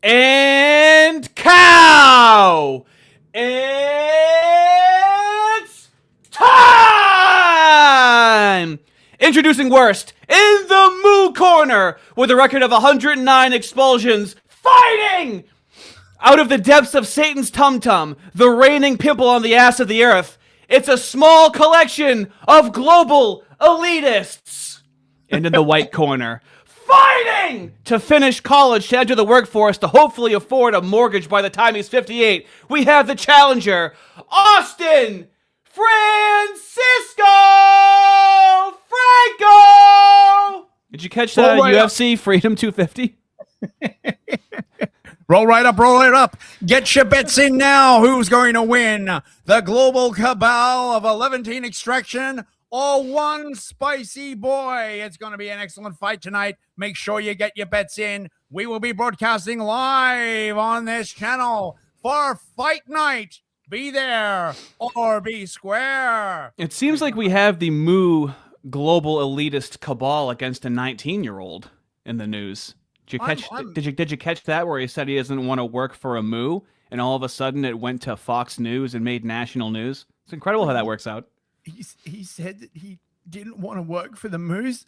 And cow! It's time! Introducing worst in the Moo Corner with a record of 109 expulsions, fighting! Out of the depths of Satan's tum-tum, the reigning pimple on the ass of the earth, it's a small collection of global elitists. And in the white corner, fighting to finish college, to enter the workforce, to hopefully afford a mortgage by the time he's 58, we have the challenger, Austin Francisco Franco! Did you catch that UFC Freedom 250? Roll right up. Get your bets in now. Who's going to win? The global cabal of 11 extraction or one spicy boy? It's going to be an excellent fight tonight. Make sure you get your bets in. We will be broadcasting live on this channel for Fight Night. Be there or be square. It seems like we have the Moo global elitist cabal against a 19-year-old in the news. Did you catch that where he said he doesn't want to work for a Moo, and all of a sudden it went to Fox News and made national news? It's incredible how that works out. He said that he didn't want to work for the Moose.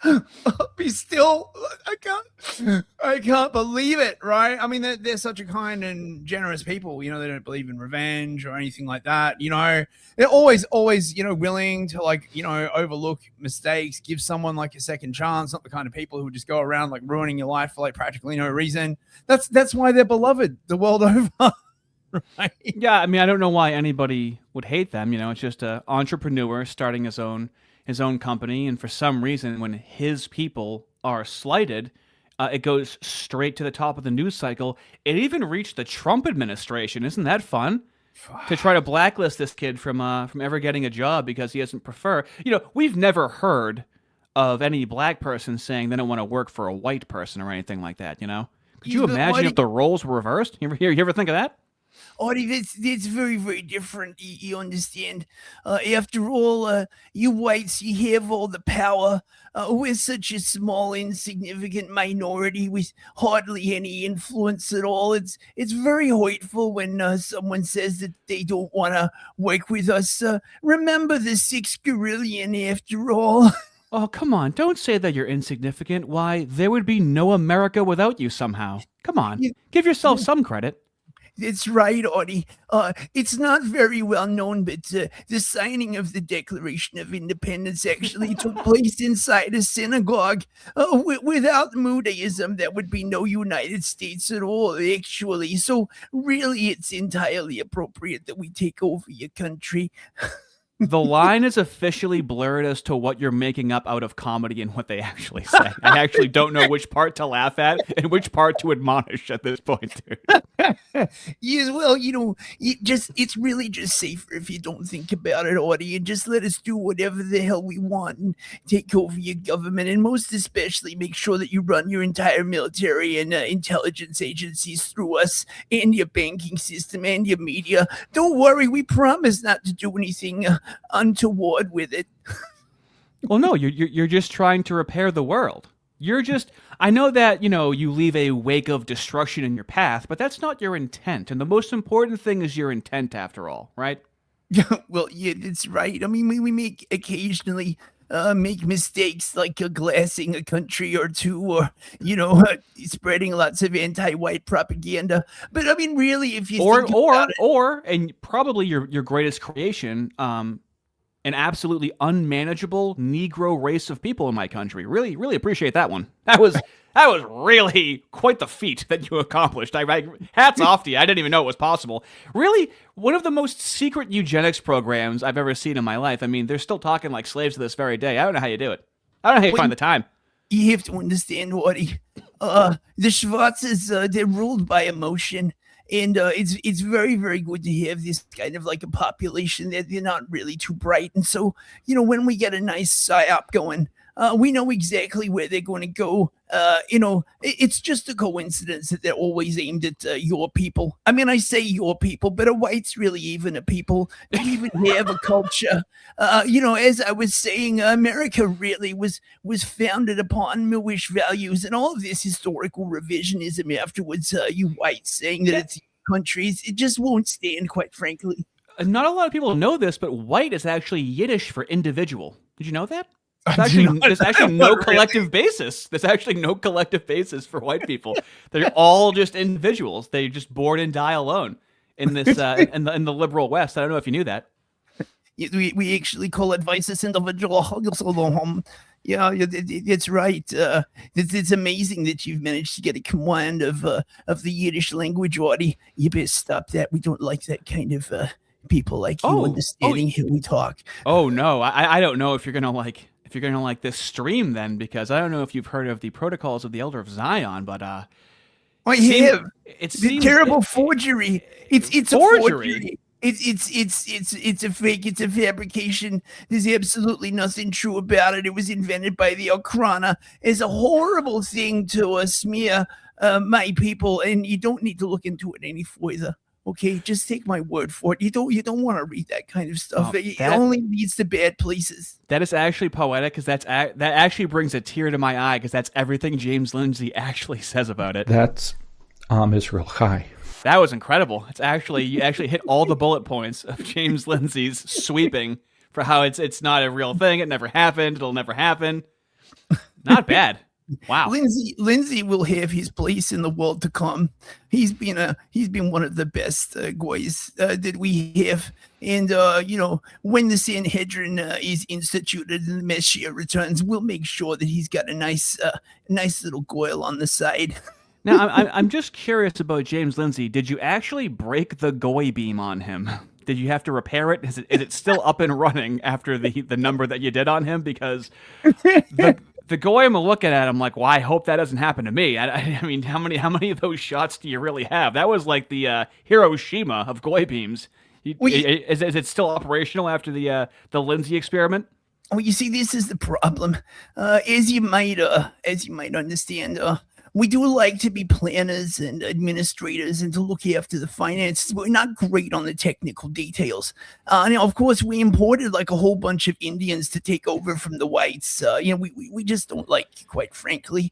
He's still, I can't believe it, right? I mean, they're such a kind and generous people. You know, they don't believe in revenge or anything like that. You know, they're always, you know, willing to overlook mistakes, give someone like a second chance. Not the kind of people who just go around like ruining your life for like practically no reason. That's why they're beloved the world over. Right? Yeah, I mean, I don't know why anybody would hate them. You know, it's just an entrepreneur starting his own company, and for some reason, when his people are slighted, it goes straight to the top of the news cycle. It even reached the Trump administration. Isn't that fun? To try to blacklist this kid from ever getting a job because he doesn't prefer. You know, we've never heard of any black person saying they don't want to work for a white person or anything like that. You know, could you imagine if the roles were reversed? You ever think of that? Ardy, that's very, very different. You understand? After all, you whites, you have all the power. We're such a small, insignificant minority with hardly any influence at all. It's very hurtful when someone says that they don't want to work with us. Remember the 6 gorillion, after all. Oh, come on. Don't say that you're insignificant. Why, there would be no America without you somehow. Come on. Give yourself some credit. That's right, Ardy. It's not very well known, but the signing of the Declaration of Independence actually took place inside a synagogue. Without Moodaism, there would be no United States at all, actually. So really, it's entirely appropriate that we take over your country. The line is officially blurred as to what you're making up out of comedy and what they actually say. I actually don't know which part to laugh at and which part to admonish at this point, dude. Yes, well, you know, it's really just safer if you don't think about it, Ardy, and just let us do whatever the hell we want and take over your government, and most especially make sure that you run your entire military and intelligence agencies through us, and your banking system and your media. Don't worry, we promise not to do anything untoward with it. Well, no, you're just trying to repair the world. I know that, you know, you leave a wake of destruction in your path, but that's not your intent. And the most important thing is your intent after all, right? Well, yeah, that's right. I mean, we make occasionally make mistakes like glassing a country or two, or, you know, spreading lots of anti-white propaganda. But I mean, really, if you think about it, and probably your greatest creation, an absolutely unmanageable Negro race of people in my country. Really, really appreciate that one. That was really quite the feat that you accomplished. Hats off to you. I didn't even know it was possible. Really, one of the most secret eugenics programs I've ever seen in my life. I mean, they're still talking like slaves to this very day. I don't know how you do it. I don't know how you find the time. You have to understand, Ardy. The Schwarzes, they're ruled by emotion. And it's very, very good to have this kind of like a population that they're not really too bright. And so, you know, when we get a nice psyop going, We know exactly where they're going to go. It's just a coincidence that they're always aimed at your people. I mean, I say your people, but are whites really even a people? Do we even have a culture? As I was saying, America really was founded upon Moorish values, and all of this historical revisionism afterwards, you whites saying that it's countries, it just won't stand, quite frankly. Not a lot of people know this, but white is actually Yiddish for individual. Did you know that? There's actually no collective basis. There's actually no collective basis for white people. They're all just individuals. They just born and die alone in this in the liberal West. I don't know if you knew that. We actually call it vices individual. Yeah, that's right. It's amazing that you've managed to get a command of the Yiddish language, Ardy. You better stop that. We don't like that kind of people like you understanding how we talk. Oh no, I don't know if you're gonna like this stream then, because I don't know if you've heard of the Protocols of the Elder of Zion, but I have. It's a terrible forgery. It's a forgery. It's a fake. It's a fabrication. There's absolutely nothing true about it. It was invented by the Okhrana as a horrible thing to smear my people, and you don't need to look into it any further. Okay, just take my word for it. You don't want to read that kind of stuff. It only leads to bad places. That is actually poetic, because that actually brings a tear to my eye, because that's everything James Lindsay actually says about it. That's Israel Chai. That was incredible. You actually hit all the bullet points of James Lindsay's sweeping for how it's not a real thing. It never happened. It'll never happen. Not bad. Wow. Lindsay will have his place in the world to come. He's been one of the best guys that we have. And when the Sanhedrin is instituted and the Messiah returns, we'll make sure that he's got a nice little goyle on the side. Now, I'm just curious about James Lindsay. Did you actually break the goy beam on him? Did you have to repair it? Is it still up and running after the number that you did on him? Because the goy I'm looking at, I'm like, well, I hope that doesn't happen to me. I mean, how many of those shots do you really have? That was like the Hiroshima of goy beams. Is it still operational after the Lindsay experiment? Well, you see, this is the problem. As you might understand, we do like to be planners and administrators and to look after the finances. We're not great on the technical details. Now, of course, we imported like a whole bunch of Indians to take over from the whites. We just don't like you, quite frankly.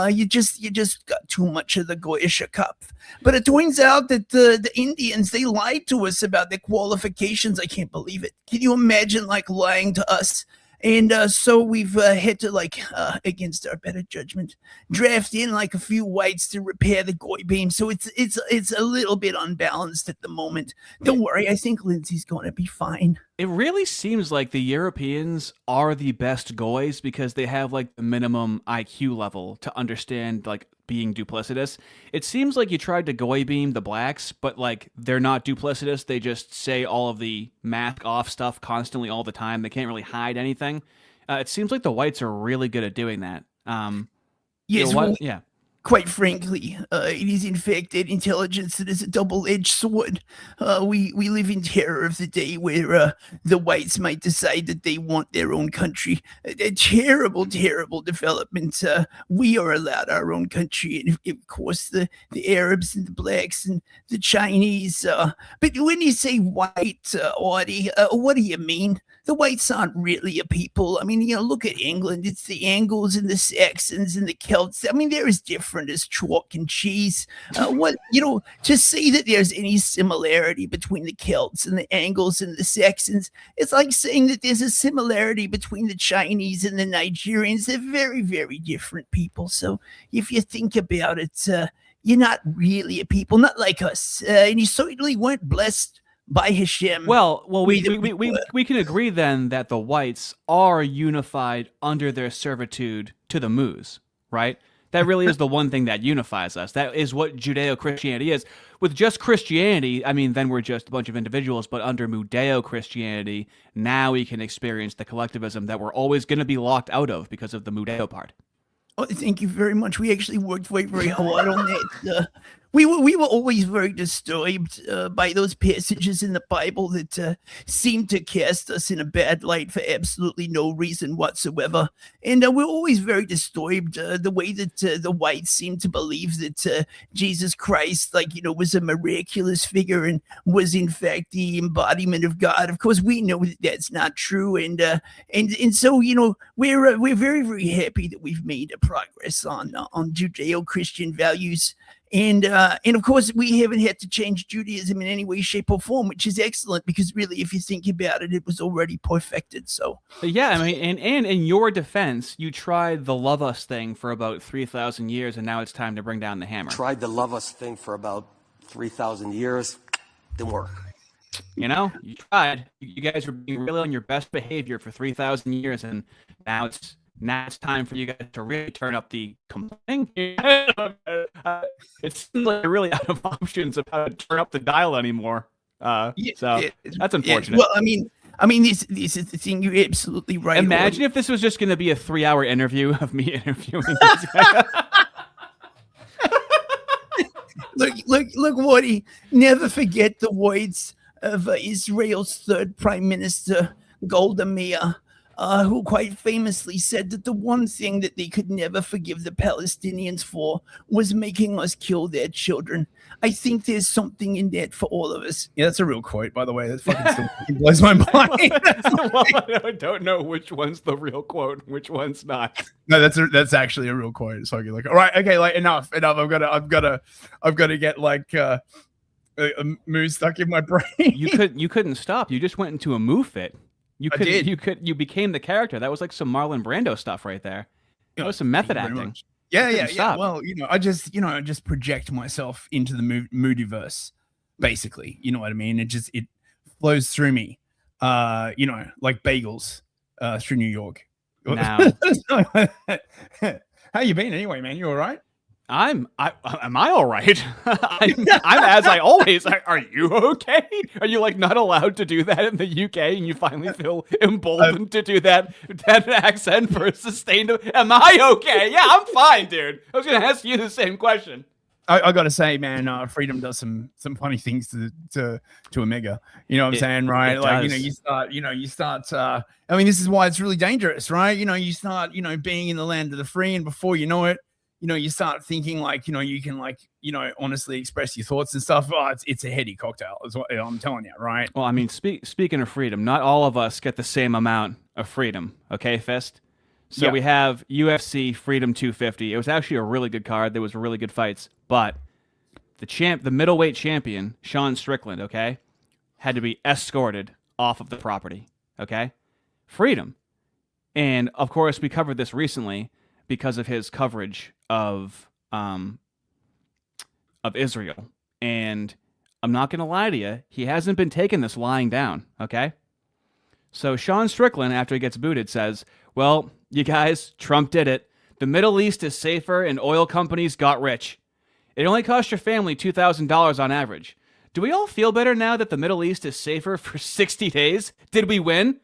You just got too much of the Goyish cup. But it turns out that the Indians, they lied to us about their qualifications. I can't believe it. Can you imagine lying to us? And so we've had to, against our better judgment, draft in a few whites to repair the goy beam. So it's a little bit unbalanced at the moment. Don't worry, I think Lindsay's going to be fine. It really seems like the Europeans are the best goys because they have the minimum IQ level to understand being duplicitous. It seems like you tried to goy beam the blacks, but they're not duplicitous. They just say all of the mask off stuff constantly all the time. They can't really hide anything. It seems like the whites are really good at doing that. Yes, yeah. Quite frankly, it is in fact that intelligence that is a double-edged sword. We live in terror of the day where the whites might decide that they want their own country. A terrible, terrible development. We are allowed our own country, and of course the Arabs and the blacks and the Chinese. But when you say white, Ardy, what do you mean? The whites aren't really a people. I mean, look at England. It's the Angles and the Saxons and the Celts. I mean, they're as different as chalk and cheese. To say that there's any similarity between the Celts and the Angles and the Saxons, it's like saying that there's a similarity between the Chinese and the Nigerians. They're very, very different people. So if you think about it, you're not really a people, not like us. And you certainly weren't blessed by Hashem. Well, we can agree then that the whites are unified under their servitude to the Moors, right? That really is the one thing that unifies us. That is what Judeo-Christianity is. With just Christianity, I mean, then we're just a bunch of individuals, but under Mudeo-Christianity, now we can experience the collectivism that we're always going to be locked out of because of the Mudeo part. Oh, thank you very much. We actually worked very, very hard on that. we were always very disturbed by those passages in the Bible that seem to cast us in a bad light for absolutely no reason whatsoever. And we're always very disturbed the way that the whites seem to believe that Jesus Christ, like, was a miraculous figure and was in fact the embodiment of God. Of course, we know that that's not true, and so we're very, very happy that we've made a progress on Judeo-Christian values. And of course, we haven't had to change Judaism in any way, shape, or form, which is excellent because really, if you think about it, it was already perfected. So yeah, I mean, and in your defense, you tried the love us thing for about 3,000 years, and now it's time to bring down the hammer. Tried the love us thing for about 3,000 years. Didn't work. You tried. You guys were being really on your best behavior for 3,000 years, and now it's time for you guys to really turn up the complaining. It seems like you're really out of options of how to turn up the dial anymore. So that's unfortunate. Yeah. Well, I mean, this is the thing. You're absolutely right. Imagine if this was just going to be a 3-hour interview of me interviewing this guy. Look, Woody. Never forget the words of Israel's third prime minister, Golda Meir, who quite famously said that the one thing that they could never forgive the Palestinians for was making us kill their children. I think there's something in that for all of us. Yeah, that's a real quote, by the way. That fucking still blows my mind. Well, I don't know which one's the real quote and which one's not. No, that's actually a real quote. So you're like, all right, okay, like enough. I've got to get like a moo stuck in my brain. You couldn't stop. You just went into a moo fit. did. You became the character. That was like some Marlon Brando stuff right there. That was some method acting. Yeah. Stop. Well, I just project myself into the moodiverse, basically. You know what I mean? It flows through me, like bagels through New York. Now, how you been anyway, man? You all right? am I all right? I'm as I always. Are you okay? Are you like not allowed to do that in the UK, and you finally feel emboldened to do that accent for a sustained? Am I okay? Yeah, I'm fine, dude. I was gonna ask you the same question. I gotta say, man, freedom does some funny things to Omega. You know what I'm saying, right? Like, does. you start. I mean, this is why it's really dangerous, right? You start, being in the land of the free, and before you know it, you start thinking like, you can like, honestly express your thoughts and stuff. Oh, it's a heady cocktail, is what I'm telling you, right? Well, I mean, speaking of freedom, not all of us get the same amount of freedom. Okay, Fist. So we have UFC Freedom 250. It was actually a really good card. There was really good fights, but the middleweight champion, Sean Strickland, okay, had to be escorted off of the property. Okay, freedom, and of course we covered this recently because of his coverage of Israel. And I'm not going to lie to you, he hasn't been taking this lying down, okay? So Sean Strickland, after he gets booted, says, well, you guys, Trump did it. The Middle East is safer and oil companies got rich. It only cost your family $2,000 on average. Do we all feel better now that the Middle East is safer for 60 days? Did we win?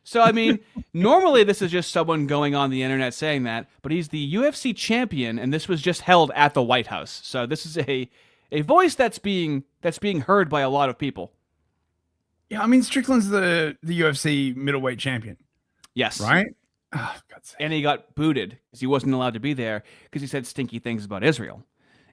So, I mean, normally this is just someone going on the internet saying that, but he's the UFC champion, and this was just held at the White House. So this is a voice that's being heard by a lot of people. Yeah, I mean, Strickland's the UFC middleweight champion. Yes. Right? Oh, God's sake. And he got booted because he wasn't allowed to be there because he said stinky things about Israel.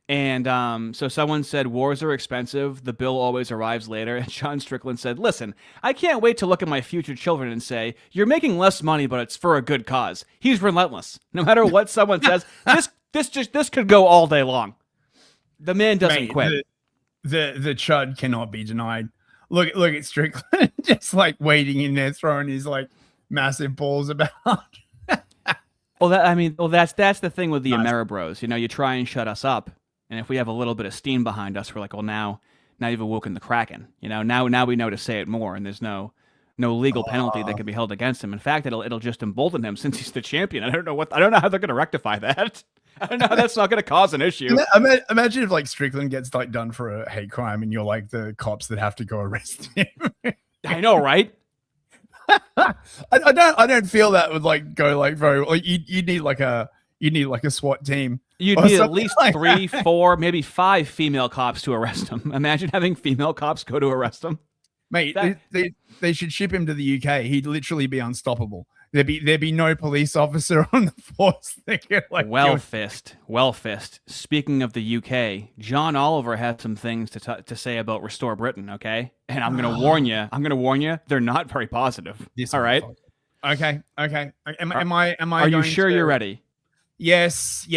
And so someone said, wars are expensive. The bill always arrives later. And Sean Strickland said, listen, I can't wait to look at my future children and say, you're making less money, but it's for a good cause. He's relentless. No matter what someone says, this could go all day long. The man doesn't quit. The chud cannot be denied. Look at Strickland just like waiting in there, throwing his like massive balls about. That's the thing with the Ameribros. You try and shut us up. And if we have a little bit of steam behind us, we're like, well, now you've awoken the Kraken. Now we know to say it more, and there's no legal penalty that can be held against him. In fact, it'll just embolden him since he's the champion. I don't know how they're going to rectify that. I don't know how that's not going to cause an issue. Imagine if like Strickland gets like done for a hate crime, and you're like the cops that have to go arrest him. I know, right? I don't feel that would like go like very like you need like a You need like a SWAT team. You'd or need at something least like 3, 4, maybe 5 female cops to arrest him. Imagine having female cops go to arrest him. Mate, That- they should ship him to the UK. He'd literally be unstoppable. There'd be no police officer on the force that could Well fist. Speaking of the UK, John Oliver has some things to say about Restore Britain, okay? And I'm going to warn you, they're not very positive. All right? Okay. Am I Are you going sure to- you're ready? Yes.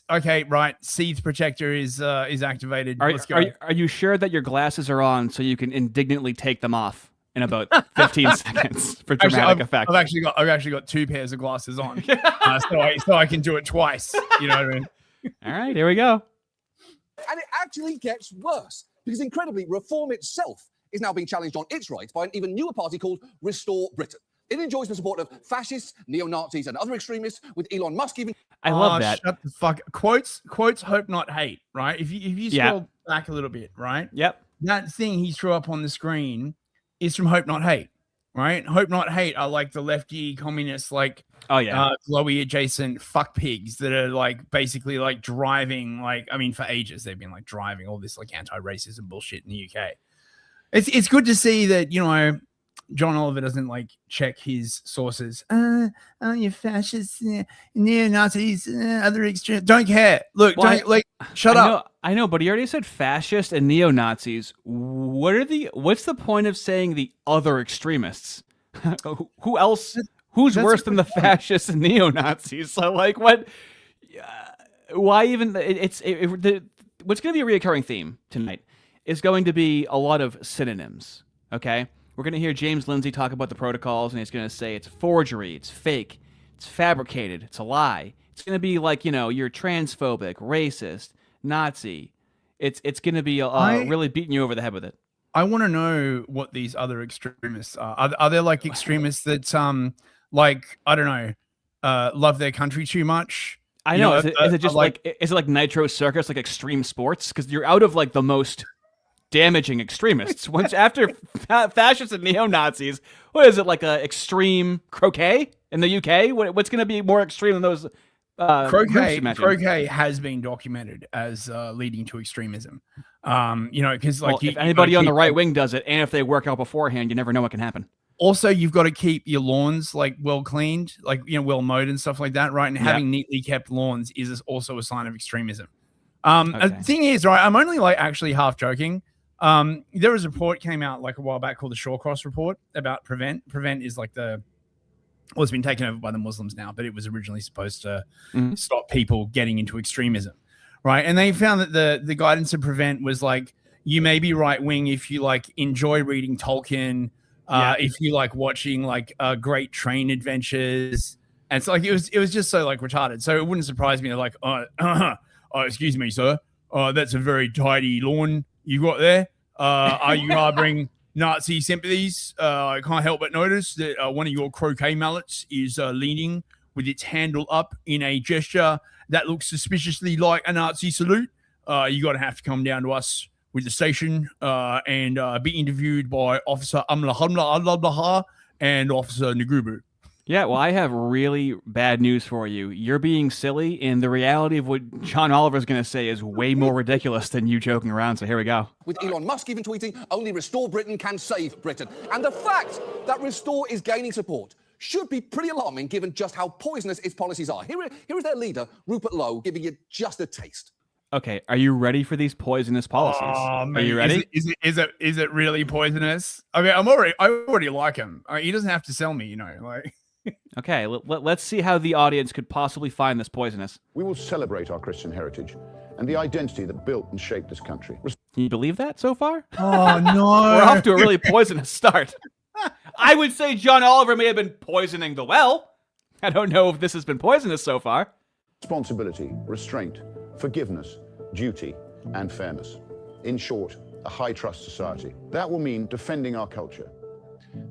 Okay, right. Seeds protector is activated. Let's go. Are you sure that your glasses are on so you can indignantly take them off in about 15 seconds for dramatic effect? I've actually got 2 pairs of glasses on, so I can do it twice. You know what I mean? All right, here we go. And it actually gets worse because, incredibly, reform itself is now being challenged on its rights by an even newer party called Restore Britain. It enjoys the support of fascists, neo-Nazis, and other extremists, with Elon Musk even... I love that. Shut the fuck. Quotes, hope not hate, right? If you scroll back a little bit, right? Yep. That thing he threw up on the screen is from Hope Not Hate, right? Hope Not Hate are like the lefty communists, like Oh yeah. glowy adjacent fuck pigs that are like basically like driving, like, I mean, for ages they've been like driving all this like anti-racism bullshit in the UK. It's good to see that, you know, John Oliver doesn't like check his sources. You fascists, neo-Nazis, other extreme. Don't care. Look, Well, don't shut up. I know, but he already said fascist and neo-Nazis. What's the point of saying the other extremists? Who else? Who's That's worse a than the good point. fascists and neo-Nazis? So like, what? Why even? What's going to be a reoccurring theme tonight is going to be a lot of synonyms. Okay. We're going to hear James Lindsay talk about the protocols, and he's going to say it's forgery, it's fake, it's fabricated, it's a lie. It's going to be like, you know, you're transphobic, racist, Nazi. It's going to be really beating you over the head with it. I want to know what these other extremists are. Are there like extremists that like, I don't know, love their country too much? I know. Is it just is it like Nitro Circus, like extreme sports? Because you're out of like the most damaging extremists. Once after fascists and neo-Nazis, what is it, like a extreme croquet in the UK? What's going to be more extreme than those croquet has been documented as leading to extremism. You know, because like if anybody on the right wing does it, and if they work out beforehand, you never know what can happen. Also, you've got to keep your lawns like well cleaned, like, you know, well mowed and stuff like that, right? And having neatly kept lawns is also a sign of extremism. The thing is, right, I'm only like actually half joking. There was a report came out like a while back called the Shawcross report about Prevent. Prevent is like it's been taken over by the Muslims now, but it was originally supposed to stop people getting into extremism, right? And they found that the guidance of Prevent was like, you may be right wing if you like enjoy reading Tolkien, if you like watching like great train adventures, and so like it was just so like retarded. So it wouldn't surprise me. They're like, excuse me, sir, that's a very tidy lawn you got there. Are you harboring Nazi sympathies? I can't help but notice that one of your croquet mallets is leaning with its handle up in a gesture that looks suspiciously like a Nazi salute. You got to have to come down to us with the station and be interviewed by Officer Amla and Officer Nagubu. Yeah, well, I have really bad news for you. You're being silly, and the reality of what John Oliver's going to say is way more ridiculous than you joking around, so here we go. With Elon Musk even tweeting, only Restore Britain can save Britain. And the fact that Restore is gaining support should be pretty alarming given just how poisonous its policies are. Here is their leader, Rupert Lowe, giving you just a taste. Okay, are you ready for these poisonous policies? Are you ready? Is it really poisonous? I mean, I already like him. He doesn't have to sell me, you know, like. Okay, let's see how the audience could possibly find this poisonous. We will celebrate our Christian heritage and the identity that built and shaped this country. Can you believe that so far? Oh, no. We're off to a really poisonous start. I would say John Oliver may have been poisoning the well. I don't know if this has been poisonous so far. Responsibility, restraint, forgiveness, duty, and fairness. In short, a high-trust society. That will mean defending our culture.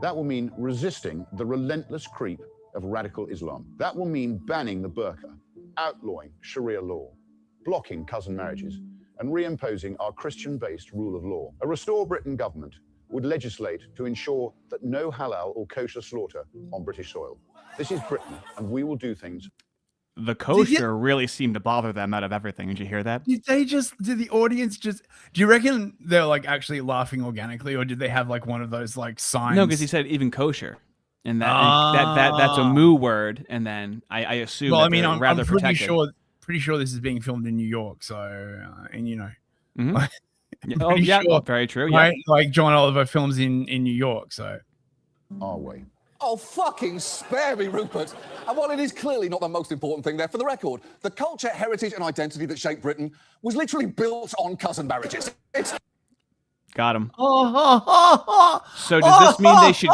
That will mean resisting the relentless creep of radical Islam. That will mean banning the burqa, outlawing Sharia law, blocking cousin marriages, and reimposing our Christian-based rule of law. A Restore Britain government would legislate to ensure that no halal or kosher slaughter on British soil. This is Britain, and we will do things. the kosher really seemed to bother them out of everything. Did you hear that? Did the audience do you reckon they're like actually laughing organically, or did they have like one of those like signs? No, because he said even kosher. And that's a moo word, and then I assume. Well, that I mean, they're I'm rather pretty protected. sure this is being filmed in New York, so and you know, Oh yeah, sure, very true. Yeah, right? Like John Oliver films in New York, so Our way. Oh, fucking spare me, Rupert. And while it is clearly not the most important thing there, for the record, the culture, heritage, and identity that shaped Britain was literally built on cousin marriages. It's got him. So does this mean they should?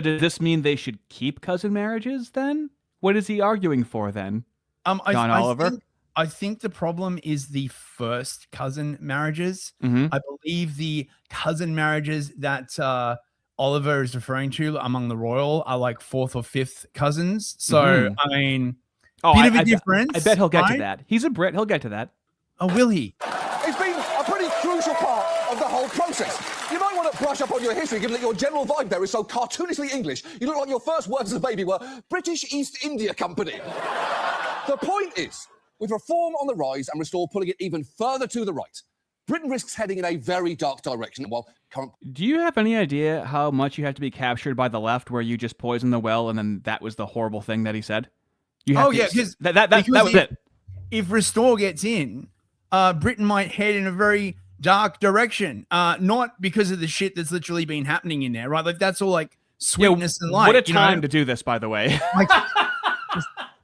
Does this mean they should keep cousin marriages then? What is he arguing for then? John Oliver. I think the problem is the first cousin marriages. Mm-hmm. I believe the cousin marriages that Oliver is referring to among the royal are like fourth or fifth cousins. So I mean, bit of a difference. I bet he'll get to that. He's a Brit. He'll get to that. Oh, will he? It's been a pretty crucial part of the whole process. You might want to brush up on your history, given that your general vibe there is so cartoonishly English. You look like your first words as a baby were British East India Company. The point is, with reform on the rise and Restore pulling it even further to the right, Britain risks heading in a very dark direction. While current... Do you have any idea how much you have to be captured by the left, where you just poisoned the well, and then that was the horrible thing that he said? Because that was it. If Restore gets in, Britain might head in a very dark direction. Not because of the shit that's literally been happening in there, right? Like that's all like sweetness and light. What a time to do this, by the way. Like,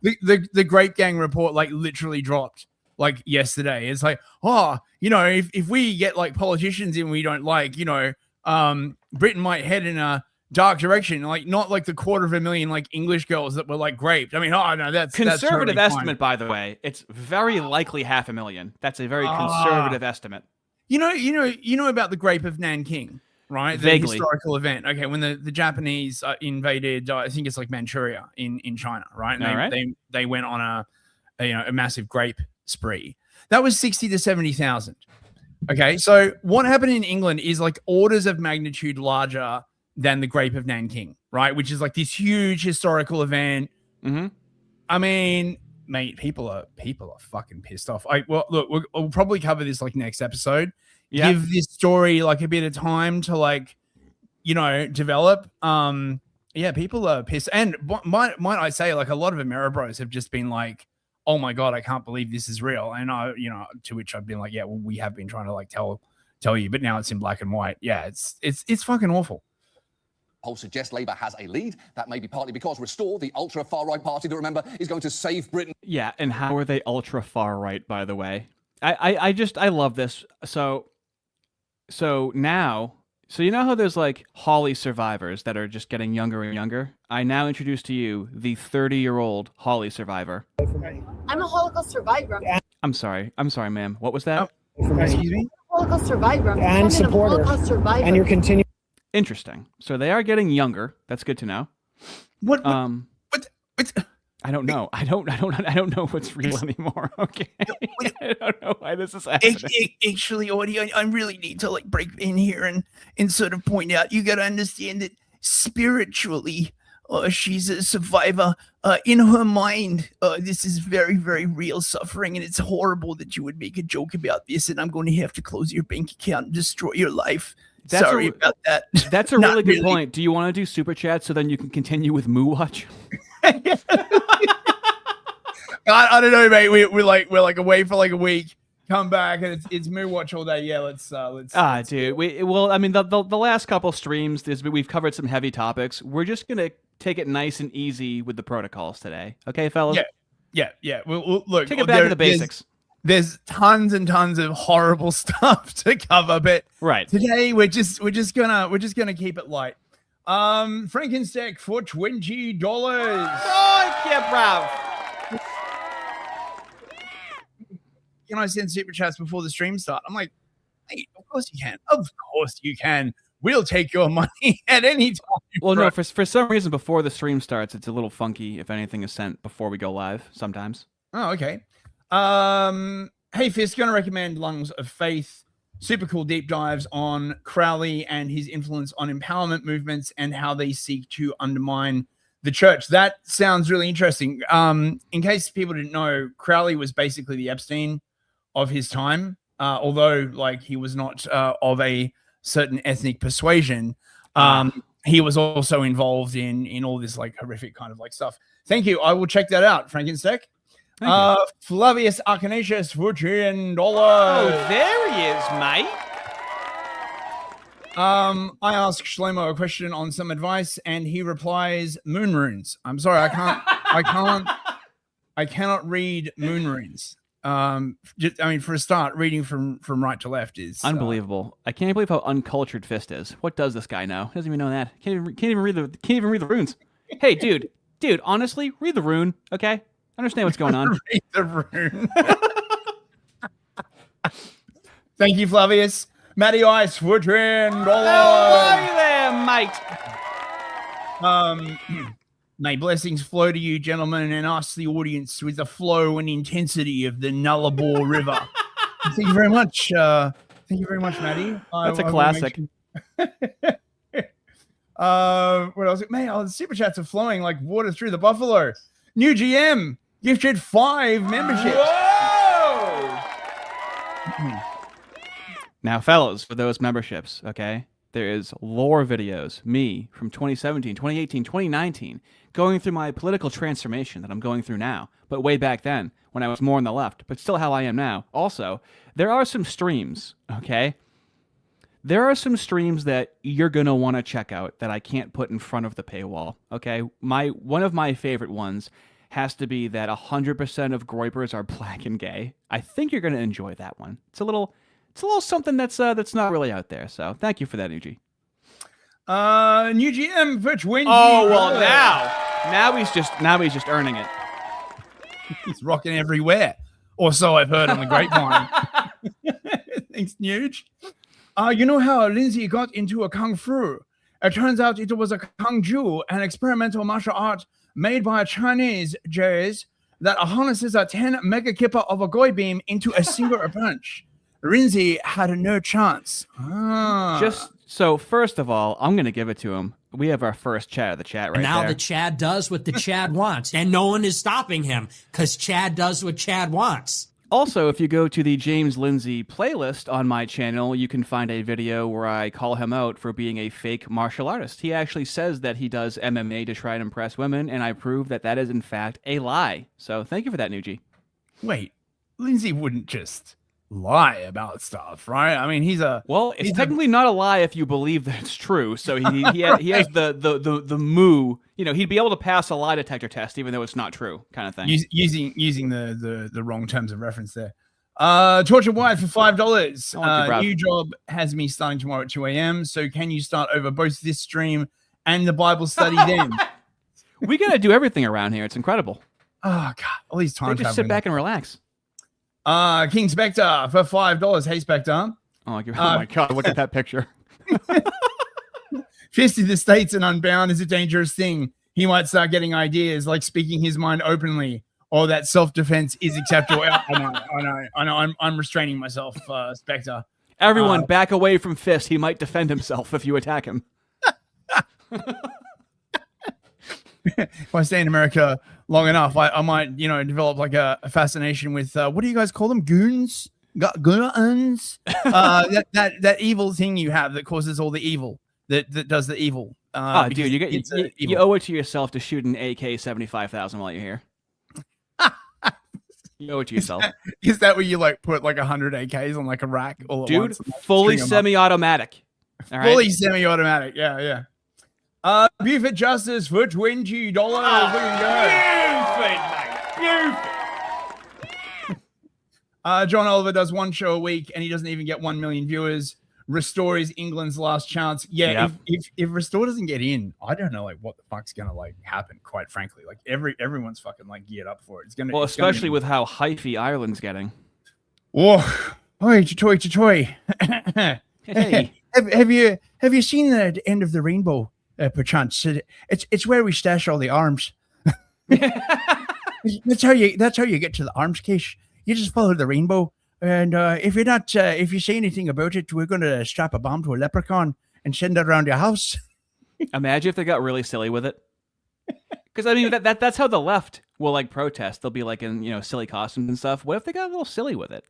the Great Gang report like literally dropped like yesterday. It's like, if we get like politicians in we don't like, Britain might head in a dark direction, like not like the 250,000 like English girls that were like raped. I mean, that's conservative totally estimate, fine. by the way. It's very likely 500,000. That's a very conservative estimate. You know about the Grape of Nanking, right? The Vaguely. historical event. Okay, when the Japanese invaded, I think it's like Manchuria in China, right? And they went on a massive grape spree. That was 60 to 70,000. Okay, so what happened in England is like orders of magnitude larger than the Grape of Nanking, right? Which is like this huge historical event. Mm-hmm. I mean, mate, people are fucking pissed off. Look, we'll probably cover this like next episode. Yeah. Give this story like a bit of time to like, develop. People are pissed. And might I say, like a lot of Ameribros have just been like, oh my God, I can't believe this is real. And to which I've been like, yeah, well, we have been trying to like tell you, but now it's in black and white. Yeah, it's fucking awful. Polls suggest Labour has a lead. That may be partly because Restore, the ultra-far-right party that, remember, is going to save Britain. Yeah, and how are they ultra-far-right, by the way? I love this. So now, you know how there's like Hawley survivors that are just getting younger and younger? I now introduce to you the 30-year-old Hawley survivor. I'm a Holocaust survivor. I'm sorry, ma'am. What was that? Excuse me? Holocaust survivor. And supporter. Holocaust survivor. And you're continuing. Interesting. So they are getting younger. That's good to know. What? I don't know. I don't know what's real anymore. Okay. I don't know why this is happening. Actually, Ardy, I really need to like break in here and sort of point out, you got to understand that spiritually, she's a survivor. In her mind, this is very, very real suffering, and it's horrible that you would make a joke about this, and I'm going to have to close your bank account and destroy your life. Sorry about that. That's a really good point. Do you want to do super chat so then you can continue with Moo Watch? I don't know, mate. We're like away for like a week. Come back and it's Moo Watch all day. Yeah, let's. Dude. I mean, the last couple streams, we've covered some heavy topics. We're just gonna take it nice and easy with the protocols today. Okay, fellas. Yeah. We'll look. Take it back to the basics. There's tons and tons of horrible stuff to cover, but today we're just gonna keep it light. Frankenstack for $20. Oh, yeah, bruv. Can I send super chats before the stream start? I'm like, hey, of course you can. Of course you can. We'll take your money at any time. Well, no, for some reason before the stream starts, it's a little funky if anything is sent before we go live sometimes. Oh, okay. Hey, Fist, going to recommend Lungs of Faith. Super cool deep dives on Crowley and his influence on empowerment movements and how they seek to undermine the church. That sounds really interesting. In case people didn't know, Crowley was basically the Epstein of his time, although like he was not of a certain ethnic persuasion. He was also involved in all this like horrific kind of like stuff. Thank you. I will check that out, Frankensteck. Flavius Arcanaceus for $10. Oh, there he is, mate. I asked Shlomo a question on some advice, and he replies, "Moon runes." I'm sorry, I cannot read moon runes. For a start, reading from right to left is unbelievable. I can't believe how uncultured Fist is. What does this guy know? He doesn't even know that. Can't even read the runes. Hey, dude, honestly, read the rune, okay? Understand what's going on. Read the rune. Thank you, Flavius. Matty Ice for $10. How are you there, mate? May blessings flow to you, gentlemen, and us, the audience, with the flow and intensity of the Nullarbor River. Thank you very much. Thank you very much, Matty. That's a classic. What else? Man, the super chats are flowing like water through the buffalo. New GM gifted 5 memberships. Whoa! Now, fellas, for those memberships, okay, there is lore videos, me from 2017, 2018, 2019, going through my political transformation that I'm going through now, but way back then when I was more on the left, but still how I am now. Also, there are some streams, okay? There are some streams that you're going to want to check out that I can't put in front of the paywall, okay? One of my favorite ones has to be that 100% of Groypers are black and gay. I think you're going to enjoy that one. It's a little something that's not really out there. So thank you for that, Uji. New GM Fitch wins. Oh well, now he's just earning it. He's rocking everywhere, or so I've heard on the grapevine. Thanks, Nuge. You know how Lindsay got into a kung fu? It turns out it was a kung ju, an experimental martial art made by a Chinese Jays that harnesses a 10 mega kipper of a Goy beam into a single punch. Rinzi had no chance. Just so, first of all, I'm going to give it to him. We have our first Chad of the chat right and now there. the Chad does what the Chad wants, and no one is stopping him because Chad does what Chad wants. Also, if you go to the James Lindsay playlist on my channel, you can find a video where I call him out for being a fake martial artist. He actually says that he does MMA to try and impress women, and I prove that that is, in fact, a lie. So thank you for that, Nuji. Wait, Lindsay wouldn't just lie about stuff, right? I mean, it's technically not a lie if you believe that it's true. So he has the moo. You know, he'd be able to pass a lie detector test even though it's not true, kind of thing. Using the wrong terms of reference there. Torture White for $5. New job has me starting tomorrow at 2 a.m. So can you start over both this stream and the Bible study then? We gotta do everything around here. It's incredible. Oh God, all these times. Just sit back and relax. King Spectre for $5. Hey Spectre. Oh my God! Look at that picture. Fist in the States and Unbound is a dangerous thing. He might start getting ideas like speaking his mind openly, or that self-defense is acceptable. I know. I'm restraining myself, Spectre. Everyone, back away from Fist. He might defend himself if you attack him. If I stay in America long enough, I might, develop like a fascination with what do you guys call them? Goons? Goons? that evil thing you have that causes all the evil. That does the evil. Dude, you owe it to yourself to shoot an AK-75,000 while you're here. You owe it to yourself. Is that where you like put like 100 AKs on like a rack all at once? Dude, fully semi-automatic. All right? Fully semi-automatic. Yeah. Buford Justice for $20. John Oliver does one show a week and he doesn't even get 1 million viewers. Restore is England's last chance. Yeah, yep. If Restore doesn't get in, I don't know like what the fuck's gonna like happen. Quite frankly, like everyone's fucking like geared up for it. It's gonna. Well, it's especially gonna with how hyphy Ireland's getting. Oh, Chatoy. Hey, have you seen the end of the rainbow? Perchance, it's where we stash all the arms. That's how you get to the arms case. You just follow the rainbow. And if you say anything about it, we're going to strap a bomb to a leprechaun and send it around your house. Imagine if they got really silly with it. Because I mean that's how the left will like protest. They'll be like in silly costumes and stuff. What if they got a little silly with it?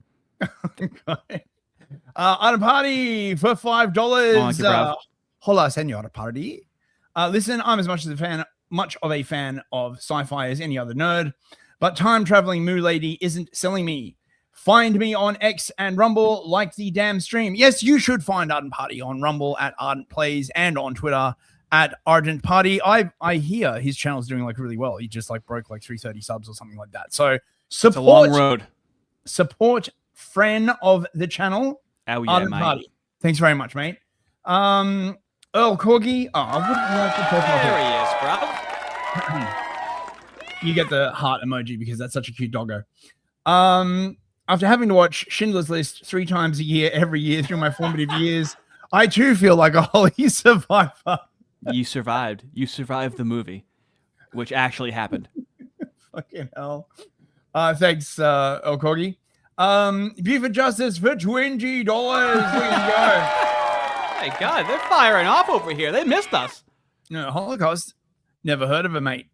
On a party for $5. Thank you, bruv. Hola, senor party. Listen, I'm as much of a fan of sci-fi as any other nerd, but time traveling moo lady isn't selling me. Find me on X and Rumble like the damn stream. Yes, you should find Ardent Party on Rumble at Ardent Plays and on Twitter at Ardent Party. I hear his channel's doing like really well. He just like broke like 330 subs or something like that. So It's a long road. Support friend of the channel. Oh yeah, Ardent mate. Party. Thanks very much, mate. Earl Corgi. Oh, I wouldn't like to talk about There he is, bro. You get the heart emoji because that's such a cute doggo. After having to watch Schindler's List 3 times a year, every year through my formative years, I too feel like a holy survivor. You survived. You survived the movie, which actually happened. Fucking hell. Thanks, Earl Corgi. Buford Justice for $20. There you go. My God, they're firing off over here. They missed us. No, Holocaust. Never heard of it, mate.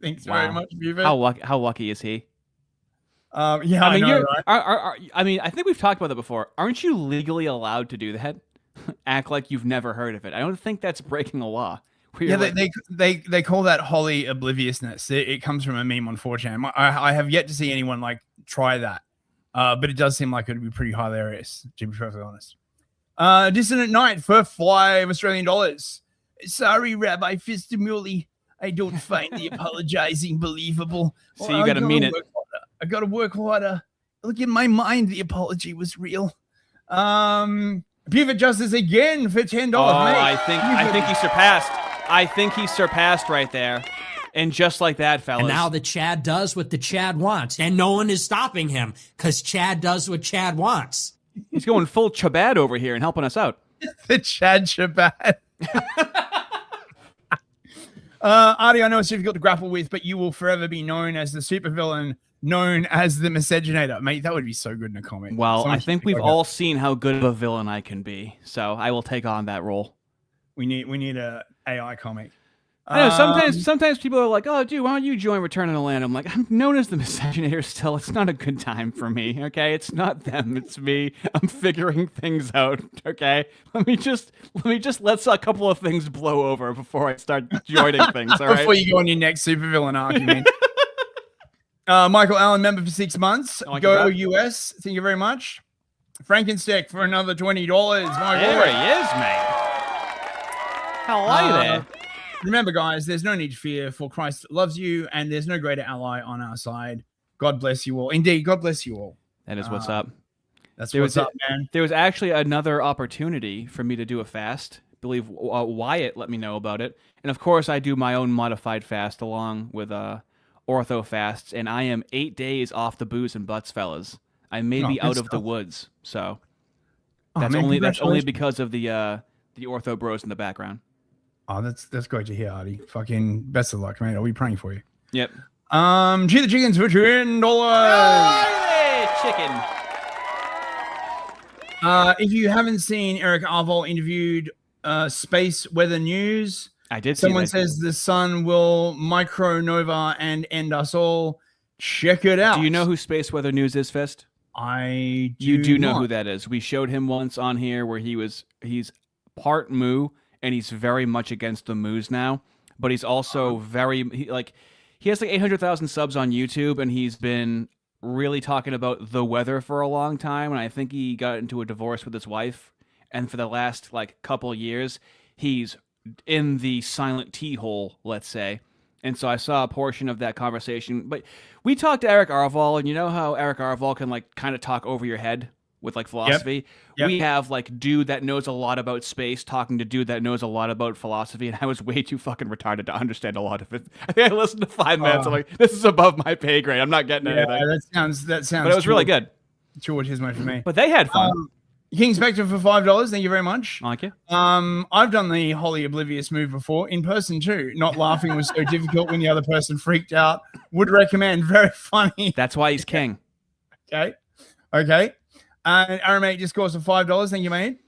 Thanks very much, Buford. How lucky is he? Yeah, I know, right? I mean, I think we've talked about that before. Aren't you legally allowed to do that? Act like you've never heard of it. I don't think that's breaking the law. Yeah, they call that holy obliviousness. It comes from a meme on 4chan. I have yet to see anyone like try that, but it does seem like it would be pretty hilarious, to be perfectly honest. Dissonant Night for $5 Australian. Sorry, Rabbi Fistamuli. I don't find the apologizing believable. So you got to mean it. I got to work harder. Look, in my mind, the apology was real. Buford Justice again for $10. Oh, I think he surpassed. I think he surpassed right there. And just like that, fellas. And now the Chad does what the Chad wants. And no one is stopping him because Chad does what Chad wants. He's going full Chabad over here and helping us out. The Chad Shabbat. Ardy, I know it's difficult to grapple with, but you will forever be known as the supervillain known as the miscegenator. Mate, that would be so good in a comic. Well, I think we've all seen how good of a villain I can be, so I will take on that role. We need a AI comic. I know sometimes people are like, "Oh, dude, why don't you join Return of the Land?" I'm like, I'm known as the miscegenator still. It's not a good time for me. Okay, it's not them, it's me. I'm figuring things out. Okay, let me just let a couple of things blow over before I start joining things. All right, before you go on your next supervillain arc, you mean? Michael Allen, member for 6 months. Go US. Thank you very much. Frankenstick for another $20. There he is, mate. How are you there? Remember, guys, there's no need to fear, for Christ loves you, and there's no greater ally on our side. God bless you all. Indeed, God bless you all. That is what's up. That's what's up, man. There was actually another opportunity for me to do a fast. I believe Wyatt let me know about it. And of course, I do my own modified fast along with ortho fasts, and I am 8 days off the booze and butts, fellas. I may be out of the woods, so that's only because of the ortho bros in the background. Oh, that's great to hear, Ardy. Fucking best of luck, mate. I'll be praying for you. Yep. Cheer the chickens for $10. Chicken. If you haven't seen Eric Arvol interviewed Space Weather News, I did. Someone says the sun will micronova and end us all. Check it out. Do you know who Space Weather News is, Fist? You do know who that is. We showed him once on here where he's part moo. And he's very much against the moos now, but he's also he has like 800,000 subs on YouTube, and he's been really talking about the weather for a long time. And I think he got into a divorce with his wife, and for the last like couple years, he's in the silent T hole, let's say. And so I saw a portion of that conversation. But we talked to Eric Arvol, and you know how Eric Arvol can like kind of talk over your head with like philosophy. Yep. We have like dude that knows a lot about space talking to dude that knows a lot about philosophy, and I was way too fucking retarded to understand a lot of it. I think I listened to 5 minutes. I'm like, this is above my pay grade. I'm not getting anything. That sounds. But it was really good. Georgismo for me. But they had fun. King Spectre for $5. Thank you very much. Thank you. I've done the wholly oblivious move before in person too. Not laughing was so difficult when the other person freaked out. Would recommend. Very funny. That's why he's king. Okay. And Aramate just scores for $5. Thank you, mate.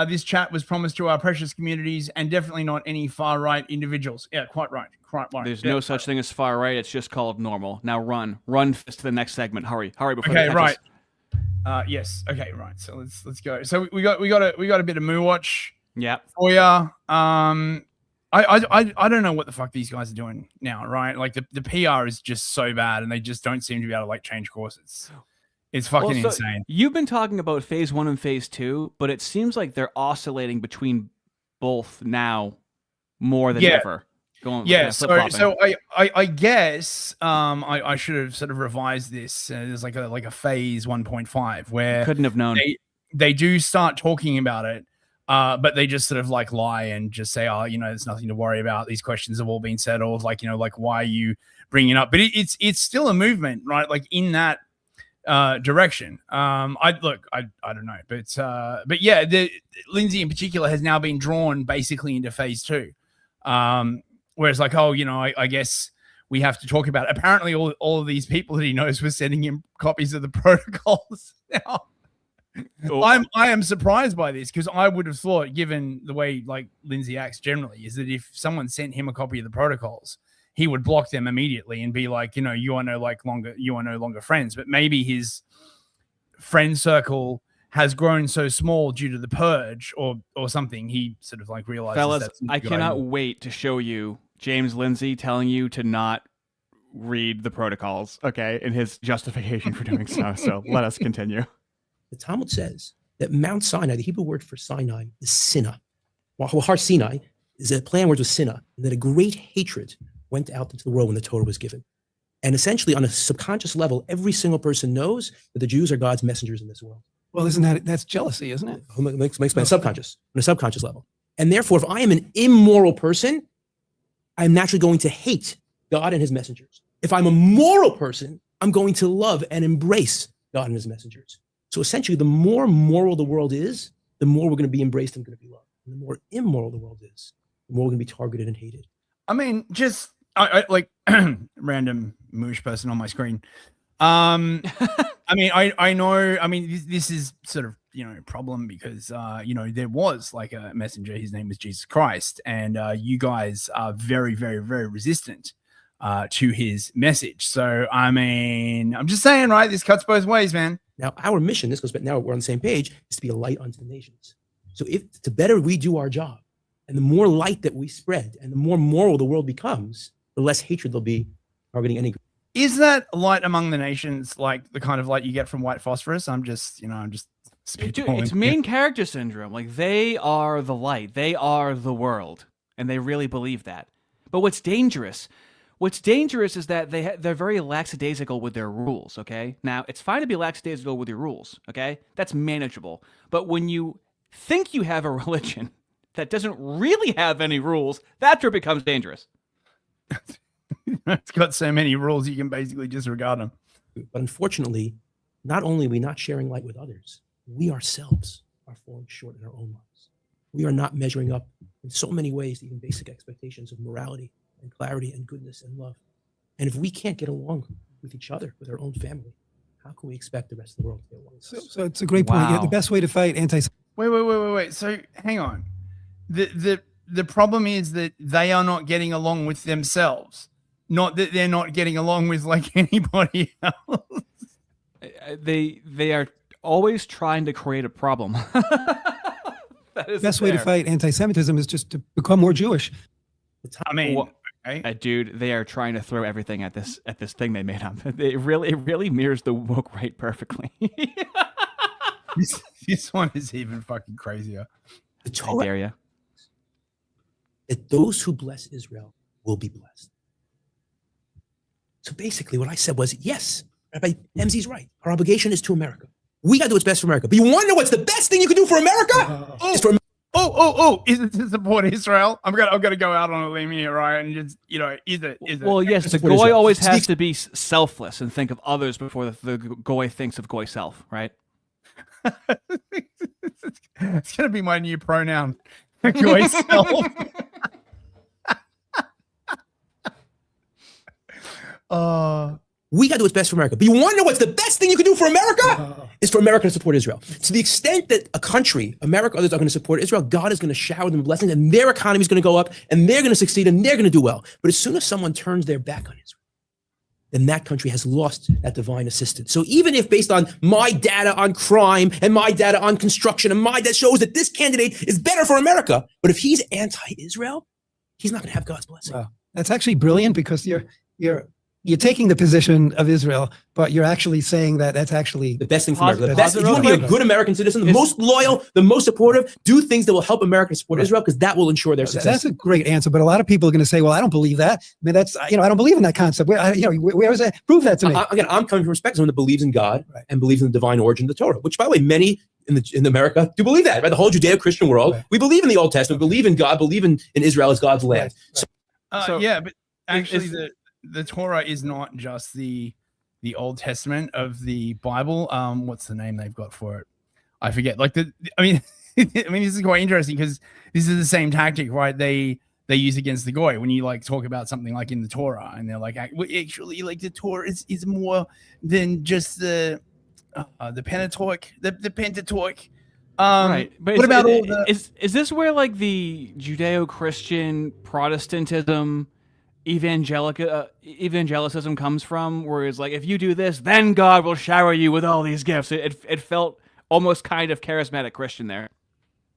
this chat was promised to our precious communities and definitely not any far-right individuals. Yeah, quite right. Quite right. There's no such thing as far right. It's just called normal. Now run to the next segment. Hurry before Okay, they catch right. us. Yes. Okay, right. So let's go. So we got a bit of Moo Watch. Yeah. For ya. I don't know what the fuck these guys are doing now, right? Like the PR is just so bad, and they just don't seem to be able to like change courses. It's fucking insane. You've been talking about phase 1 and phase 2, but it seems like they're oscillating between both now more than ever. So I guess I should have sort of revised this. There's like a phase 1.5 where couldn't have known. They do start talking about it, but they just sort of like lie and just say, oh, there's nothing to worry about. These questions have all been settled. Like, like why are you bringing it up? But it's still a movement, right? Like in that direction. I don't know, but yeah, Lindsay in particular has now been drawn basically into phase 2. Whereas like, I guess we have to talk about it. Apparently all of these people that he knows were sending him copies of the protocols. Now, I am surprised by this because I would have thought, given the way like Lindsay acts generally, is that if someone sent him a copy of the protocols, he would block them immediately and be like, you are no longer friends. But maybe his friend circle has grown so small due to the purge or something. He sort of like realizes. Fellas, I cannot wait to show you James Lindsay telling you to not read the protocols, okay, in his justification for doing so. So let us continue. The Talmud says that Mount Sinai, the Hebrew word for Sinai, is Sinah. While Har Sinai is a play on words with Sinah, and that a great hatred went out into the world when the Torah was given. And essentially, on a subconscious level, every single person knows that the Jews are God's messengers in this world. Well, that's jealousy, isn't it? Makes my subconscious, on a subconscious level. And therefore, if I am an immoral person, I'm naturally going to hate God and his messengers. If I'm a moral person, I'm going to love and embrace God and his messengers. So essentially, the more moral the world is, the more we're going to be embraced and going to be loved. And the more immoral the world is, the more we're going to be targeted and hated. I mean, just I like random moosh person on my screen. I mean, I know. I mean, this is sort of problem because there was like a messenger. His name was Jesus Christ, and you guys are very, very, very resistant to his message. So I mean, I'm just saying, right? This cuts both ways, man. Now, our mission, this goes back, now we're on the same page, is to be a light unto the nations. So if the better we do our job, and the more light that we spread, and the more moral the world becomes, the less hatred there'll be targeting any group. Is that light among the nations like the kind of light you get from white phosphorus? I'm just Dude, it's main character syndrome. Like, they are the light. They are the world. And they really believe that. But what's dangerous is that they're very lackadaisical with their rules, okay? Now, it's fine to be lackadaisical with your rules, okay? That's manageable. But when you think you have a religion that doesn't really have any rules, that's where it becomes dangerous. It's got so many rules, you can basically disregard them. But unfortunately, not only are we not sharing light with others, we ourselves are falling short in our own lives. We are not measuring up in so many ways to even basic expectations of morality and clarity and goodness and love. And if we can't get along with each other, with our own family, how can we expect the rest of the world to get along with us? So it's a great point. Yeah, the best way to fight Wait. So hang on. The problem is that they are not getting along with themselves. Not that they're not getting along with like anybody else. They are always trying to create a problem. That is the best way to fight anti-Semitism is just to become more Jewish. I mean, dude, they are trying to throw everything at this thing they made up. It really mirrors the woke right perfectly. This one is even fucking crazier. The Torah, I dare you. That those who bless Israel will be blessed. So basically what I said was, yes, Rabbi MZ's right. Our obligation is to America. We got to do what's best for America. But you want to know what's the best thing you can do for America? Is for is it to support Israel? I'm gonna go out on a limb here, right? And just is it? Well, yes, the goy always has to be selfless and think of others before the goy thinks of goy self, right? It's gonna be my new pronoun, goy self. We got to do what's best for America. But you want to know what's the best thing you can do for America? is for America to support Israel. To the extent that a country, America, others are going to support Israel, God is going to shower them with blessings, and their economy is going to go up, and they're going to succeed, and they're going to do well. But as soon as someone turns their back on Israel, then that country has lost that divine assistance. So even if based on my data on crime and my data on construction and my data shows that this candidate is better for America, but if he's anti-Israel, he's not going to have God's blessing. Wow. That's actually brilliant because you're taking the position of Israel, but you're actually saying that that's actually the best thing for America. The best, if you Pause want to be a good American citizen, the most loyal, the most supportive, do things that will help America support Israel, because that will ensure their success. That's a great answer, but a lot of people are going to say, "Well, I don't believe that. I mean, that's I don't believe in that concept. Where is that? Prove that to me." Again, I'm coming from respect someone that believes in God and believes in the divine origin of the Torah, which, by the way, many in America do believe that. Right, the whole Judeo-Christian world, we believe in the Old Testament, believe in God, believe in Israel as God's land. So yeah, but actually, the Torah is not just the Old Testament of the Bible. What's the name they've got for it? I forget. Like I mean, this is quite interesting because this is the same tactic, right? They use against the goy when you like talk about something like in the Torah, and they're like, actually, like the Torah is more than just the Pentateuch, the Pentateuch. Right, but what about all the? Is this where like the Judeo-Christian Protestantism, evangelicism comes from? Where it's like, if you do this, then God will shower you with all these gifts. It felt almost kind of charismatic Christian there.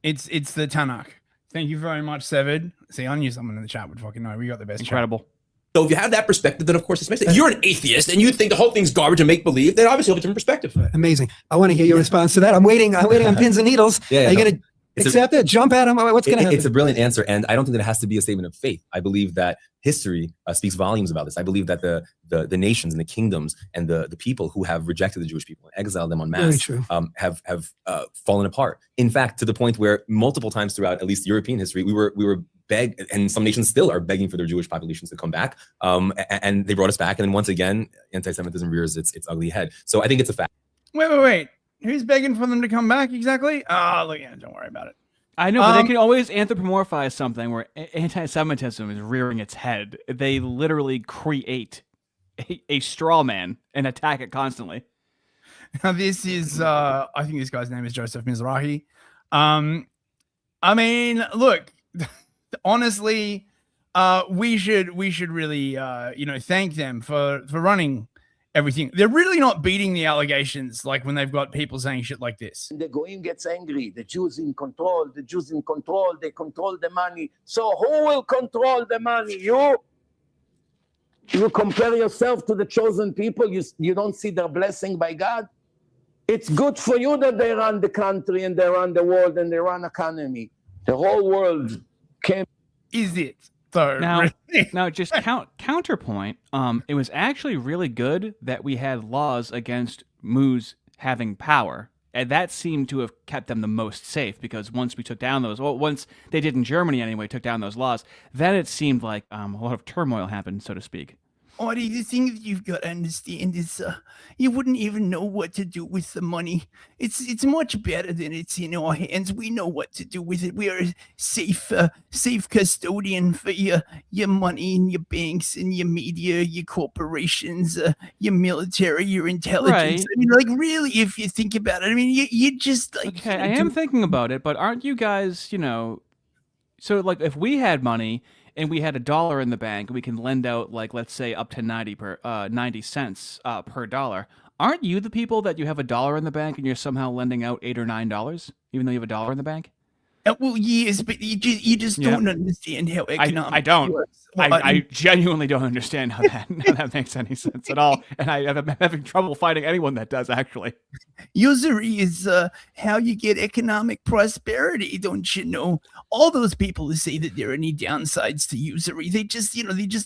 It's the Tanakh. Thank you very much, Severed. See, I knew someone in the chat would fucking know. We got the best. Incredible. Chat. So if you have that perspective, then of course it's messy. If you're an atheist and you think the whole thing's garbage and make believe, then obviously you have a different perspective. Amazing. I want to hear your response to that. I'm waiting on pins and needles. Are you going to accept it? Jump at him? What's going to happen? It's a brilliant answer, and I don't think that it has to be a statement of faith. I believe that history speaks volumes about this. I believe that the nations and the kingdoms and the people who have rejected the Jewish people and exiled them en masse have fallen apart. In fact, to the point where multiple times throughout at least European history, we were begged, and some nations still are begging for their Jewish populations to come back. And they brought us back, and then once again, anti-Semitism rears its ugly head. So I think it's a fact. Wait. Who's begging for them to come back exactly? Look, don't worry about it. I know, but they can always anthropomorphize something where anti-Semitism is rearing its head. They literally create a straw man and attack it constantly. Now, this is, I think this guy's name is Joseph Mizrahi. I mean, look, honestly, we should really, thank them for running everything. They're really not beating the allegations like when they've got people saying shit like this. The Goyim gets angry. The Jews in control. The Jews in control. They control the money. So who will control the money? You compare yourself to the chosen people. You don't see their blessing by God. It's good for you that they run the country and they run the world and they run economy. The whole world came. Is it? So now just counterpoint. It was actually really good that we had laws against Moos having power, and that seemed to have kept them the most safe, because once we took down once they did in Germany anyway, took down those laws, then it seemed like a lot of turmoil happened, so to speak. Ardy, the thing that you've got to understand is you wouldn't even know what to do with the money. It's much better than it's in our hands. We know what to do with it. We are a safe custodian for your money and your banks and your media, your corporations, your military, your intelligence. Right. I mean, like, really, if you think about it, I mean, you just like... Okay, I am thinking about it, but aren't you guys, so like if we had money and we had $1 in the bank, we can lend out, like, let's say up to 90 cents per dollar. Aren't you the people that you have $1 in the bank and you're somehow lending out $8 or $9, even though you have $1 in the bank? Well, yes, but you just don't understand how economics I don't. works. I genuinely don't understand how that makes any sense at all, and I'm having trouble finding anyone that does, actually. Usury is how you get economic prosperity, don't you know? All those people who say that there are any downsides to usury, they just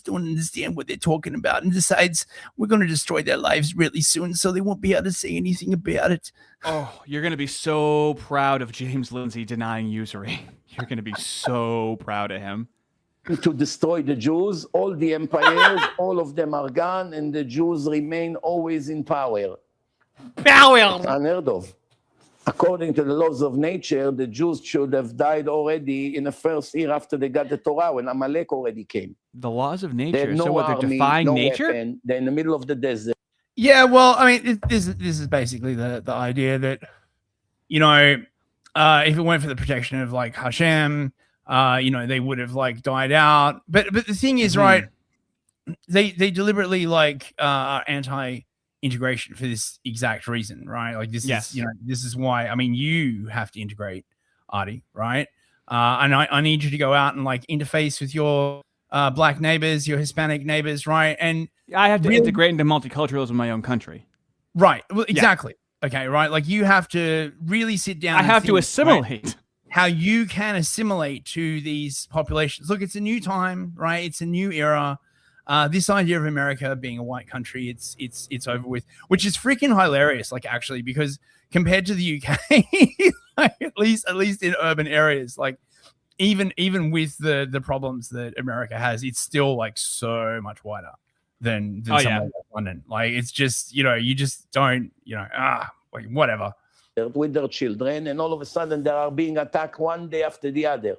don't understand what they're talking about, and decides we're going to destroy their lives really soon, so they won't be able to say anything about it. Oh, you're going to be so proud of James Lindsay denying usury. You're going to be so proud of him. To destroy the Jews, all the empires, all of them are gone, and the Jews remain always in power. Power! Unheard of. According to the laws of nature, the Jews should have died already in the first year after they got the Torah, when Amalek already came. The laws of nature. They have no so what? army, They're defying no nature. Weapon. They're in the middle of the desert. Yeah, well, I mean, this is basically the idea that, you know, if it weren't for the protection of like Hashem, you know, they would have like died out. But the thing is, right, they deliberately like are anti-integration for this exact reason, right? Like this is, you know, this is why. I mean, you have to integrate, Ardy, right? And I need you to go out and like interface with your black neighbors, your Hispanic neighbors, right? And I have to integrate into multiculturalism in my own country. Right. Well, exactly. Okay. Right. Like you have to really sit down. I have to assimilate. Right, how you can assimilate to these populations. Look, it's a new time, right? It's a new era. This idea of America being a white country, it's over with, which is freaking hilarious. Like actually, because compared to the UK, like, at least in urban areas, like even with the problems that America has, it's still like so much whiter than somewhere like London. Like it's just, you know, you just don't, you know, like whatever. With their children, and all of a sudden they are being attacked one day after the other.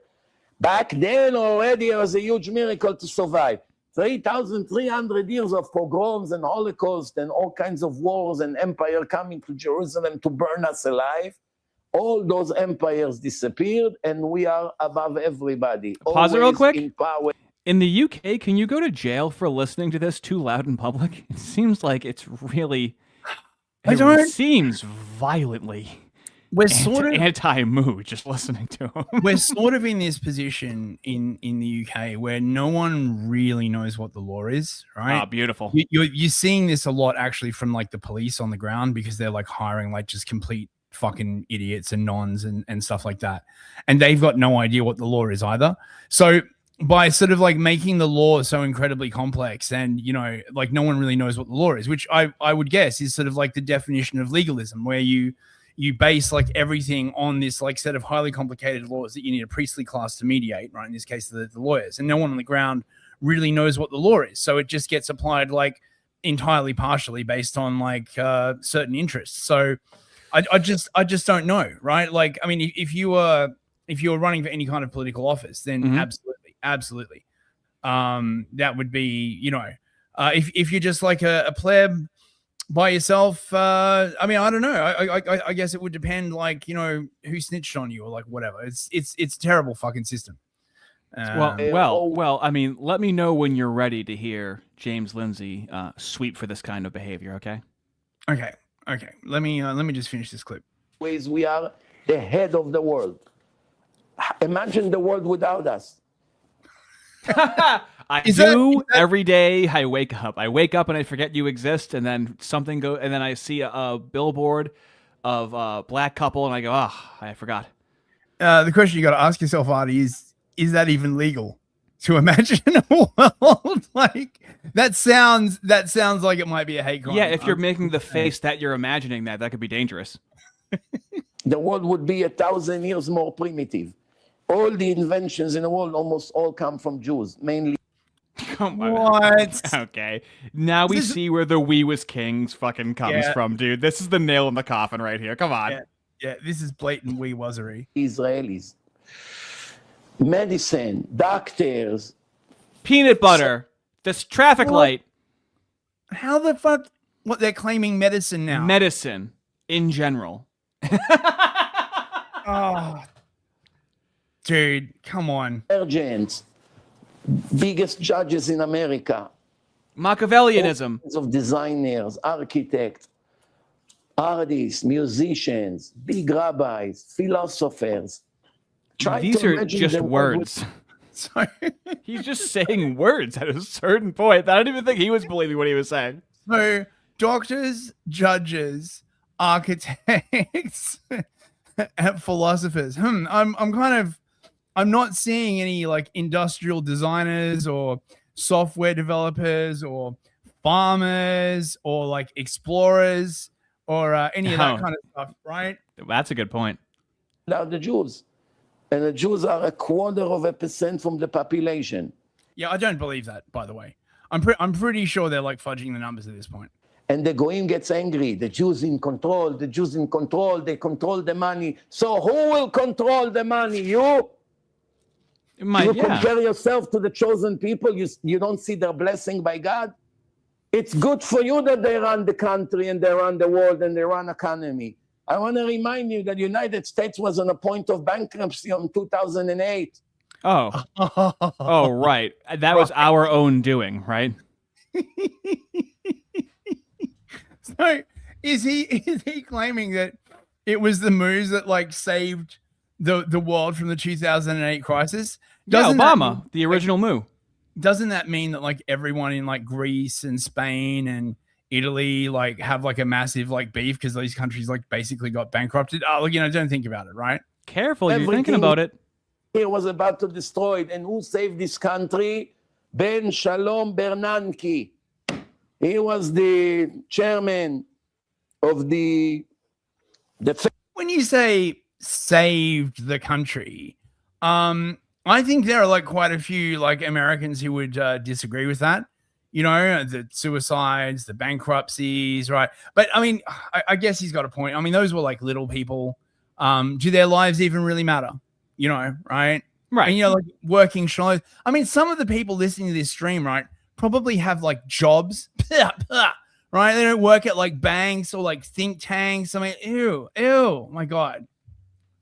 Back then already it was a huge miracle to survive. 3,300 years of pogroms and Holocaust and all kinds of wars and empire coming to Jerusalem to burn us alive. All those empires disappeared and we are above everybody. Pause it real quick. In power. In the UK, can you go to jail for listening to this too loud in public? It seems like it's really... It seems violently anti-mood just listening to him. We're sort of in this position in the UK where no one really knows what the law is, right? Oh, beautiful. You're seeing this a lot actually from like the police on the ground because they're like hiring like just complete fucking idiots and nons and stuff like that. And they've got no idea what the law is either. So by sort of like making the law so incredibly complex and, you know, like no one really knows what the law is, which I would guess is sort of like the definition of legalism, where you base like everything on this like set of highly complicated laws that you need a priestly class to mediate, right? In this case, the lawyers, and no one on the ground really knows what the law is. So it just gets applied like entirely partially based on like certain interests. So I just don't know, right? Like, I mean, if you were running for any kind of political office, then absolutely. That would be, you know, if you're just like a pleb by yourself, I mean, I don't know. I guess it would depend, like, you know, who snitched on you or like whatever. It's a terrible fucking system. Well, I mean, let me know when you're ready to hear James Lindsay sweep for this kind of behavior, okay? Okay. Let me just finish this clip. Ways we are the head of the world. Imagine the world without us. Every day I wake up and I forget you exist, and then something and then I see a billboard of a black couple and I go, I forgot. The question you got to ask yourself, Ardy, is that even legal to imagine a world like that? Sounds like it might be a hate crime. Yeah, if you're making the face that you're imagining, that could be dangerous. The world would be 1,000 years more primitive. All the inventions in the world almost all come from Jews, mainly. Come on. What? Okay. Now we see where the "we was kings" fucking comes from, dude. This is the nail in the coffin right here. Come on. Yeah, this is blatant "we wasery." Israelis. Medicine, doctors. Peanut butter. This traffic light. How the fuck? What, they're claiming medicine now? Medicine in general. Oh, dude, come on. Surgeons, biggest judges in America. Machiavellianism. Of designers, architects, artists, musicians, big rabbis, philosophers. These are just words. Sorry. He's just saying words at a certain point. I don't even think he was believing what he was saying. So, doctors, judges, architects, and philosophers. I'm not seeing any like industrial designers or software developers or farmers or like explorers or any of that kind of stuff, right? That's a good point. Now the Jews. And the Jews are 0.25% from the population. Yeah, I don't believe that, by the way. I'm pretty sure they're like fudging the numbers at this point. And the Goyim gets angry. The Jews in control. The Jews in control. They control the money. So who will control the money? You? You compare yourself to the chosen people. You don't see their blessing by God. It's good for you that they run the country and they run the world and they run economy. I want to remind you that the United States was on a point of bankruptcy in 2008. Oh. Oh, right. That was our own doing, right? So is he claiming that it was the moves that like saved the world from the 2008 crisis? Doesn't Obama, the original move. Doesn't that mean that like everyone in like Greece and Spain and Italy like have like a massive like beef because these countries like basically got bankrupted? Oh, you know, don't think about it, right? Careful, you're thinking about it. It was about to destroy it. And who saved this country? Ben Shalom Bernanke. He was the chairman of the when you say saved the country, I think there are like quite a few like Americans who would disagree with that. You know, the suicides, the bankruptcies, right? But I mean, I guess he's got a point. I mean, those were like little people. Do their lives even really matter? You know, right? Right. And, you know, like working shows. I mean, some of the people listening to this stream, right, probably have like jobs, right? They don't work at like banks or like think tanks. I mean, ew, my God.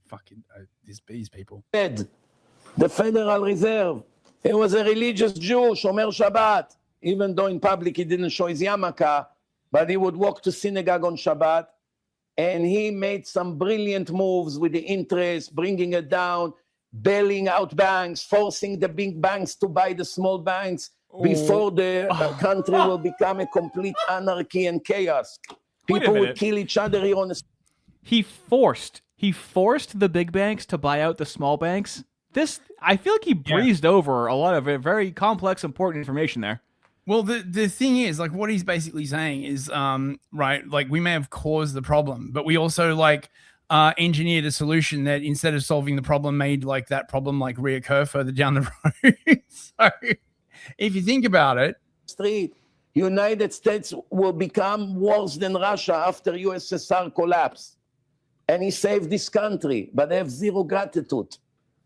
Fucking these people. Fed, the Federal Reserve. He was a religious Jew, Shomer Shabbat. Even though in public he didn't show his yarmulke, but he would walk to synagogue on Shabbat. And he made some brilliant moves with the interest, bringing it down, bailing out banks, forcing the big banks to buy the small banks before the country will become a complete anarchy and chaos. People would kill each other here on the... He forced the big banks to buy out the small banks. I feel like he breezed over a lot of very complex, important information there. Well, the thing is, like, what he's basically saying is, right, like, we may have caused the problem, but we also, like, engineered a solution that instead of solving the problem, made, like, that problem, like, reoccur further down the road. So, if you think about it... United States will become worse than Russia after USSR collapse. And he saved this country, but they have zero gratitude.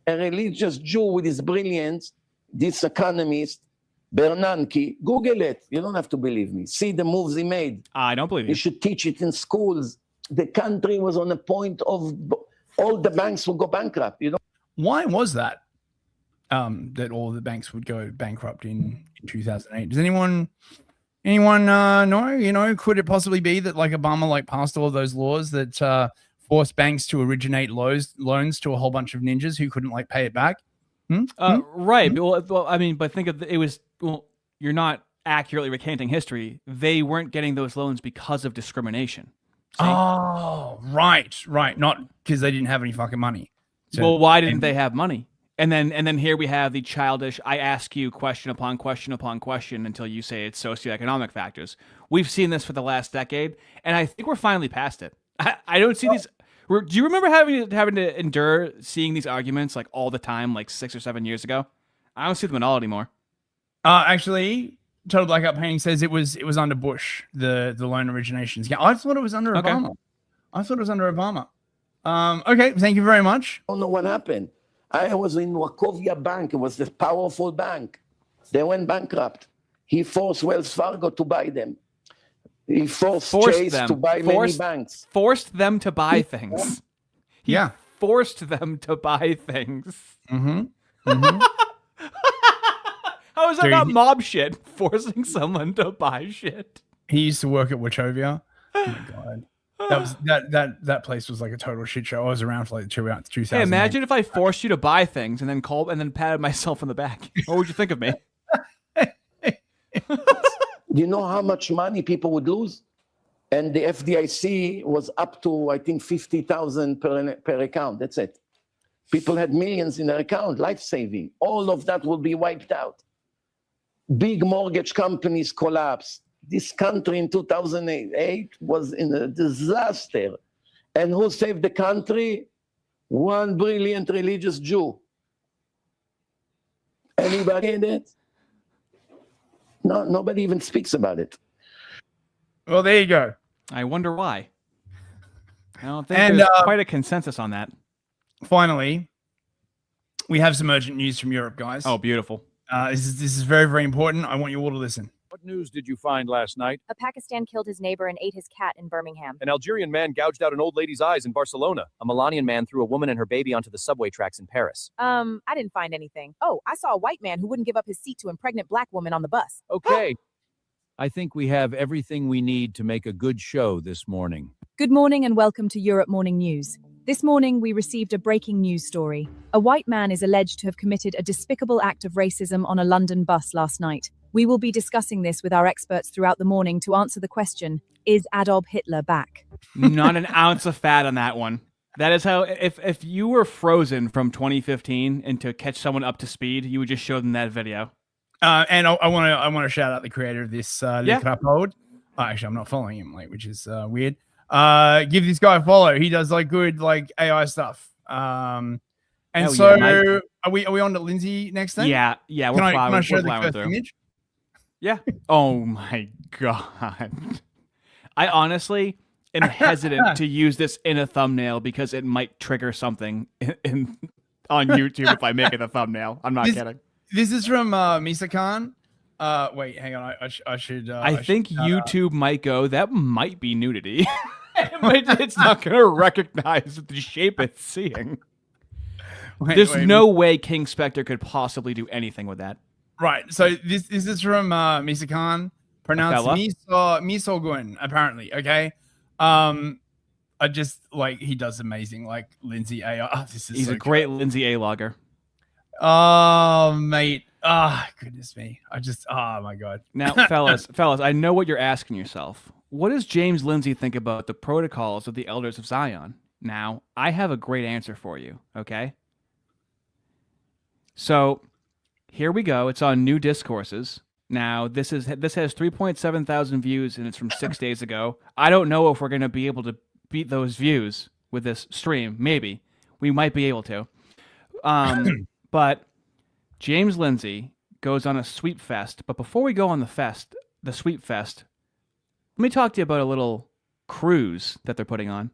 A religious Jew with his brilliance, this economist, Bernanke, Google it. You don't have to believe me. See the moves he made. I don't believe you. You should teach it in schools. The country was on the point of all the banks will go bankrupt. You know why was that? That all the banks would go bankrupt in 2008. Does anyone know? You know, could it possibly be that like Obama like passed all of those laws that forced banks to originate loans to a whole bunch of ninjas who couldn't like pay it back? Right. Well, I mean, but think of it was. Well, you're not accurately recanting history. They weren't getting those loans because of discrimination. See? Oh, right. Not because they didn't have any fucking money. So, well, why didn't they have money? And then here we have the childish, I ask you question upon question upon question until you say it's socioeconomic factors. We've seen this for the last decade, and I think we're finally past it. I don't see these. Do you remember having to endure seeing these arguments like all the time, like 6 or 7 years ago? I don't see them at all anymore. Actually, Total Blackout Painting says it was under Bush, the loan originations. Yeah, I thought it was under Obama. I thought it was under Obama. Okay, thank you very much. I don't know what happened. I was in Wachovia Bank. It was this powerful bank. They went bankrupt. He forced Wells Fargo to buy them. He forced Chase them to buy many banks. Forced them to buy things. He forced them to buy things. How is that not mob shit? Forcing someone to buy shit. He used to work at Wachovia. Oh my God. That place was like a total shit show. I was around for like 2000. Hey, imagine if I forced you to buy things and then patted myself on the back. What would you think of me? You know how much money people would lose? And the FDIC was up to, I think, 50,000 per account. That's it. People had millions in their account, life-saving. All of that will be wiped out. Big mortgage companies collapsed. This country in 2008 was in a disaster. And who saved the country? One brilliant religious Jew. Anybody in it? No, nobody even speaks about it. Well, there you go. I wonder why. I don't think there's quite a consensus on that. Finally, we have some urgent news from Europe, guys. Oh, beautiful. This is very, very important. I want you all to listen. What news did you find last night? A Pakistan killed his neighbor and ate his cat in Birmingham. An Algerian man gouged out an old lady's eyes in Barcelona. A Milanian man threw a woman and her baby onto the subway tracks in Paris. I didn't find anything. Oh, I saw a white man who wouldn't give up his seat to a pregnant black woman on the bus. Okay. I think we have everything we need to make a good show this morning. Good morning and welcome to Europe Morning News. This morning, we received a breaking news story. A white man is alleged to have committed a despicable act of racism on a London bus last night. We will be discussing this with our experts throughout the morning to answer the question, is Adolf Hitler back? Not an ounce of fat on that one. That is how, if you were frozen from 2015 and to catch someone up to speed, you would just show them that video. And I want to shout out the creator of this Le Crapaud. Oh, actually, I'm not following him, which is weird. Give this guy a follow. He does good AI stuff. And are we on to Lindsay next then? Yeah, Can I show the first image? Yeah. Oh my god. I honestly am hesitant to use this in a thumbnail because it might trigger something on YouTube if I make it a thumbnail. I'm not kidding. This is from Misa Khan. Wait, hang on. I should. I think YouTube might go, that might be nudity. It's not going to recognize the shape it's seeing. There's no way King Spectre could possibly do anything with that. Right. So this is from Misa Khan, pronounced Misogun, apparently. Okay. I just he does amazing, Lindsay A. Oh, He's a great Lindsay A. logger. Oh, mate. Ah, goodness me. Oh my God. Now, fellas, I know what you're asking yourself. What does James Lindsay think about the protocols of the Elders of Zion? Now, I have a great answer for you, okay? So, here we go. It's on New Discourses. Now, this has 3.7 thousand views, and it's from 6 days ago. I don't know if we're going to be able to beat those views with this stream. Maybe. We might be able to. But James Lindsay goes on a sweep fest. But before we go on the sweep fest, let me talk to you about a little cruise that they're putting on.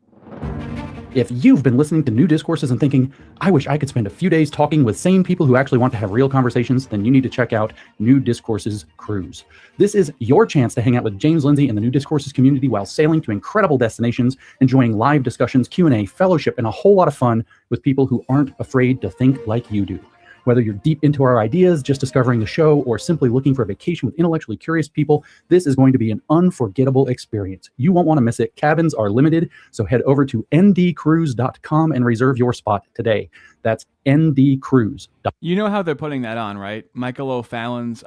If you've been listening to New Discourses and thinking, I wish I could spend a few days talking with sane people who actually want to have real conversations, then you need to check out New Discourses Cruise. This is your chance to hang out with James Lindsay and the New Discourses community while sailing to incredible destinations, enjoying live discussions, Q&A, fellowship, and a whole lot of fun with people who aren't afraid to think like you do. Whether you're deep into our ideas, just discovering the show, or simply looking for a vacation with intellectually curious people, this is going to be an unforgettable experience. You won't want to miss it. Cabins are limited, so head over to ndcruise.com and reserve your spot today. That's ndcruise.com. You know how they're putting that on, right? Michael O'Fallon's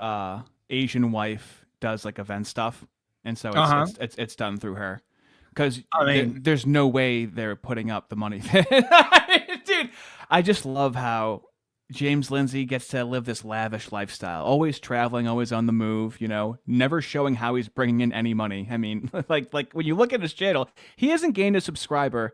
Asian wife does event stuff, and so it's done through her. Because there's no way they're putting up the money. Dude, I just love how James Lindsay gets to live this lavish lifestyle, always traveling, always on the move, never showing how he's bringing in any money. I mean, like when you look at his channel, he hasn't gained a subscriber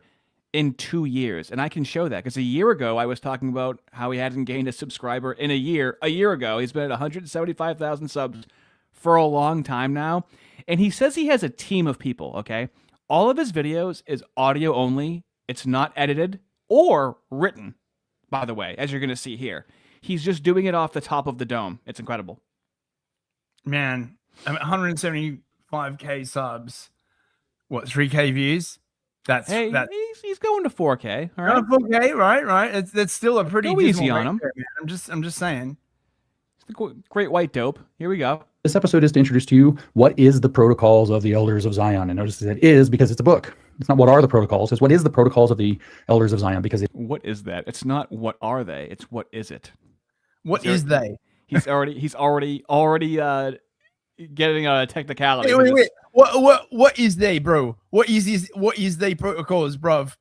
in 2 years. And I can show that because a year ago, I was talking about how he hadn't gained a subscriber in a year. A year ago, he's been at 175,000 subs for a long time now. And he says he has a team of people, okay? All of his videos is audio only. It's not edited or written. By the way, as you're going to see here, he's just doing it off the top of the dome. It's incredible. Man, 175K subs. What, 3K views? He's going to 4K. All right, 4K, right. That's still a pretty easy on him. There, man. I'm just saying. It's the great white dope. Here we go. This episode is to introduce to you what is the protocols of the Elders of Zion. And notice that it is because it's a book. It's not what are the protocols. It's what is the protocols of the Elders of Zion. Because what is that? It's not what are they. It's what is it. What is they? He's already getting a technicality. Wait. What is they, bro? What is they protocols, bruv?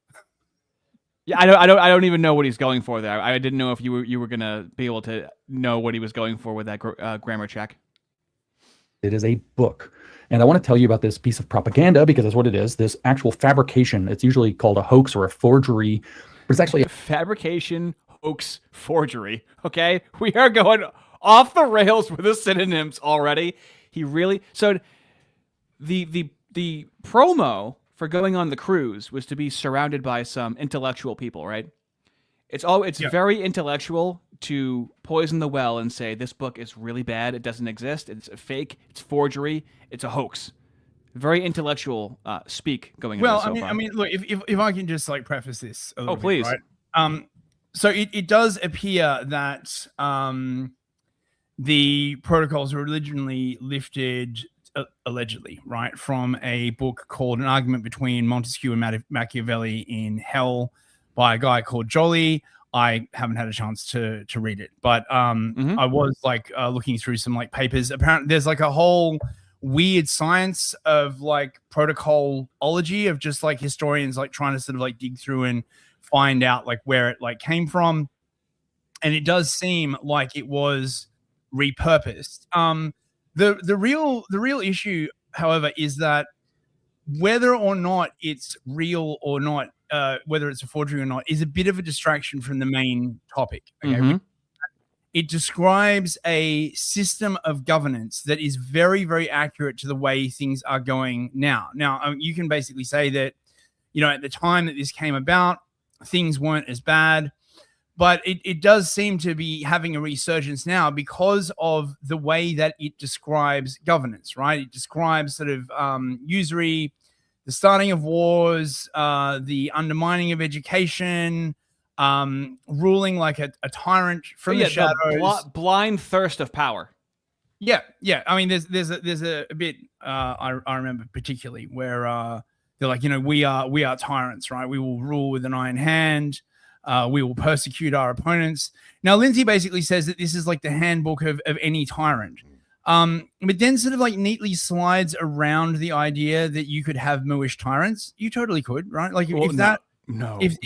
Yeah, I don't even know what he's going for there. I didn't know if you were gonna be able to know what he was going for with that grammar check. It is a book. And I want to tell you about this piece of propaganda because that's what it is. This actual fabrication. It's usually called a hoax or a forgery, but it's actually a fabrication, hoax, forgery. Okay, we are going off the rails with the synonyms already. So the promo for going on the cruise was to be surrounded by some intellectual people, right? It's very intellectual to poison the well and say this book is really bad. It doesn't exist. It's a fake. It's forgery. It's a hoax. Very intellectual speak going. Well, into this I mean, look, if I can just like preface this a little bit, please. right? So it does appear that the protocols were originally lifted allegedly, right, from a book called An Argument Between Montesquieu and Machiavelli in Hell by a guy called Joly. I haven't had a chance to read it, but I was like looking through some like papers. Apparently, there's like a whole weird science of like protocolology of just like historians like trying to sort of like dig through and find out like where it like came from, and it does seem like it was repurposed. The real issue, however, is that whether or not it's real or not, whether it's a forgery or not, is a bit of a distraction from the main topic. Okay. It describes a system of governance that is very, very accurate to the way things are going now. Now, you can basically say that, you know, at the time that this came about, things weren't as bad, but it does seem to be having a resurgence now because of the way that it describes governance, right? It describes sort of usury, the starting of wars, the undermining of education, ruling like a tyrant from the shadows. Blind thirst of power. Yeah. I mean, there's a bit I remember particularly where they're like, you know, we are tyrants, right? We will rule with an iron hand. We will persecute our opponents. Now, Lindsay basically says that this is like the handbook of any tyrant. But then sort of like neatly slides around the idea that you could have Moorish tyrants. You totally could, right? Like if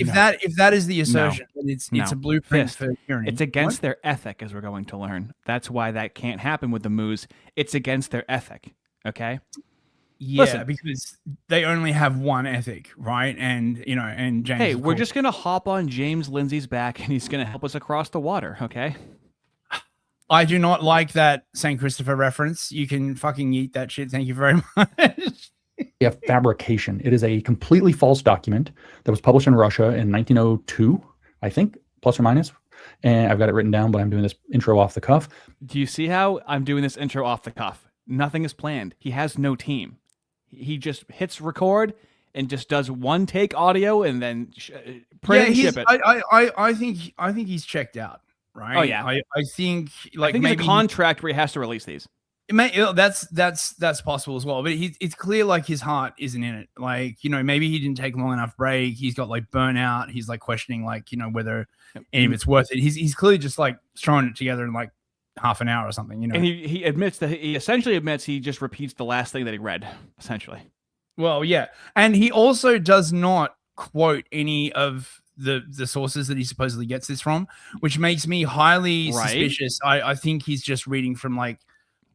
that is the assertion, then it's a blueprint for tyranny. It's against their ethic, as we're going to learn. That's why that can't happen with the Moos. It's against their ethic. Okay. Yeah, Listen, because they only have one ethic, right? And you know, and James. Hey, we're just gonna hop on James Lindsay's back, and he's gonna help us across the water. Okay. I do not like that St. Christopher reference. You can fucking eat that shit. Thank you very much. Yeah, fabrication. It is a completely false document that was published in Russia in 1902, I think, plus or minus. And I've got it written down, but I'm doing this intro off the cuff. Do you see how I'm doing this intro off the cuff? Nothing is planned. He has no team. He just hits record and just does one take audio and then print and ship it. I think he's checked out, right? Oh yeah. I think like maybe maybe a contract where he has to release these. It may, that's possible as well, but it's clear like his heart isn't in it. Like, you know, maybe he didn't take long enough break. He's got like burnout. He's like questioning like, you know, whether any of it's worth it. He's clearly just like throwing it together in like half an hour or something, you know. And he admits that he essentially admits he just repeats the last thing that he read, essentially. Well, yeah. And he also does not quote any of the sources that he supposedly gets this from, which makes me highly suspicious. I think he's just reading from like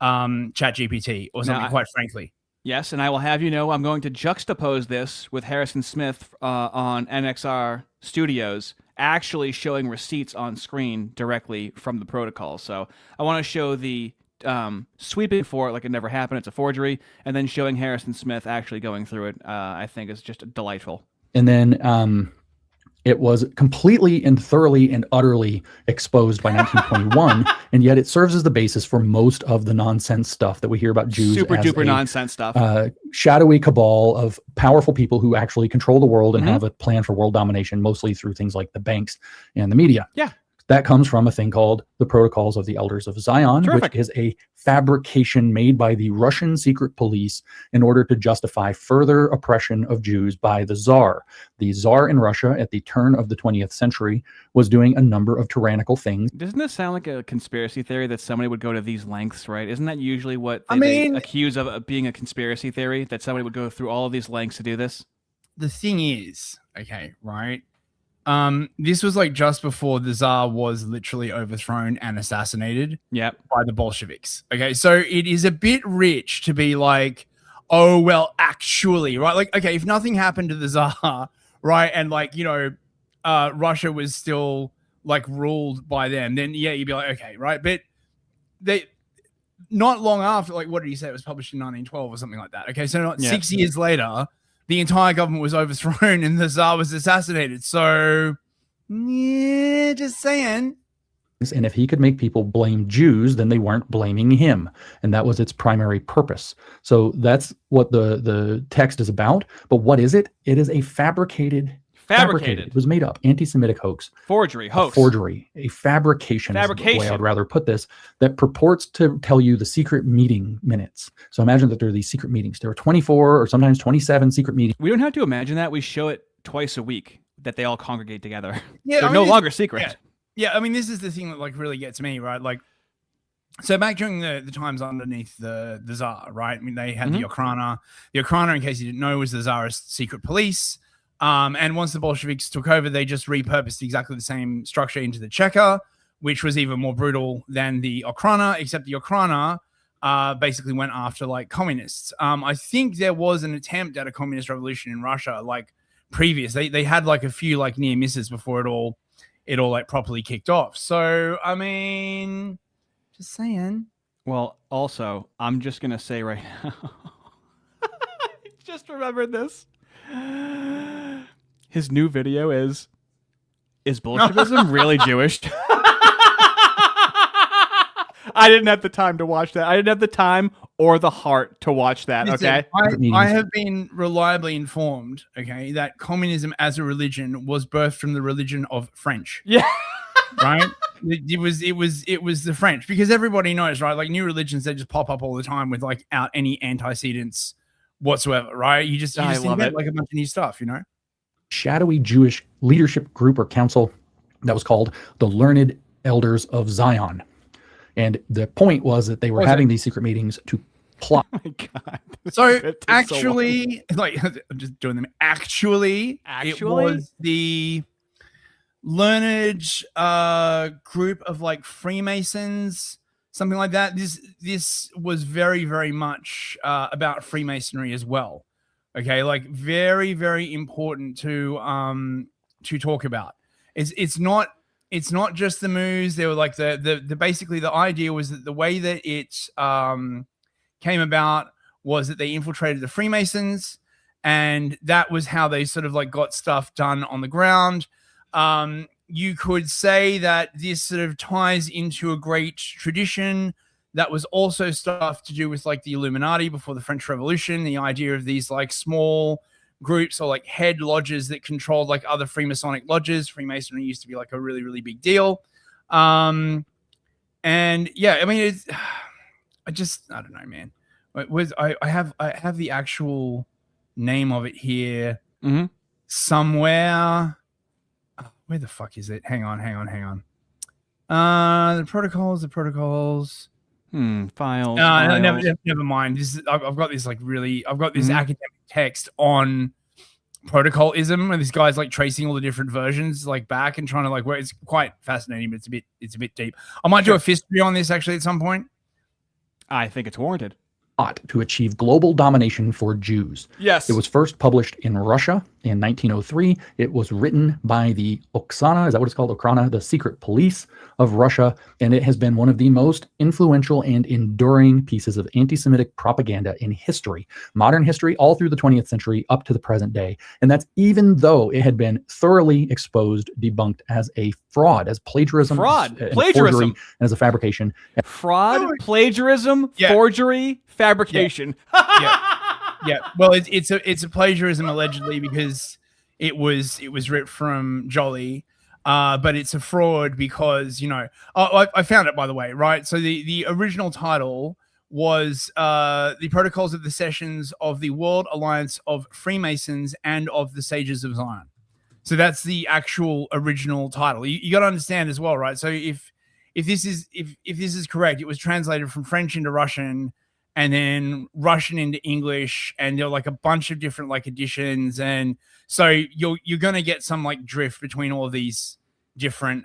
ChatGPT or something, quite frankly. Yes, and I will have you know I'm going to juxtapose this with Harrison Smith on NXR Studios actually showing receipts on screen directly from the protocol. So I want to show the sweeping for it like it never happened, it's a forgery, and then showing Harrison Smith actually going through it, I think is just delightful. And then it was completely and thoroughly and utterly exposed by 1921, and yet it serves as the basis for most of the nonsense stuff that we hear about Jews. Super duper nonsense stuff. Shadowy cabal of powerful people who actually control the world and have a plan for world domination, mostly through things like the banks and the media. Yeah. That comes from a thing called the Protocols of the Elders of Zion, which is a fabrication made by the Russian secret police in order to justify further oppression of Jews by the Tsar. The Tsar in Russia at the turn of the 20th century was doing a number of tyrannical things. Doesn't this sound like a conspiracy theory that somebody would go to these lengths, right? Isn't that usually what they accuse of being a conspiracy theory, that somebody would go through all of these lengths to do this? The thing is, okay, right? This was like just before the Tsar was literally overthrown and assassinated by the Bolsheviks. Okay, so it is a bit rich to be like, oh, well, actually, right? Like, okay, if nothing happened to the Tsar, right, and like, you know, Russia was still like ruled by them, then yeah, you'd be like, okay, right? But they, not long after, like, what did he say? It was published in 1912 or something like that. Okay, so not 6 years later, the entire government was overthrown and the Tsar was assassinated. So Yeah, just saying. And if he could make people blame Jews, then they weren't blaming him. And that was its primary purpose. So that's what the text is about. But what is it? It is a fabricated. It was made up. Anti-Semitic hoax. Forgery. A fabrication. Is the way I'd rather put this. That purports to tell you the secret meeting minutes. So imagine that there are these secret meetings. There are 24 or sometimes 27 secret meetings. We don't have to imagine that. We show it twice a week that they all congregate together. Yeah, They're no longer secret. Yeah, I mean, this is the thing that like really gets me, right? Like, so back during the times underneath the Tsar, right? I mean, they had the Okhrana. The Okhrana, in case you didn't know, was the Tsar's secret police. And once the Bolsheviks took over, they just repurposed exactly the same structure into the Cheka, which was even more brutal than the Okhrana, except the Okhrana basically went after like communists. I think there was an attempt at a communist revolution in Russia, like previous. They had like a few like near misses before it all like properly kicked off. So, I mean, just saying. Well, also, I'm just going to say right now, just remember this. His new video is Bolshevism really Jewish? I didn't have the time to watch that. I didn't have the time or the heart to watch that. Listen, okay. I have been reliably informed, okay, that communism as a religion was birthed from the religion of French. Yeah. Right? It was the French, because everybody knows, right? Like new religions, they just pop up all the time with like out any antecedents whatsoever, right? You just invent like a bunch of new stuff, you know? Shadowy Jewish leadership group or council that was called the Learned Elders of Zion. And the point was that they were having these secret meetings to plot. Oh my God. So actually, like I'm just doing them. Actually, it was the learned group of like Freemasons, something like that. This was very, very much about Freemasonry as well. Okay, like very, very important to talk about. It's not just the moves. They were like the basically the idea was that the way that it came about was that they infiltrated the Freemasons, and that was how they sort of like got stuff done on the ground. You could say that this sort of ties into a great tradition that was also stuff to do with like the Illuminati before the French Revolution, the idea of these like small groups or like head lodges that controlled like other Freemasonic lodges. Freemasonry used to be like a really, really big deal. And yeah, I mean, I don't know, man. I have the actual name of it here somewhere. Where the fuck is it? Hang on. The protocols. Files. Never mind. I've got this academic text on protocolism, and this guy's like tracing all the different versions like back and trying to like where it's quite fascinating, but it's a bit deep. I might do a history on this actually at some point. I think it's warranted. To achieve global domination for Jews. Yes. It was first published in Russia in 1903. It was written by the Oksana, is that what it's called? Okhrana, the secret police of Russia. And it has been one of the most influential and enduring pieces of anti-Semitic propaganda in history, modern history, all through the 20th century up to the present day. And that's even though it had been thoroughly exposed, debunked as a fraud, as plagiarism, plagiarism, and as a fabrication. Fraud, plagiarism, forgery, fabrication. Yeah. Well, it's a plagiarism allegedly because it was ripped from Jolly, but it's a fraud because I found it, by the way, right? So the original title was the Protocols of the Sessions of the World Alliance of Freemasons and of the Sages of Zion. So that's the actual original title. You got to understand as well, right? So if this is correct, it was translated from French into Russian, and then Russian into English, and there are like a bunch of different like editions, and so you're gonna get some like drift between all of these different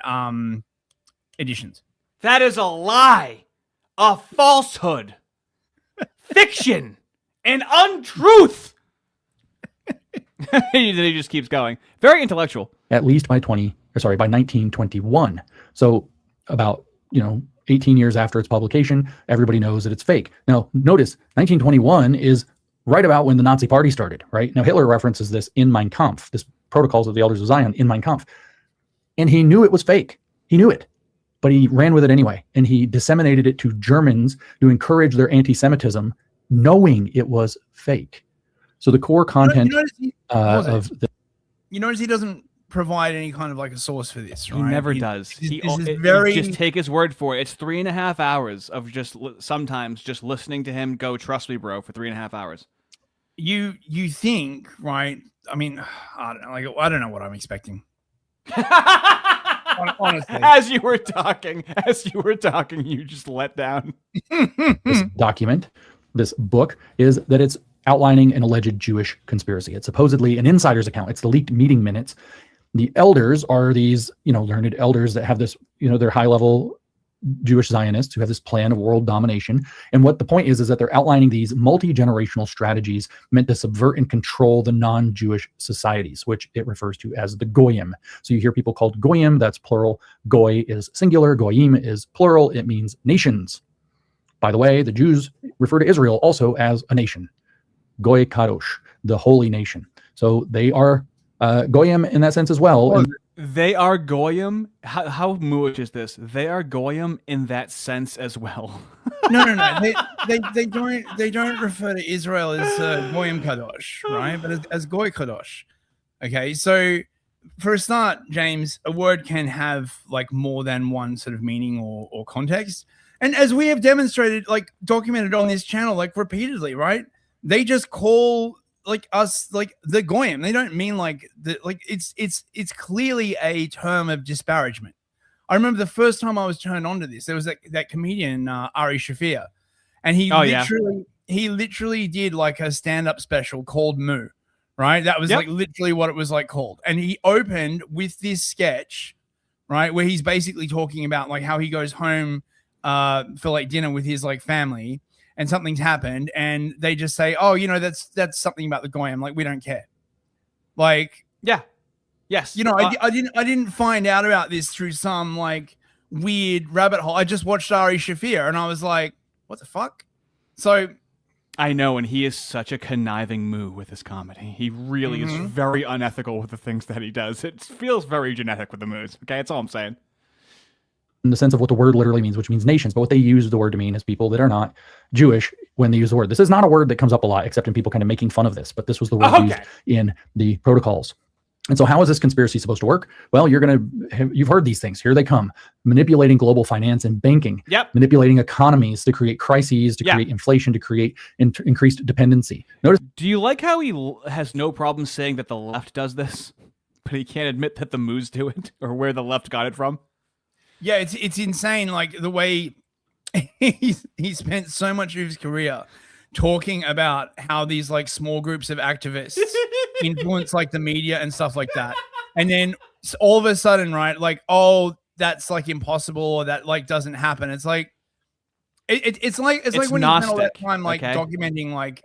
editions. That is a lie, a falsehood, fiction, and untruth. He just keeps going. Very intellectual. At least by 1921. So about 18 years after its publication, everybody knows that it's fake. Now, notice 1921 is right about when the Nazi Party started, right? Now, Hitler references this in Mein Kampf, this Protocols of the Elders of Zion in Mein Kampf. And he knew it was fake. He knew it, but he ran with it anyway. And he disseminated it to Germans to encourage their anti-Semitism, knowing it was fake. So the core content of the... You notice he doesn't provide any kind of like a source for this, right? He never does. He very... just take his word for it. It's 3.5 hours of just sometimes just listening to him go, "Trust me, bro," for 3.5 hours. You think, right? I mean, I don't know. Like, I don't know what I'm expecting. Honestly. As you were talking, you just let down. This document, this book, is that it's outlining an alleged Jewish conspiracy. It's supposedly an insider's account. It's the leaked meeting minutes. The elders are these, learned elders that have this, they're high-level Jewish Zionists who have this plan of world domination. And what the point is that they're outlining these multi-generational strategies meant to subvert and control the non-Jewish societies, which it refers to as the Goyim. So you hear people called Goyim, that's plural. Goy is singular, Goyim is plural. It means nations. By the way, the Jews refer to Israel also as a nation. Goy Kadosh, the holy nation. So they are Goyim in that sense as well. And they are Goyim. How Jewish is this? They are Goyim in that sense as well. No. They don't refer to Israel as Goyim Kadosh, right? But as Goy Kadosh. Okay, so for a start, James, a word can have like more than one sort of meaning or context. And as we have demonstrated, like documented on this channel, like repeatedly, right? They just call like us like the Goyim. They don't mean like the it's clearly a term of disparagement. I remember the first time I was turned on to this, there was that comedian Ari Shafir, and he literally did like a stand-up special called Moo, right? That was like literally what it was like called. And he opened with this sketch, right, where he's basically talking about like how he goes home for like dinner with his like family, and something's happened, and they just say, "Oh, that's something about the Goyim. Like, we don't care." Like, yes. I didn't find out about this through some like weird rabbit hole. I just watched Ari Shafir, and I was like, "What the fuck?" So, I know, and he is such a conniving moo with his comedy. He really is very unethical with the things that he does. It feels very genetic with the moos. Okay, that's all I'm saying. In the sense of what the word literally means, which means nations, but what they use the word to mean is people that are not Jewish when they use the word. This is not a word that comes up a lot, except in people kind of making fun of this, but this was the word used in the protocols. And so how is this conspiracy supposed to work? Well, you've heard these things. Here they come. Manipulating global finance and banking. Manipulating economies to create crises, to create inflation, to create increased dependency. Notice. Do you like how he has no problem saying that the left does this, but he can't admit that the moos do it or where the left got it from? Yeah, it's insane. Like the way he spent so much of his career talking about how these like small groups of activists influence like the media and stuff like that. And then all of a sudden, right, like, oh, that's like impossible or that like doesn't happen. It's like, it's like when you spent all that time like documenting like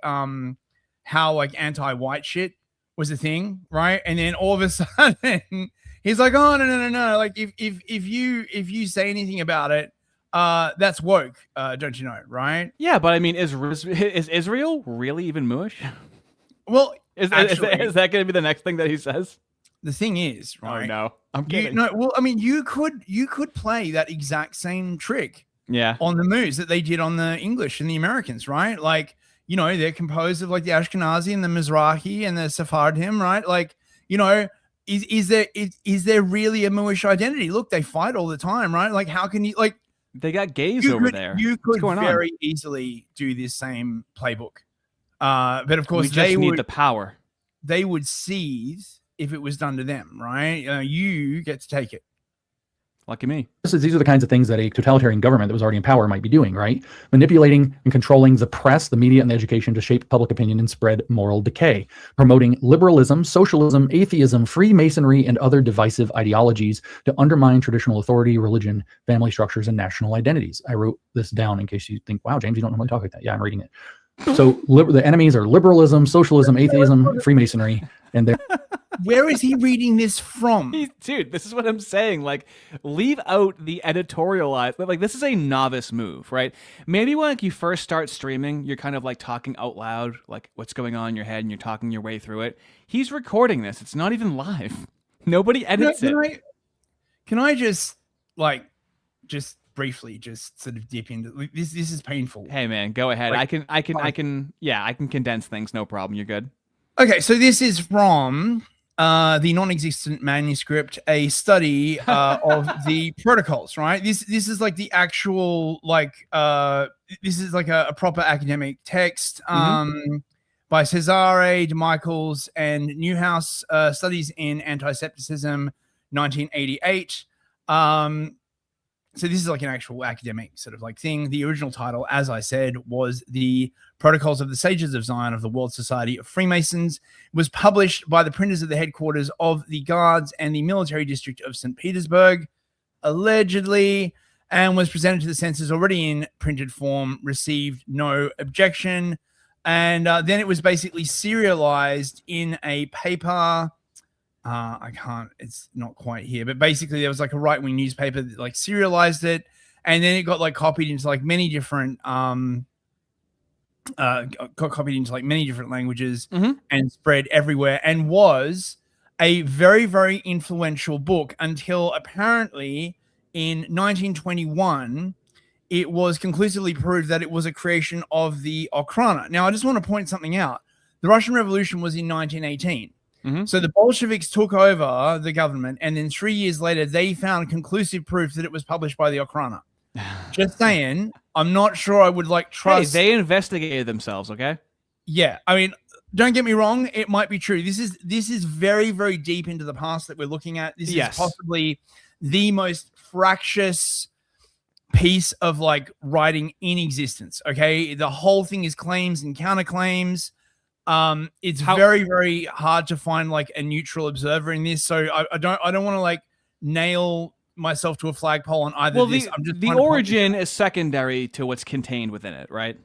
how like anti-white shit was a thing, right? And then all of a sudden he's like, oh no. Like if you say anything about it, that's woke, don't you know, right? Yeah, but I mean, is Israel really even mooish? Well, is that going to be the next thing that he says? The thing is, right? Oh no, I'm kidding. Well, I mean, you could play that exact same trick, on the moves that they did on the English and the Americans, right? Like, they're composed of like the Ashkenazi and the Mizrahi and the Sephardim, right? Like, is there really a Moorish identity? Look, they fight all the time, right? Like, how can you like? They got gays over there. You could very easily do this same playbook, but of course they need the power. They would seize if it was done to them, right? You get to take it. Lucky me. These are the kinds of things that a totalitarian government that was already in power might be doing, right? Manipulating and controlling the press, the media, and the education to shape public opinion and spread moral decay. Promoting liberalism, socialism, atheism, Freemasonry, and other divisive ideologies to undermine traditional authority, religion, family structures, and national identities. I wrote this down in case you think, wow, James, you don't normally talk like that. Yeah, I'm reading it. So the enemies are liberalism, socialism, atheism, Freemasonry, and they're... Where is he reading this from? Dude, this is what I'm saying. Like, leave out the editorialized. Like, this is a novice move, right? Maybe when you first start streaming, you're kind of like talking out loud, like what's going on in your head, and you're talking your way through it. He's recording this. It's not even live. Nobody edits it. Can I just briefly just sort of dip into this? This is painful. Hey man, go ahead. Like, I can condense things. No problem. You're good. Okay, so this is from the non-existent manuscript, a study of the protocols, right? This is like the actual this is like a proper academic text by Cesare, DeMichaels, and Newhouse, Studies in Antisepticism, 1988. So this is like an actual academic sort of like thing. The original title, as I said, was The Protocols of the Sages of Zion of the World Society of Freemasons. It was published by the printers of the headquarters of the Guards and the military district of St. Petersburg, allegedly, and was presented to the censors already in printed form, received no objection. And then it was basically serialized in a paper. It's not quite here, but basically there was like a right-wing newspaper that like serialized it, and then it got like copied into like many different languages and spread everywhere, and was a very, very influential book until apparently in 1921 it was conclusively proved that it was a creation of the Okhrana. Now I just want to point something out. The Russian Revolution was in 1918. So the Bolsheviks took over the government, and then 3 years later, they found conclusive proof that it was published by the Okhrana. Just saying, I'm not sure I would like trust. Hey, they investigated themselves, okay? Yeah, I mean, don't get me wrong, it might be true. This is very, very deep into the past that we're looking at. This is possibly the most fractious piece of like writing in existence. Okay, the whole thing is claims and counterclaims. It's very, very hard to find like a neutral observer in this. So I don't want to like nail myself to a flagpole on either. Well, the origin is secondary to what's contained within it, right?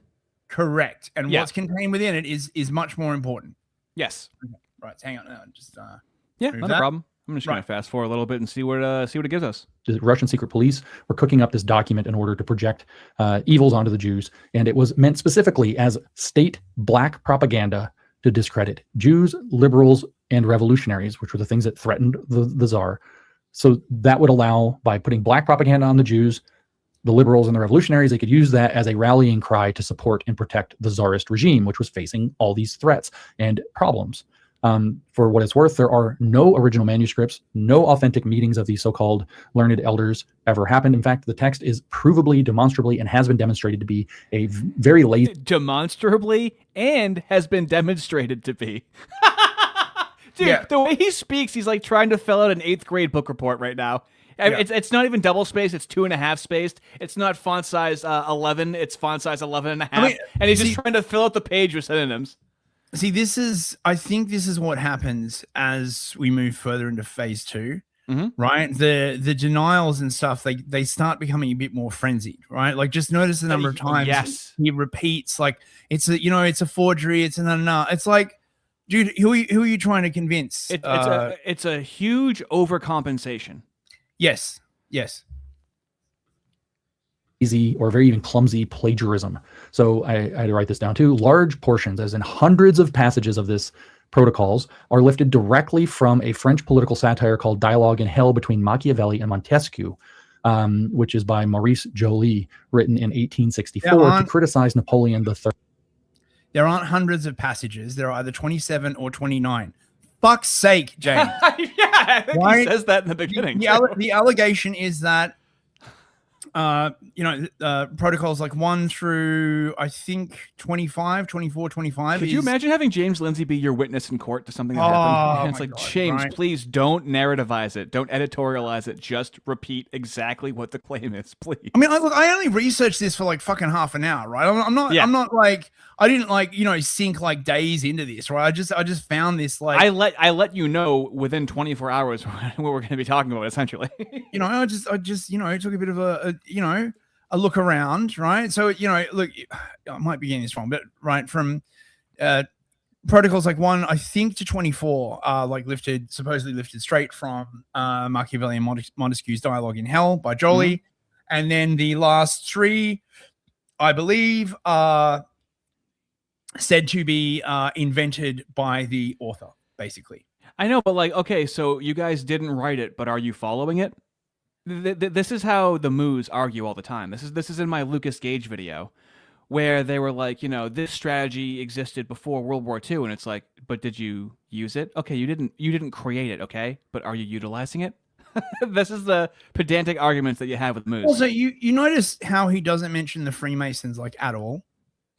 Correct. And what's contained within it is much more important. Yes. Okay. Right. Hang on. Just not a problem. I'm just going to fast forward a little bit and see what it gives us. The Russian secret police were cooking up this document in order to project evils onto the Jews, and it was meant specifically as state black propaganda to discredit Jews, liberals, and revolutionaries, which were the things that threatened the Tsar. So that would allow, by putting black propaganda on the Jews, the liberals, and the revolutionaries, they could use that as a rallying cry to support and protect the Tsarist regime, which was facing all these threats and problems. For what it's worth, there are no original manuscripts, no authentic meetings of these so-called learned elders ever happened. In fact, the text is provably, demonstrably, and has been demonstrated to be a very lazy... Demonstrably and has been demonstrated to be. Dude, the way he speaks, he's like trying to fill out an 8th grade book report right now. It's not even double spaced, it's 2.5 spaced. It's not font size 11, it's font size 11.5. And he's just trying to fill out the page with synonyms. See, I think this is what happens as we move further into phase 2, right? The denials and stuff, they start becoming a bit more frenzied, right? Like just notice the number of times he repeats, like it's a forgery, it's it's like, dude, who are you trying to convince? It's a huge overcompensation. Yes. Easy or very even clumsy plagiarism. So I had to write this down too. Large portions, as in hundreds of passages of this protocols, are lifted directly from a French political satire called Dialogue in Hell between Machiavelli and Montesquieu, which is by Maurice Joly, written in 1864 to criticize Napoleon III. There aren't hundreds of passages. There are either 27 or 29. Fuck's sake, James. I think he says that in the beginning. The allegation is that protocols like 1 through, I think, 24, 25. Could you imagine having James Lindsay be your witness in court to something that happened? And it's like, God, James, please don't narrativize it. Don't editorialize it. Just repeat exactly what the claim is, please. I mean, I only researched this for like fucking half an hour, right? I'm not like, I didn't like, sink like days into this, right? I just found this like... I let you know within 24 hours what we're going to be talking about, essentially. I just took a bit of a look around, right? So, look, I might be getting this wrong, but right from protocols like 1, I think, to 24 are like supposedly lifted straight from Machiavelli and Montesquieu's Dialogue in Hell by Joly. And then the last 3, I believe, are said to be invented by the author, basically. I know, but like, okay, so you guys didn't write it, but are you following it? This is how the Moos argue all the time. This is in my Lucas Gage video, where they were like, this strategy existed before World War II, and it's like, but did you use it? Okay, you didn't create it, okay, but are you utilizing it? This is the pedantic arguments that you have with Moose. Also, you notice how he doesn't mention the Freemasons like at all.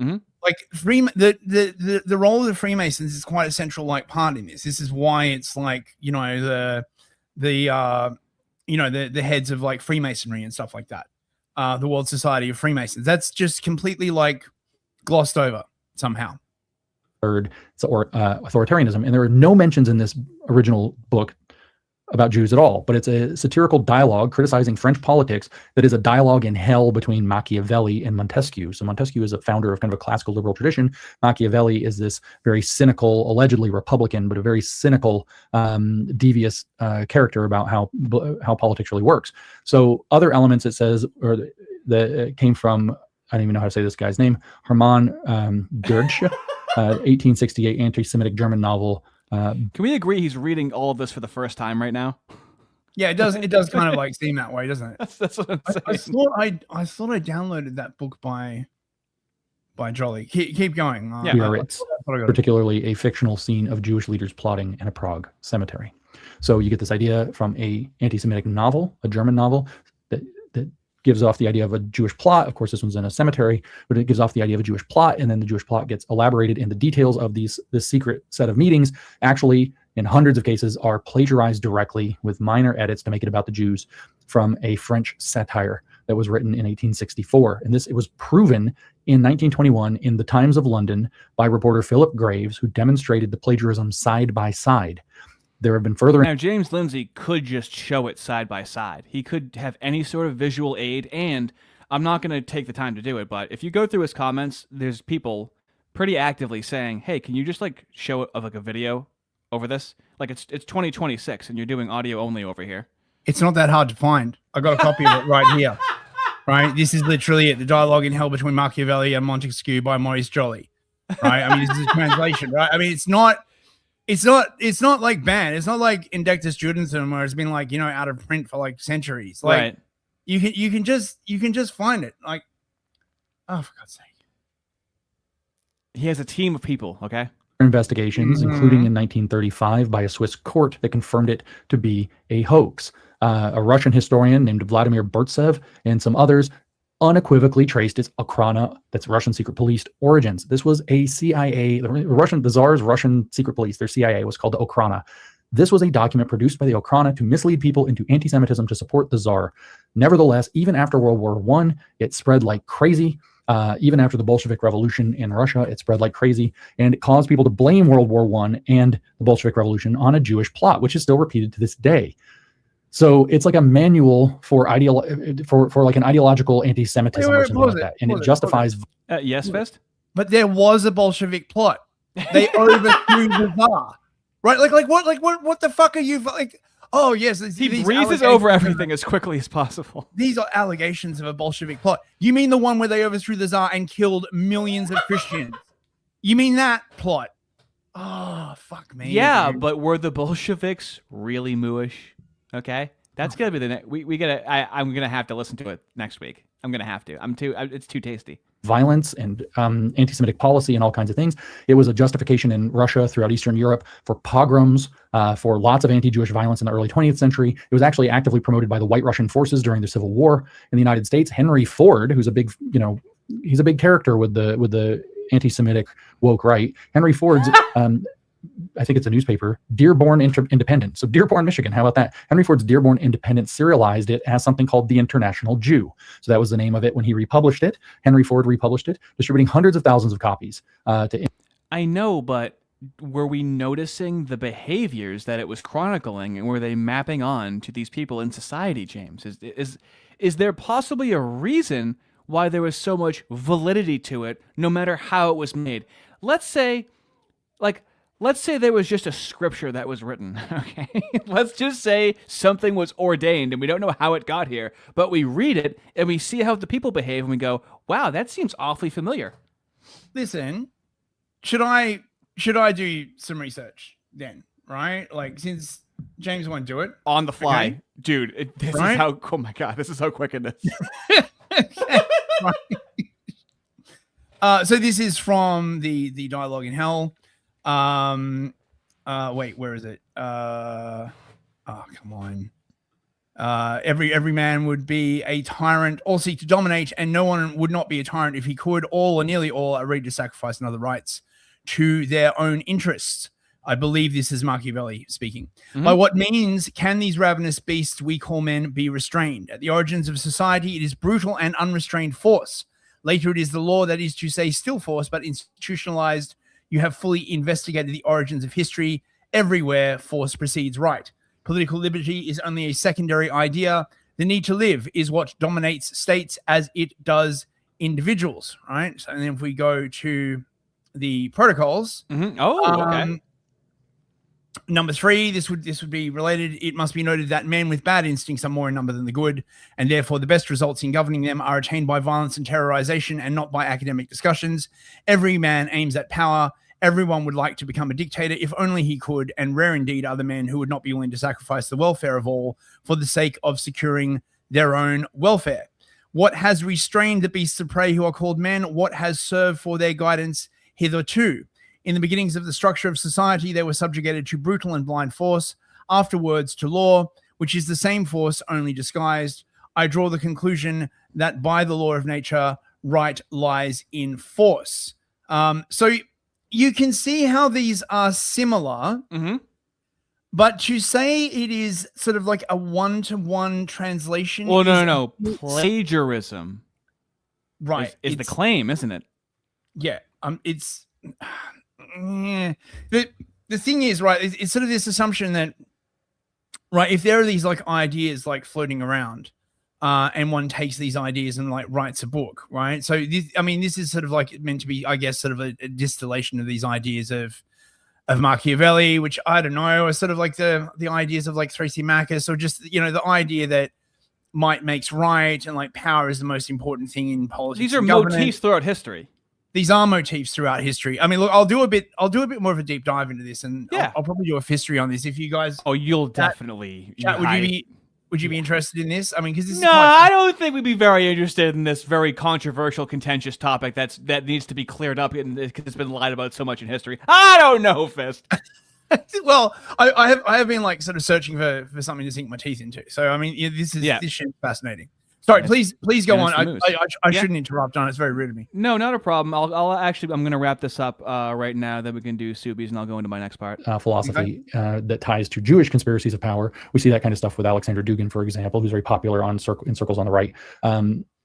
Mm-hmm. Like the role of the Freemasons is quite a central like part in this. This is why it's like the heads of like Freemasonry and stuff like that. The World Society of Freemasons. That's just completely like glossed over somehow. Third, or authoritarianism, and there are no mentions in this original book about Jews at all, but it's a satirical dialogue criticizing French politics that is a dialogue in hell between Machiavelli and Montesquieu. So Montesquieu is a founder of kind of a classical liberal tradition. Machiavelli is this very cynical, allegedly Republican, but a very cynical, devious character about how politics really works. So other elements, it says, or that came from, I don't even know how to say this guy's name, Hermann Goethe, 1868 anti-Semitic German novel. Can we agree he's reading all of this for the first time right now? Yeah, it does. It does kind of like seem that way, doesn't it? That's what I'm saying. I thought I downloaded that book by Jolly. Keep going. It's particularly a fictional scene of Jewish leaders plotting in a Prague cemetery. So you get this idea from a anti-Semitic novel, a German novel, that gives off the idea of a Jewish plot. Of course, this one's in a cemetery, but it gives off the idea of a Jewish plot, and then the Jewish plot gets elaborated, and the details of this secret set of meetings actually, in hundreds of cases, are plagiarized directly with minor edits to make it about the Jews from a French satire that was written in 1864. And it was proven in 1921 in the Times of London by reporter Philip Graves, who demonstrated the plagiarism side by side. There have been further. Now, James Lindsay could just show it side by side. He could have any sort of visual aid, and I'm not going to take the time to do it, but if you go through his comments, there's people pretty actively saying, hey, can you just like show it of like a video over this? Like it's 2026 and you're doing audio only over here. It's not that hard to find. I got a copy of it right here. Right? This is literally it. The dialogue in hell between Machiavelli and Montesquieu by Maurice Joly. Right? I mean, this is a translation, right? I mean, it's not like banned. It's not like Indectus Judentum where it's been like, out of print for like centuries. Like right. you can just find it. Like, oh, for God's sake. He has a team of people, okay? Investigations, including in 1935 by a Swiss court that confirmed it to be a hoax. A Russian historian named Vladimir Burtsev and some others unequivocally traced its Okhrana, that's Russian secret police, origins. This was a CIA, the Tsar's Russian secret police, their CIA was called the Okhrana. This was a document produced by the Okhrana to mislead people into anti-Semitism to support the Tsar. Nevertheless, even after World War I, it spread like crazy. Even after the Bolshevik Revolution in Russia, it spread like crazy, and it caused people to blame World War I and the Bolshevik Revolution on a Jewish plot, which is still repeated to this day. So it's like a manual for like an ideological anti-Semitism or something like that, and it justifies. Yes, Fest. But there was a Bolshevik plot. They overthrew the Tsar, right? Like what the fuck are you like? Oh yes, he breezes over everything as quickly as possible. These are allegations of a Bolshevik plot. You mean the one where they overthrew the Tsar and killed millions of Christians? You mean that plot? Oh fuck me. Yeah, dude. but were the Bolsheviks really mooish? Okay, that's gonna be the next. We gotta. I'm gonna have to listen to it next week. I'm gonna have to. It's too tasty. Violence and anti-Semitic policy and all kinds of things. It was a justification in Russia, throughout Eastern Europe, for pogroms, for lots of anti-Jewish violence in the early 20th century. It was actually actively promoted by the White Russian forces during the Civil War in the United States. Henry Ford, who's a big, he's a big character with the anti-Semitic woke right. Henry Ford's. I think it's a newspaper, Dearborn Independent. So Dearborn, Michigan. How about that? Henry Ford's Dearborn Independent serialized it as something called the International Jew. So that was the name of it when he republished it. Henry Ford republished it, distributing hundreds of thousands of copies. I know, but were we noticing the behaviors that it was chronicling, and were they mapping on to these people in society, James? Is there possibly a reason why there was so much validity to it, no matter how it was made? Let's say there was just a scripture that was written, okay? Let's just say something was ordained and we don't know how it got here, but we read it and we see how the people behave and we go, wow, that seems awfully familiar. Listen, should I do some research then, right? Like since James won't do it. On the fly. Okay. Dude, this Right? is how, oh my God, this is how quick it is. So this is from the dialogue in hell. Wait, where is it? Oh, come on. Every man would be a tyrant, all seek to dominate, and no one would not be a tyrant if he could. All or nearly all are ready to sacrifice another rights to their own interests. I believe this is Machiavelli speaking. By what means can these ravenous beasts we call men be restrained? At the origins of society, it is brutal and unrestrained force. Later, it is the law, that is to say, still force, but institutionalized. You have fully investigated the origins of history. Everywhere, force precedes right. Political liberty is only a secondary idea. The need to live is what dominates states as it does individuals, right? So, and then if we go to the protocols. Okay. Number 3, this would be related. It must be noted that men with bad instincts are more in number than the good, and therefore the best results in governing them are attained by violence and terrorization and not by academic discussions. Every man aims at power. Everyone would like to become a dictator if only he could, and rare indeed are the men who would not be willing to sacrifice the welfare of all for the sake of securing their own welfare. What has restrained the beasts of prey who are called men? What has served for their guidance hitherto? In the beginnings of the structure of society, they were subjugated to brutal and blind force, afterwards to law, which is the same force, only disguised. I draw the conclusion that by the law of nature, right lies in force. So you can see how these are similar, but to say it is sort of like a one-to-one translation. Well, no. Plagiarism. Right. Is the claim, isn't it? Yeah. It's... The thing is, right, it's sort of this assumption that, right, if there are these like ideas like floating around, and one takes these ideas and like writes a book, right? So this is sort of like meant to be, I guess, sort of a distillation of these ideas of Machiavelli, which I don't know, are sort of like the ideas of like Thrasymachus, or just, you know, the idea that might makes right and like power is the most important thing in politics. These are motifs throughout history. These are motifs throughout history. I mean, look, I'll do a bit more of a deep dive into this, and I'll probably do a history on this if you guys. Oh, you'll definitely. Chat, would you be interested in this? I mean, because this. No, I don't think we'd be very interested in this very controversial, contentious topic that needs to be cleared up because it's been lied about so much in history. I don't know, Fist. Well, I have been like sort of searching for something to sink my teeth into. So I mean, this shit's fascinating. Sorry, please go on. I shouldn't interrupt, John. It's very rude of me. No, not a problem. I'm going to wrap this up right now. Then we can do Soupies, and I'll go into my next part. Philosophy that ties to Jewish conspiracies of power. We see that kind of stuff with Alexander Dugin, for example, who's very popular in circles on the right.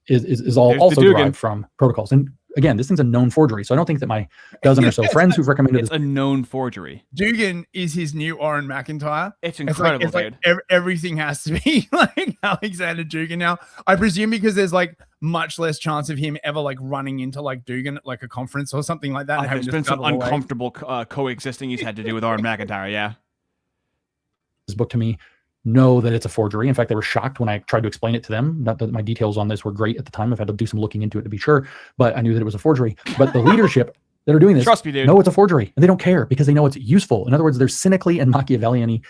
Is also derived from protocols. And again, this thing's a known forgery. So I don't think that my dozen or so friends who've recommended it's a known forgery. Dugin is his new Oren McIntyre. It's incredible, dude. Everything has to be like Alexander Dugin now. I presume because there's like much less chance of him ever like running into like Dugin at like a conference or something like that. There's been some uncomfortable coexisting he's had to do with Oren McIntyre. Yeah. This book to me know that it's a forgery. In fact, they were shocked when I tried to explain it to them. Not that my details on this were great at the time. I've had to do some looking into it to be sure, but I knew that it was a forgery. But the leadership that are doing this trust me, dude, know it's a forgery, and they don't care because they know it's useful. In other words, they're cynically and Machiavellian-y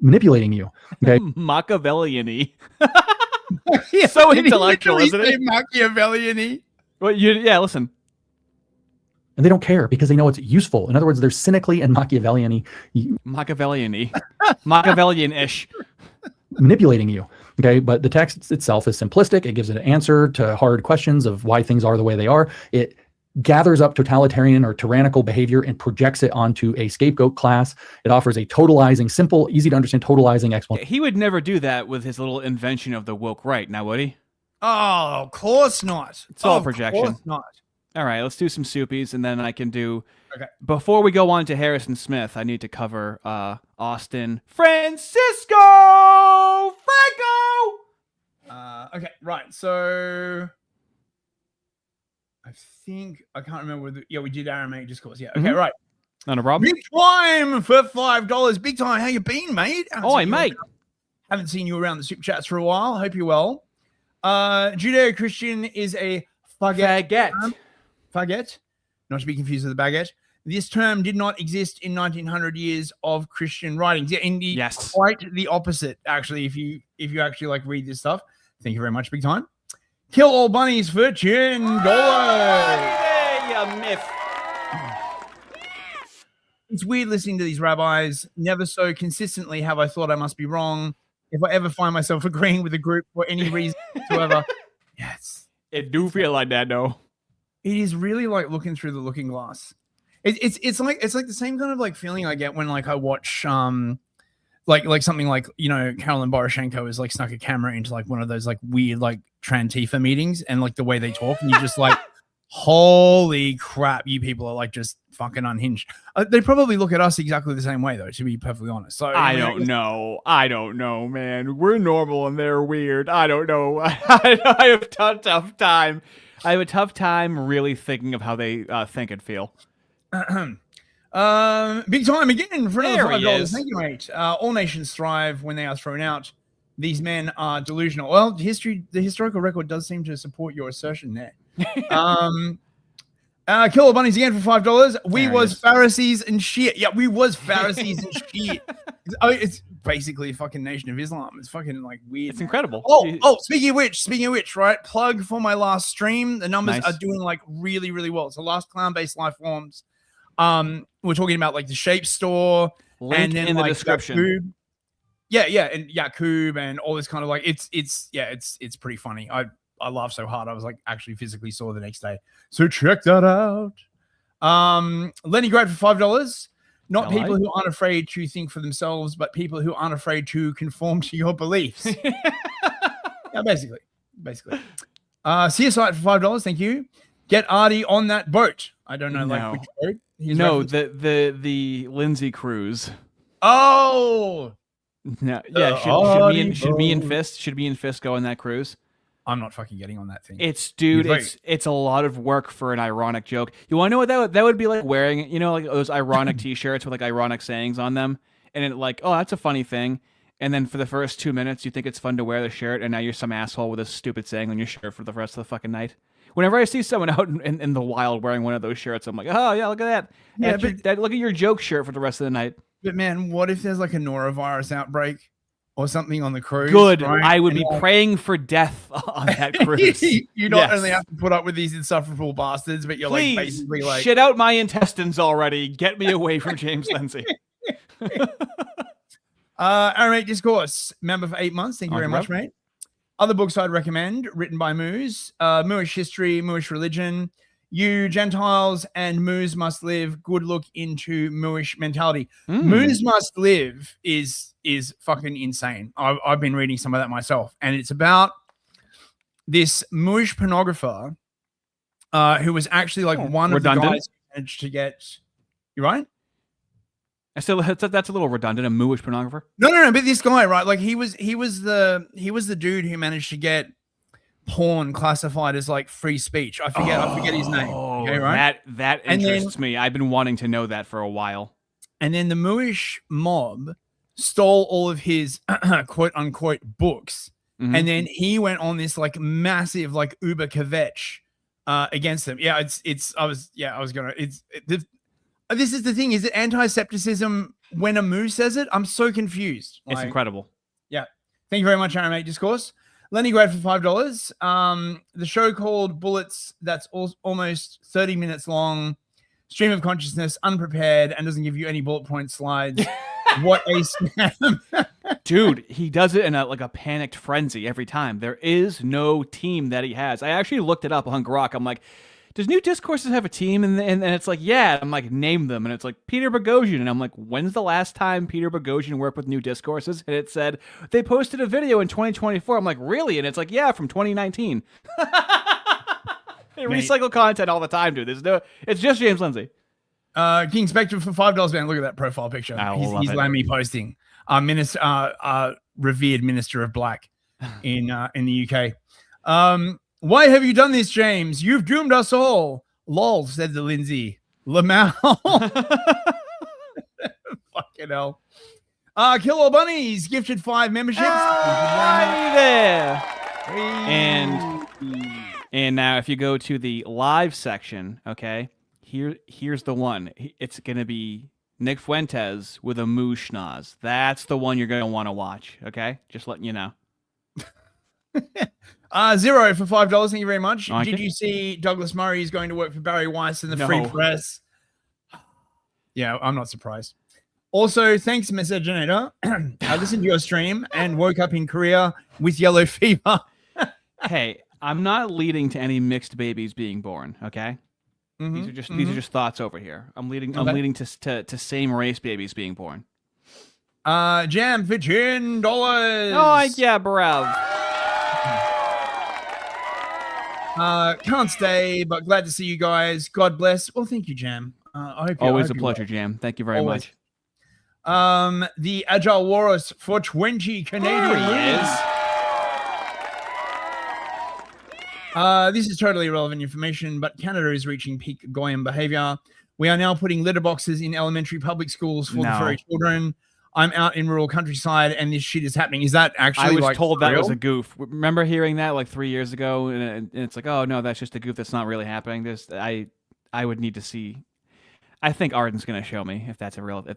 manipulating you. Okay, Machiavellian-y. So intellectual, isn't it? Machiavellian-y. Well, listen. And they don't care because they know it's useful. In other words, they're cynically and Machiavellian-y. Machiavellian-ish. Manipulating you. Okay, but the text itself is simplistic. It gives an answer to hard questions of why things are the way they are. It gathers up totalitarian or tyrannical behavior and projects it onto a scapegoat class. It offers a totalizing, simple, easy to understand totalizing explanation. He would never do that with his little invention of the woke right, now would he? Oh, of course not. It's all projection. Of course not. All right, let's do some Soupies, and then I can do... Okay. Before we go on to Harrison Smith, I need to cover Austin Francisco Franco! Okay, right, so... I think... I can't remember whether... Yeah, we did Aramaic Discourse. Yeah, okay, right. Not a problem. Big time for $5. Big time. How you been, mate? Oi, mate. Haven't seen you around the Super Chats for a while. Hope you're well. Judeo-Christian is a faggot. Faggot, not to be confused with a baguette. This term did not exist in 1900 years of Christian writings. Yeah, indeed, Yes. quite the opposite. Actually, if you actually like read this stuff, thank you very much, big time. Kill all bunnies for $10. Yeah, myth. It's weird listening to these rabbis. Never so consistently have I thought I must be wrong. If I ever find myself agreeing with a group for any reason whatsoever, yes, it do feel like that though. It is really like looking through the looking glass. It's like the same kind of like feeling I get when like I watch like something like, you know, Carolyn Poroshenko has like snuck a camera into like one of those like weird like Trantifa meetings, and like the way they talk, and you just like, holy crap, you people are like just fucking unhinged. They probably look at us exactly the same way though, to be perfectly honest. So I don't know, man. We're normal and they're weird. I don't know. I have a tough time. I have a tough time really thinking of how they think and feel. Big time again for another There he $5. is. Thank you, mate. All nations thrive when they are thrown out. These men are delusional. Well, the historical record does seem to support your assertion there. Killer bunnies again for $5. We was Pharisees and shit. Yeah, we was Pharisees and shit. It's basically a fucking Nation of Islam. It's fucking like weird. It's incredible. Oh, speaking of which, right? Plug for my last stream. The numbers Nice. are doing like really, really well. It's the last clan-based life forms. We're talking about like the Shape Store, Link and then in the like description. Yakub. Yeah, and Yakub and all this kind of like it's pretty funny. I laughed so hard I was like actually physically sore the next day. So check that out. Lenny Great for $5. Not Hello. people who aren't afraid to think for themselves, but people who aren't afraid to conform to your beliefs. Yeah, basically. CSI for $5. Thank you. Get Ardy on that boat. I don't know like which boat. He's No, referencing. the Lindsay cruise. Oh. No, yeah. Should me and Fist go on that cruise? I'm not fucking getting on that thing. It's a lot of work for an ironic joke. You want to know what that would be like wearing, you know, like those ironic T-shirts with like ironic sayings on them, and it like, oh, that's a funny thing. And then for the first 2 minutes, you think it's fun to wear the shirt, and now you're some asshole with a stupid saying on your shirt for the rest of the fucking night. Whenever I see someone out in the wild wearing one of those shirts, I'm like, oh yeah, look at that. Yeah, Look at your joke shirt for the rest of the night. But man, what if there's like a norovirus outbreak or something on the cruise? Good. Right? I would be praying for death on that cruise. You not only have to put up with these insufferable bastards, but you're Please, like basically like shit out my intestines already. Get me away from James Lindsay. Aramate Discourse, member for 8 months. Thank you very Awesome, much, bro. mate. Other books I'd recommend, written by Moose, Mooish History, Mooish Religion, You Gentiles and Moose Must Live, good look into Mooish mentality. Moose Must Live is fucking insane. I've been reading some of that myself, and it's about this Mooish pornographer who was actually like one of the guys who managed to get... You right? That's a little redundant. A mooish pornographer. No. But this guy, right? Like he was the dude who managed to get porn classified as like free speech. I forget his name. Okay, right? That interests me. I've been wanting to know that for a while. And then the Mooish mob stole all of his quote unquote books, and then he went on this like massive like Uber kvetch against them. Yeah, this is the thing. Is it anti-septicism when a moo says it? I'm so confused. It's incredible. Yeah. Thank you very much, Aramate Discourse. Lenny Grad for $5. The show called Bullets, that's almost 30 minutes long. Stream of consciousness, unprepared, and doesn't give you any bullet point slides. What a scam. Dude, he does it in a panicked frenzy every time. There is no team that he has. I actually looked it up on Grok. I'm like, does New Discourses have a team? And it's like, yeah. I'm like, name them. And it's like, Peter Boghossian. And I'm like, when's the last time Peter Boghossian worked with New Discourses? And it said, they posted a video in 2024. I'm like, really? And it's like, yeah, from 2019. They recycle content all the time, dude. It's just James Lindsay. King Spectre for $5, man. Look at that profile picture. He's letting me posting. Revered Minister of Black in the UK. Why have you done this, James? You've doomed us all. Lol, said the Lindsay. Lamau. Fucking hell. Kill All Bunnies gifted 5 memberships. Hi there. And now if you go to the live section, okay, Here's the one. It's gonna be Nick Fuentes with a moo schnoz. That's the one you're gonna want to watch. Okay, just letting you know. Zero for $5. Thank you very much. Okay. Did you see Douglas Murray is going to work for Barry Weiss in the No. Free Press? Yeah, I'm not surprised. Also, thanks, Miscegenator. I listened to your stream and woke up in Korea with yellow fever. Hey, I'm not leading to any mixed babies being born. Okay, these are just thoughts over here. I'm leading to same race babies being born. Jam for $10. Oh yeah, bruv. Can't stay, but glad to see you guys. God bless. Well, thank you, Jam. I hope Always a pleasure, Jam. Thank you very much. The Agile Walrus for 20 Canadian. There he is. This is totally irrelevant information, but Canada is reaching peak Goyim behavior. We are now putting litter boxes in elementary public schools for the furry children. I'm out in rural countryside and this shit is happening. Is that actually I was told that was a goof. Remember hearing that like 3 years ago? And it's like, oh, no, that's just a goof. That's not really happening. I would need to see. I think Arden's going to show me if that's a real.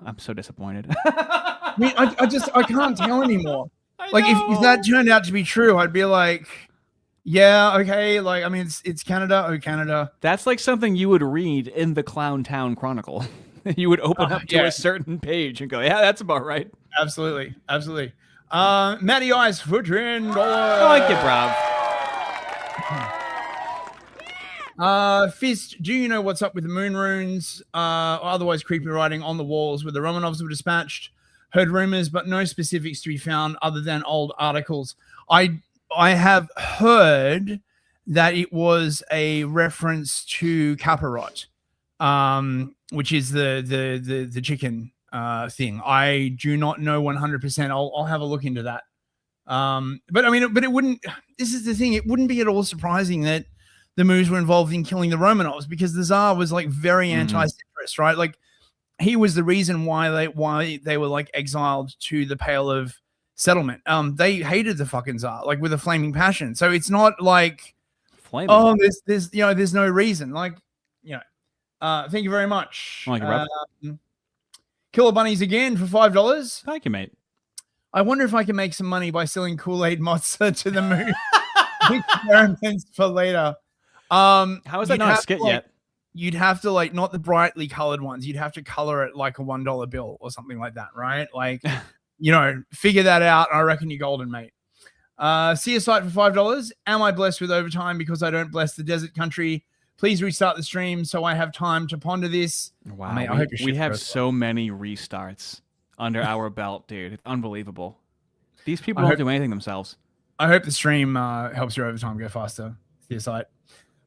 I'm so disappointed. I mean, I can't tell anymore. Like, if that turned out to be true, I'd be like, yeah, okay. Like, I mean, it's Canada. Oh, Canada. That's like something you would read in the Clown Town Chronicle. You would open up to a certain page and go, yeah, that's about right. Absolutely. Absolutely. Matty Ice for $10. I like it, bruv. Fist, do you know what's up with the moon runes? Or otherwise creepy writing on the walls where the Romanovs were dispatched? Heard rumors, but no specifics to be found other than old articles. I have heard that it was a reference to Kaparot, which is the chicken thing. I do not know 100%. I'll have a look into that. But I mean, but it wouldn't. This is the thing. It wouldn't be at all surprising that the moves were involved in killing the Romanovs because the Tsar was like very anti-centrist, right? Like he was the reason why they were like exiled to the Pale of Settlement. They hated the fucking Tsar like with a flaming passion. So it's not like flaming. Oh, there's no reason. Like, thank you very much. Thank you, bro. Killer Bunnies again for $5. Thank you, mate. I wonder if I can make some money by selling Kool-Aid Mozza to the moon. Experiments for later. How is that not a skit yet? You'd have to like not the brightly colored ones. You'd have to color it like a $1 bill or something like that, right? Like, figure that out. I reckon you're golden, mate. See a site for $5. Am I blessed with overtime because I don't bless the desert country? Please restart the stream so I have time to ponder this. Wow, Mate, I hope we have so many restarts under our belt, dude. It's unbelievable. These people don't do anything themselves. I hope the stream helps your overtime go faster. See a site.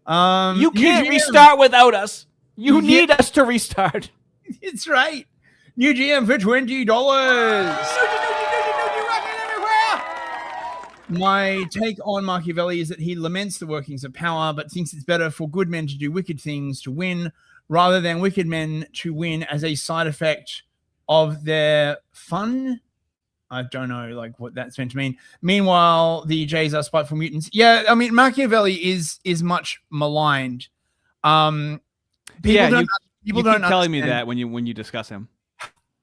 You can't restart without us. You need us to restart. It's right. New GM for $20. My take on Machiavelli is that he laments the workings of power, but thinks it's better for good men to do wicked things to win, rather than wicked men to win as a side effect of their fun. I don't know, like what that's meant to mean. Meanwhile, the Jays are spiteful mutants. Yeah, I mean Machiavelli is much maligned. People don't keep telling me that when you discuss him.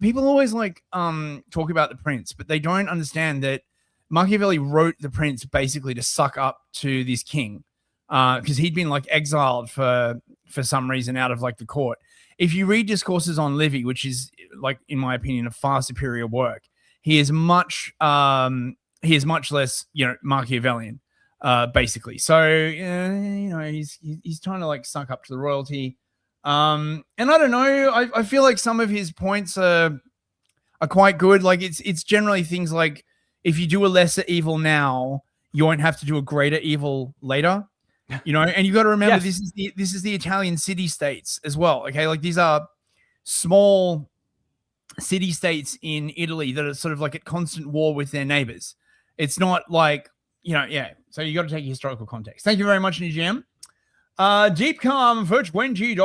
People always like talk about the prince, but they don't understand that Machiavelli wrote the prince basically to suck up to this king because he'd been like exiled for some reason out of like the court. If you read Discourses on Livy, which is like in my opinion a far superior work, he is much less Machiavellian basically. So he's trying to like suck up to the royalty. And I don't know. I feel like some of his points are quite good. Like it's generally things like, if you do a lesser evil now, you won't have to do a greater evil later, and you got to remember this is the Italian city states as well. Okay. Like these are small city states in Italy that are sort of like at constant war with their neighbors. It's not like, so you got to take historical context. Thank you very much, New GM. Deep Calm for $20.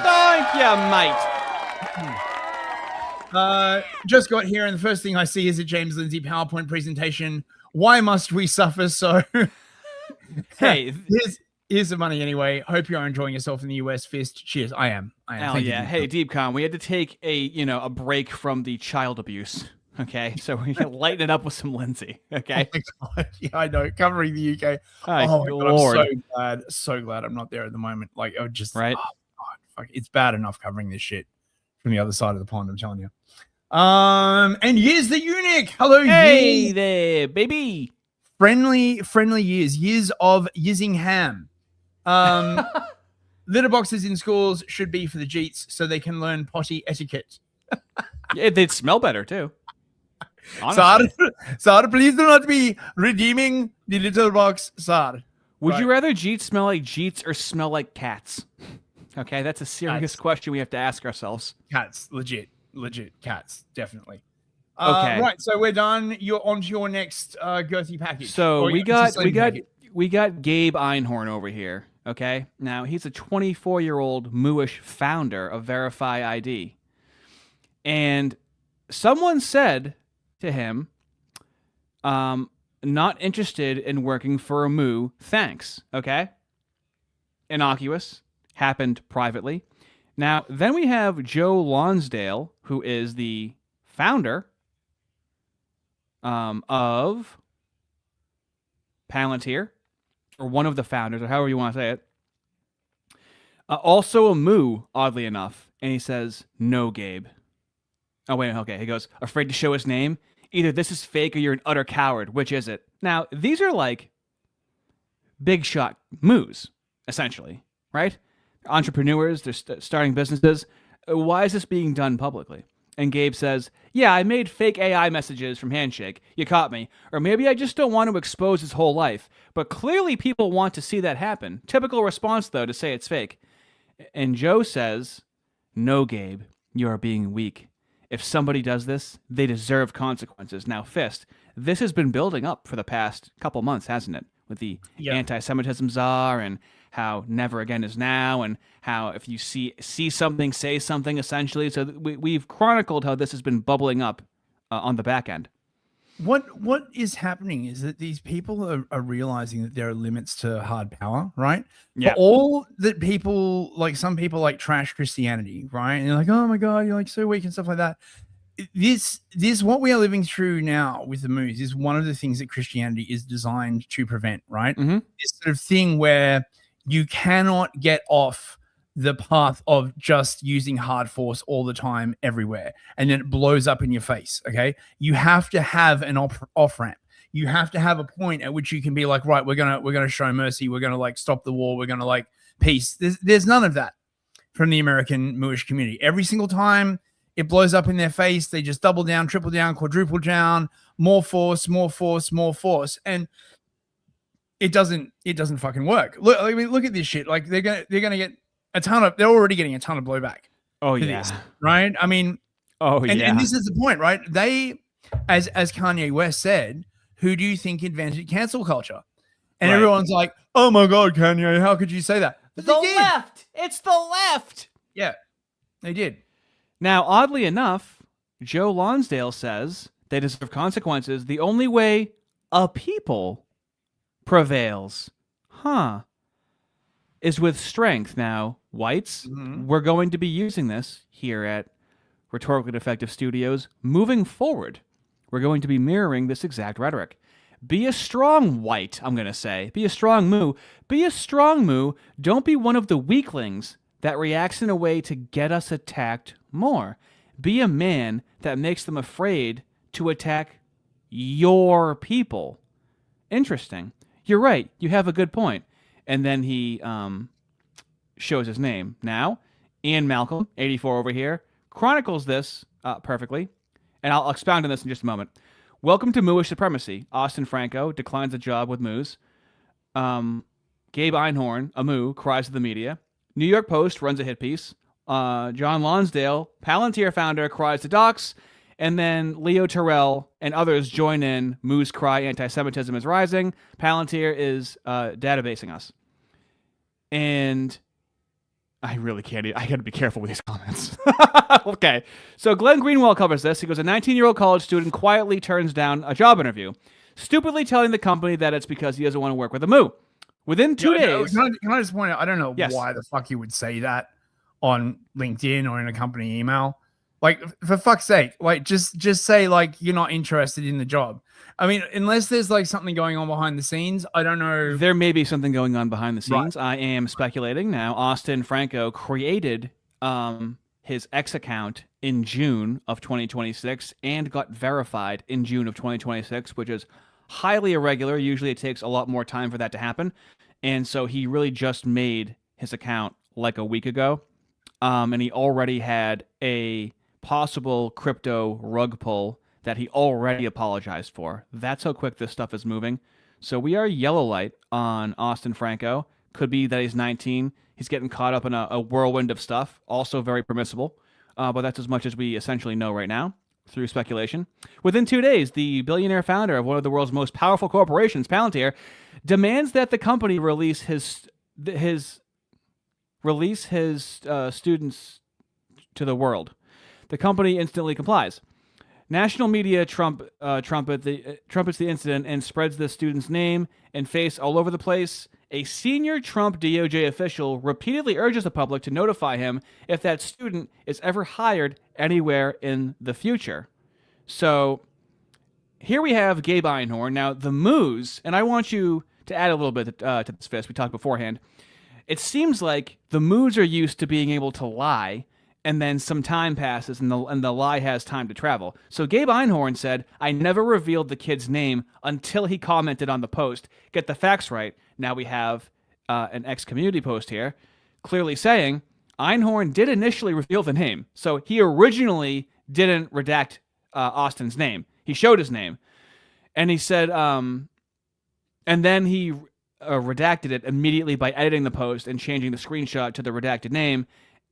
Thank you, mate. Just got here, and the first thing I see is a James Lindsay PowerPoint presentation. Why must we suffer so? Hey, Here's the money anyway. Hope you're enjoying yourself in the US. Fist. Cheers. I am. Hell Thank you, yeah. Hey, DeepCon, we had to take a break from the child abuse. Okay, so we can lighten it up with some Lindsay. Okay. Oh my God. Yeah, I know. Covering the UK. Hi, oh my Lord. God, I'm so glad I'm not there at the moment. Like, I would just right. Oh, God, fuck, it's bad enough covering this shit from the other side of the pond. I'm telling you. And here's the eunuch. Hello, Hey Years. there, baby. Friendly years of Yizingham. Litter boxes in schools should be for the Jeets so they can learn potty etiquette. Yeah, they'd smell better too. Honestly. Sir, please do not be redeeming the litter box, sir. Would you rather Jeets smell like Jeets or smell like cats? Okay, that's a serious question we have to ask ourselves. Cats, legit cats, definitely. Okay, right. So we're done. You're on to your next girthy package. So Or we your got package. Gabe Einhorn over here. Okay, now he's a 24-year-old Mooish founder of Verify ID, and someone said to him, not interested in working for a Moo, thanks. Okay, innocuous, happened privately. Now then we have Joe Lonsdale, who is the founder of Palantir, or one of the founders, or however you want to say it. Also a Moo, oddly enough. And he says, no, Gabe. Oh, wait, okay. He goes, afraid to show his name? Either this is fake or you're an utter coward. Which is it? Now, these are like big shot Moos, essentially, right? Entrepreneurs, they're starting businesses. Why is this being done publicly? And Gabe says, yeah, I made fake AI messages from Handshake. You caught me. Or maybe I just don't want to expose his whole life. But clearly people want to see that happen. Typical response, though, to say it's fake. And Joe says, no, Gabe, you are being weak. If somebody does this, they deserve consequences. Now, Fist, this has been building up for the past couple months, hasn't it? With the anti-Semitism czar and how never again is now, and how if you see something, say something, essentially. So we've chronicled how this has been bubbling up on the back end. What is happening is that these people are realizing that there are limits to hard power, right? Yeah. For all that people, like some people like trash Christianity, right? And they're like, oh my God, you're like so weak and stuff like that. This what we are living through now with the Moos is one of the things that Christianity is designed to prevent, right? Mm-hmm. This sort of thing where you cannot get off the path of just using hard force all the time everywhere, and then it blows up in your face. Okay, you have to have an off ramp. You have to have a point at which you can be like, right, we're gonna show mercy. We're gonna like stop the war. We're gonna like peace. There's none of that from the American Mooish community. Every single time it blows up in their face, they just double down, triple down, quadruple down, more force, and it doesn't fucking work. Look, I mean, look at this shit. Like they're gonna get they're already getting a ton of blowback. Oh yeah, this, right? I mean, and this is the point, right? They, as Kanye West said, who do you think invented cancel culture? And everyone's like, oh my God, Kanye, how could you say that? But the left, it's the left. Yeah, they did. Now, oddly enough, Joe Lonsdale says they deserve consequences. The only way a people prevails, is with strength. Now, whites, we're going to be using this here at Rhetorically Defective Studios. Moving forward, we're going to be mirroring this exact rhetoric. Be a strong white, I'm going to say. Be a strong Moo. Be a strong Moo. Don't be one of the weaklings that reacts in a way to get us attacked more. Be a man that makes them afraid to attack your people. Interesting. You're right. You have a good point. And then he shows his name. Now, Ian Malcolm, 84 over here, chronicles this perfectly. And I'll expound on this in just a moment. Welcome to Mooish Supremacy. Austin Franco declines a job with Moos. Gabe Einhorn, a Moo, cries to the media. New York Post runs a hit piece. John Lonsdale, Palantir founder, cries to docs. And then Leo Terrell and others join in. Moos cry anti-Semitism is rising. Palantir is databasing us. And I really can't. I got to be careful with these comments. Okay. So Glenn Greenwald covers this. He goes, a 19-year-old college student quietly turns down a job interview, stupidly telling the company that it's because he doesn't want to work with a Moo. Within 2 days. Can I just point out? I don't know Yes. why the fuck you would say that on LinkedIn or in a company email. Like, for fuck's sake, like just say like you're not interested in the job. I mean, unless there's like something going on behind the scenes, I don't know. There may be something going on behind the scenes. Right. I am speculating now. Austin Franco created his X account in June of 2026 and got verified in June of 2026, which is highly irregular. Usually it takes a lot more time for that to happen. And so he really just made his account like a week ago. And he already had a possible crypto rug pull that he already apologized for. That's how quick this stuff is moving. So we are yellow light on Austin Franco. Could be that he's 19. He's getting caught up in a whirlwind of stuff. Also very permissible. But that's as much as we essentially know right now through speculation. Within 2 days, the billionaire founder of one of the world's most powerful corporations, Palantir, demands that the company release his students to the world. The company instantly complies. National media trumpets the incident and spreads the student's name and face all over the place. A senior Trump DOJ official repeatedly urges the public to notify him if that student is ever hired anywhere in the future. So here we have Gabe Einhorn. Now, the Moos, and I want you to add a little bit to this, Fist. We talked beforehand. It seems like the Moos are used to being able to lie, and then some time passes, and the lie has time to travel. So Gabe Einhorn said, I never revealed the kid's name until he commented on the post. Get the facts right. Now we have an ex-community post here clearly saying Einhorn did initially reveal the name. So he originally didn't redact Austin's name. He showed his name. And he said, and then he redacted it immediately by editing the post and changing the screenshot to the redacted name.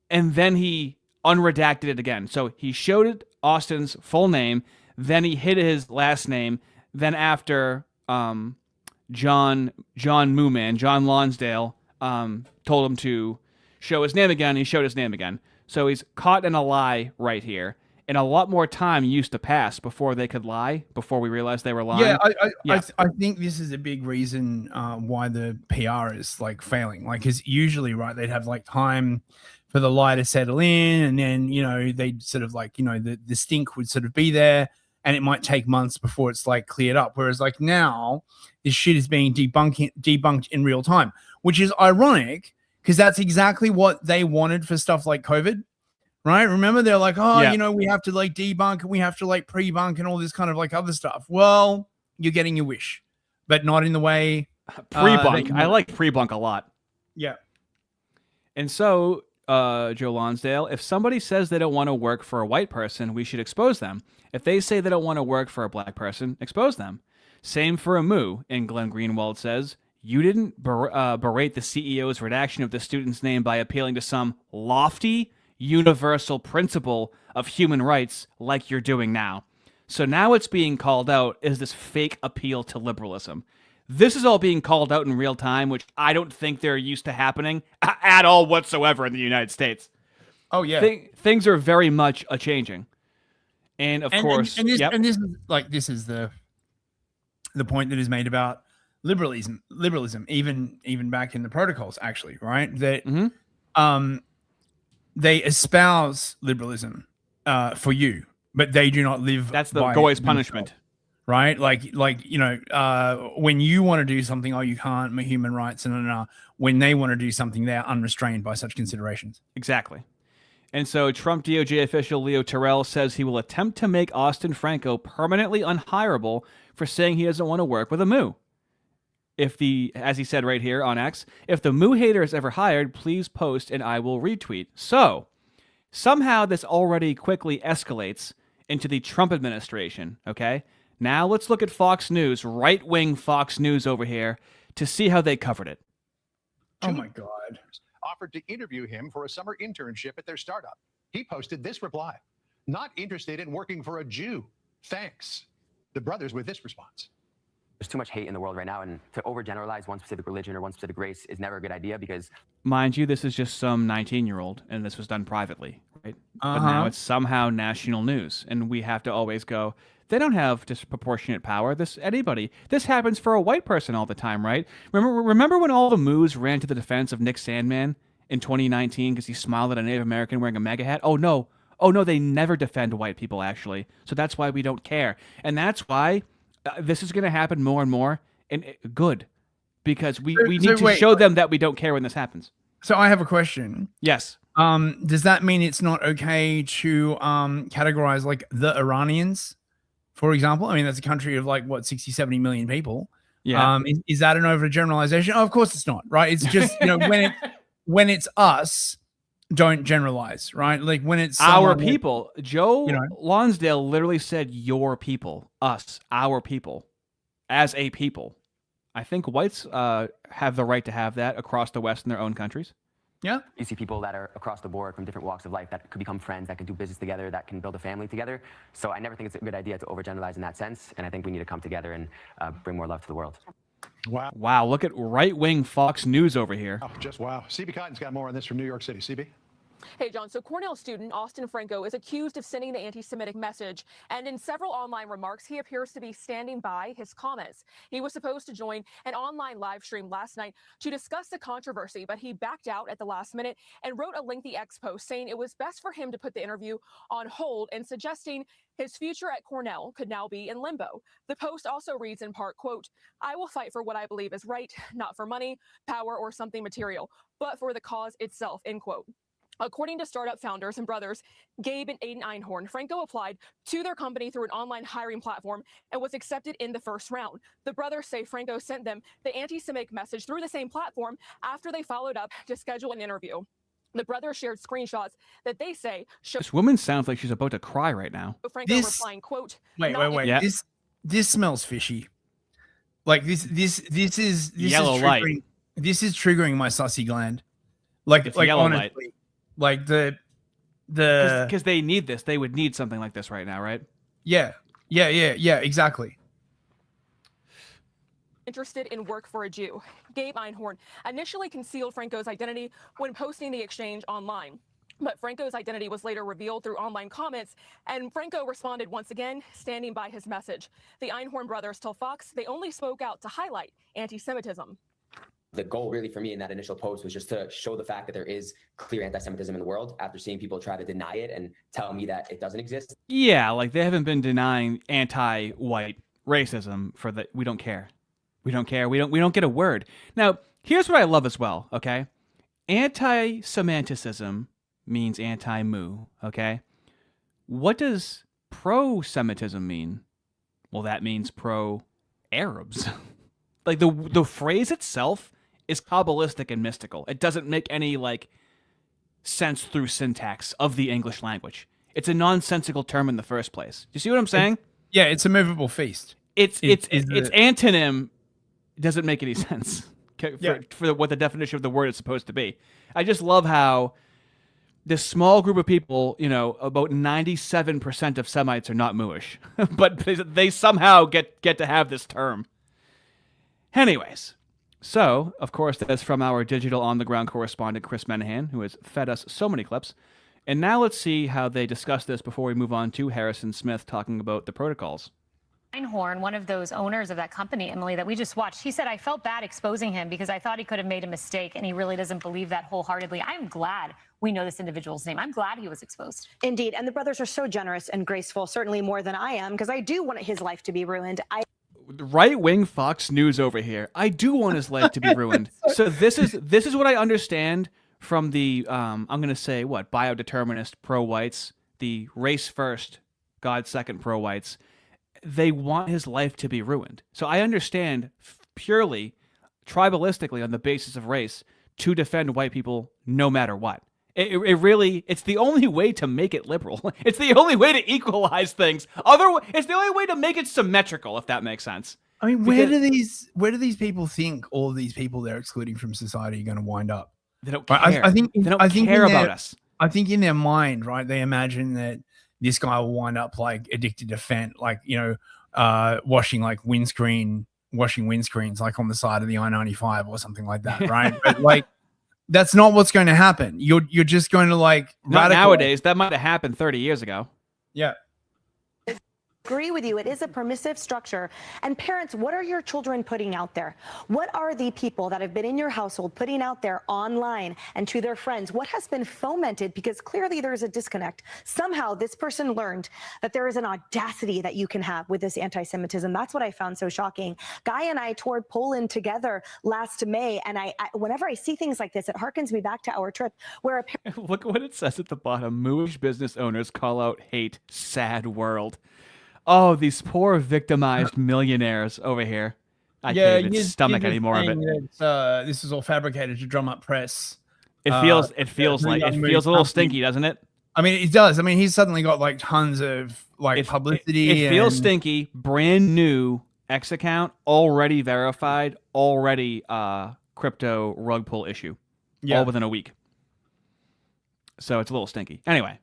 And then he unredacted it again. So he showed it Austin's full name, then he hid his last name, then after John Lonsdale told him to show his name again, he showed his name again. So he's caught in a lie right here. And a lot more time used to pass before they could lie, before we realized they were lying. Yeah, I think this is a big reason why the PR is like failing. Like, because usually, right, they'd have like time for the lie to settle in, and then, you know, they'd sort of like, you know, the stink would sort of be there, and it might take months before it's like cleared up. Whereas like now, this shit is being debunked in real time, which is ironic because that's exactly what they wanted for stuff like COVID. Right? Remember, they're like, oh, you know, we have to like debunk and we have to like pre-bunk and all this kind of like other stuff. Well, you're getting your wish, but not in the way pre-bunk. I like pre-bunk a lot. Yeah. And so, Joe Lonsdale, if somebody says they don't want to work for a white person, we should expose them. If they say they don't want to work for a black person, expose them. Same for a moo. And Glenn Greenwald says, you didn't berate the CEO's redaction of the student's name by appealing to some lofty universal principle of human rights like you're doing now. So now it's being called out as this fake appeal to liberalism. This is all being called out in real time, which I don't think they're used to happening at all whatsoever in the United States. Oh, yeah. Things are very much a-changing. And of course... And this is the point that is made about liberalism, even back in the protocols, actually, right? That they espouse liberalism for you, but they do not live. That's the Goy's punishment, right? Like you know, when you want to do something, oh, you can't. My human rights, and when they want to do something, they're unrestrained by such considerations. Exactly. And so Trump DOJ official Leo Terrell says he will attempt to make Austin Franco permanently unhireable for saying he doesn't want to work with a moo. As he said right here on X, if the moo hater is ever hired, please post and I will retweet. So somehow this already quickly escalates into the Trump administration. Okay. Now let's look at Fox News, right-wing Fox News over here, to see how they covered it. Oh my God. Offered to interview him for a summer internship at their startup. He posted this reply: not interested in working for a Jew. Thanks. The brothers with this response. There's too much hate in the world right now, and to overgeneralize one specific religion or one specific race is never a good idea because... Mind you, this is just some 19-year-old, and this was done privately, right? But now it's somehow national news, and we have to always go, They don't have disproportionate power. This happens for a white person all the time, right? Remember when all the moos ran to the defense of Nick Sandmann in 2019 because he smiled at a Native American wearing a MAGA hat? Oh no, they never defend white people actually. So that's why we don't care, and that's why this is going to happen more and more. And good, because we need to show them that we don't care when this happens. So I have a question. Yes. Does that mean it's not okay to categorize like the Iranians, for example? I mean, that's a country of like what 60, 70 million people. Yeah. Is that an overgeneralization? Oh, of course it's not, right? It's just when it's us, don't generalize, right? Like when it's our people. Joe Lonsdale literally said your people, us, our people, as a people. I think whites have the right to have that across the West in their own countries. Yeah. You see people that are across the board from different walks of life that could become friends, that can do business together, that can build a family together. So I never think it's a good idea to overgeneralize in that sense. And I think we need to come together and bring more love to the world. Wow. Wow. Look at right-wing Fox News over here. Oh, just wow. CB Cotton's got more on this from New York City. CB? Hey, John. So Cornell student Austin Franco is accused of sending the anti-Semitic message. And in several online remarks, he appears to be standing by his comments. He was supposed to join an online live stream last night to discuss the controversy, but he backed out at the last minute and wrote a lengthy X post saying it was best for him to put the interview on hold and suggesting his future at Cornell could now be in limbo. The post also reads in part, quote, "I will fight for what I believe is right, not for money, power, or something material, but for the cause itself," end quote. According to startup founders and brothers, Gabe and Aiden Einhorn, Franco applied to their company through an online hiring platform and was accepted in the first round. The brothers say Franco sent them the anti-Semitic message through the same platform after they followed up to schedule an interview. The brothers shared screenshots that they say show This woman sounds like she's about to cry right now. Franco replying, quote, Wait. Yeah. This smells fishy. Like this Yellow light. This is triggering my sussy gland. Like yellow honestly. light. Like because they need this. They would need something like this right now, right? Yeah, exactly. Interested in work for a Jew. Gabe Einhorn initially concealed Franco's identity when posting the exchange online. But Franco's identity was later revealed through online comments, and Franco responded once again, standing by his message. The Einhorn brothers tell Fox they only spoke out to highlight anti-Semitism. The goal really for me in that initial post was just to show the fact that there is clear anti-Semitism in the world after seeing people try to deny it and tell me that it doesn't exist. Yeah, like they haven't been denying anti-white racism for the we don't care. We don't care. We don't get a word. Now, here's what I love as well, okay? Anti-Semitism means anti-moo, okay? What does pro-Semitism mean? Well, that means pro-Arabs. Like the phrase itself is Kabbalistic and mystical. It doesn't make any like sense through syntax of the English language. It's a nonsensical term in the first place. Do you see what I'm saying? It's a movable feast. Its antonym doesn't make any sense for what the definition of the word is supposed to be. I just love how this small group of people, about 97% of Semites are not Mooish, but they somehow get to have this term. Anyways, so, of course, that's from our digital on-the-ground correspondent, Chris Menahan, who has fed us so many clips. And now let's see how they discuss this before we move on to Harrison Smith talking about the protocols. Einhorn, one of those owners of that company, Emily, that we just watched, he said, "I felt bad exposing him because I thought he could have made a mistake, and he really doesn't believe that wholeheartedly." I'm glad we know this individual's name. I'm glad he was exposed. Indeed, and the brothers are so generous and graceful, certainly more than I am, because I do want his life to be ruined. Right-wing Fox News over here. I do want his life to be ruined. So this is what I understand from the I'm going to say biodeterminist pro-whites, the race first, God second pro-whites. They want his life to be ruined. So I understand purely tribalistically on the basis of race to defend white people no matter what. It's the only way to make it liberal. It's the only way to equalize things. It's the only way to make it symmetrical, if that makes sense. I mean, where do these people think all of these people they're excluding from society are going to wind up? They don't care. I think care about us. I think in their mind, right, they imagine that this guy will wind up like addicted to Fent, like washing windscreens like on the side of the I-95 or something like that, right? But like. That's not what's going to happen. You're just going to like not nowadays. That might have happened 30 years ago. Yeah. agree with you. It is a permissive structure. And parents, what are your children putting out there? What are the people that have been in your household putting out there online and to their friends? What has been fomented? Because clearly there is a disconnect. Somehow this person learned that there is an audacity that you can have with this anti-Semitism. That's what I found so shocking. Guy and I toured Poland together last May, and I whenever I see things like this, it harkens me back to our trip where a Look what it says at the bottom. Mooish business owners call out hate. Sad world. Oh, these poor victimized millionaires over here. I can't even stomach any more of it. This is all fabricated to drum up press. It feels a little stinky, doesn't it? I mean, it does. I mean, he's suddenly got like tons of like publicity. It feels stinky. Brand new X account, already verified, already crypto rug pull issue. All within a week. So it's a little stinky. Anyway,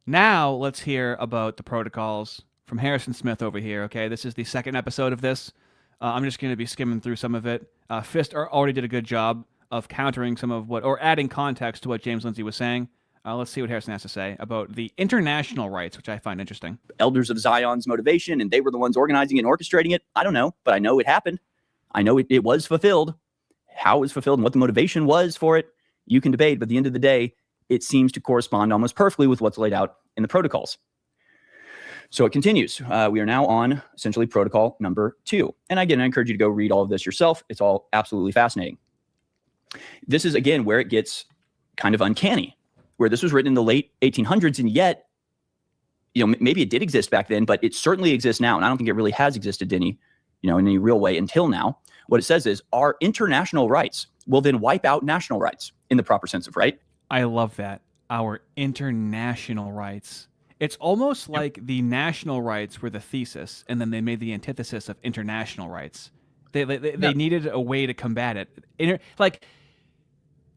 now let's hear about the protocols from Harrison Smith over here. Okay, this is the second episode of this. I'm just going to be skimming through some of it. Fist already did a good job of countering some of what, or adding context to what James Lindsay was saying. Let's see what Harrison has to say about the international rights, which I find interesting. Elders of Zion's motivation, and they were the ones organizing it and orchestrating it. I don't know, but I know it happened. I know it was fulfilled. How it was fulfilled and what the motivation was for it, you can debate. But at the end of the day, it seems to correspond almost perfectly with what's laid out in the protocols. So it continues. We are now on essentially protocol number 2. And again, I encourage you to go read all of this yourself. It's all absolutely fascinating. This is, again, where it gets kind of uncanny, where this was written in the late 1800s, and yet, maybe it did exist back then, but it certainly exists now. And I don't think it really has existed in any real way until now. What it says is our international rights will then wipe out national rights in the proper sense of right. I love that. Our international rights. It's almost like the national rights were the thesis, and then they made the antithesis of international rights. They needed a way to combat it.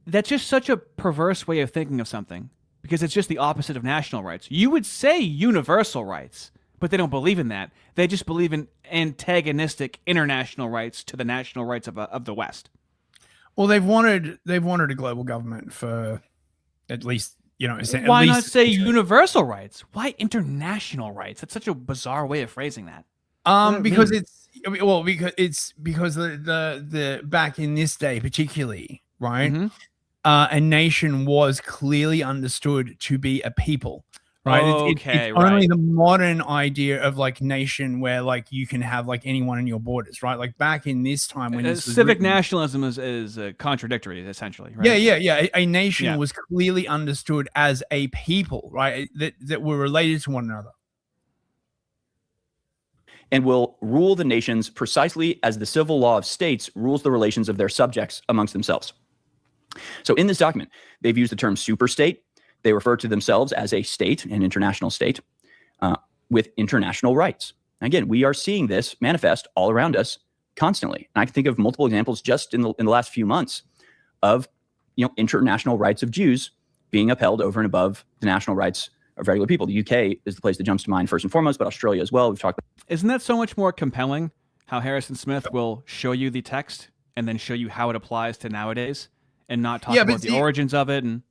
That's just such a perverse way of thinking of something, because it's just the opposite of national rights. You would say universal rights, but they don't believe in that. They just believe in antagonistic international rights to the national rights of the West. Well, they've wanted a global government for at least, Why not say universal rights? Why international rights? That's such a bizarre way of phrasing that. Because because the back in this day particularly, right? Mm-hmm. A nation was clearly understood to be a people, right? It's only the modern idea of like nation where like you can have like anyone in your borders, right? Like back in this time when this was civic written, nationalism is contradictory, essentially, right? Yeah. A nation was clearly understood as a people, right? That were related to one another. And will rule the nations precisely as the civil law of states rules the relations of their subjects amongst themselves. So in this document, they've used the term superstate. They refer to themselves as a state, an international state, with international rights. Again, we are seeing this manifest all around us constantly. And I can think of multiple examples just in the last few months of international rights of Jews being upheld over and above the national rights of regular people. The UK is the place that jumps to mind first and foremost, but Australia as well. We've talked about. Isn't that so much more compelling? How Harrison Smith will show you the text and then show you how it applies to nowadays, and not talk about the origins of it. And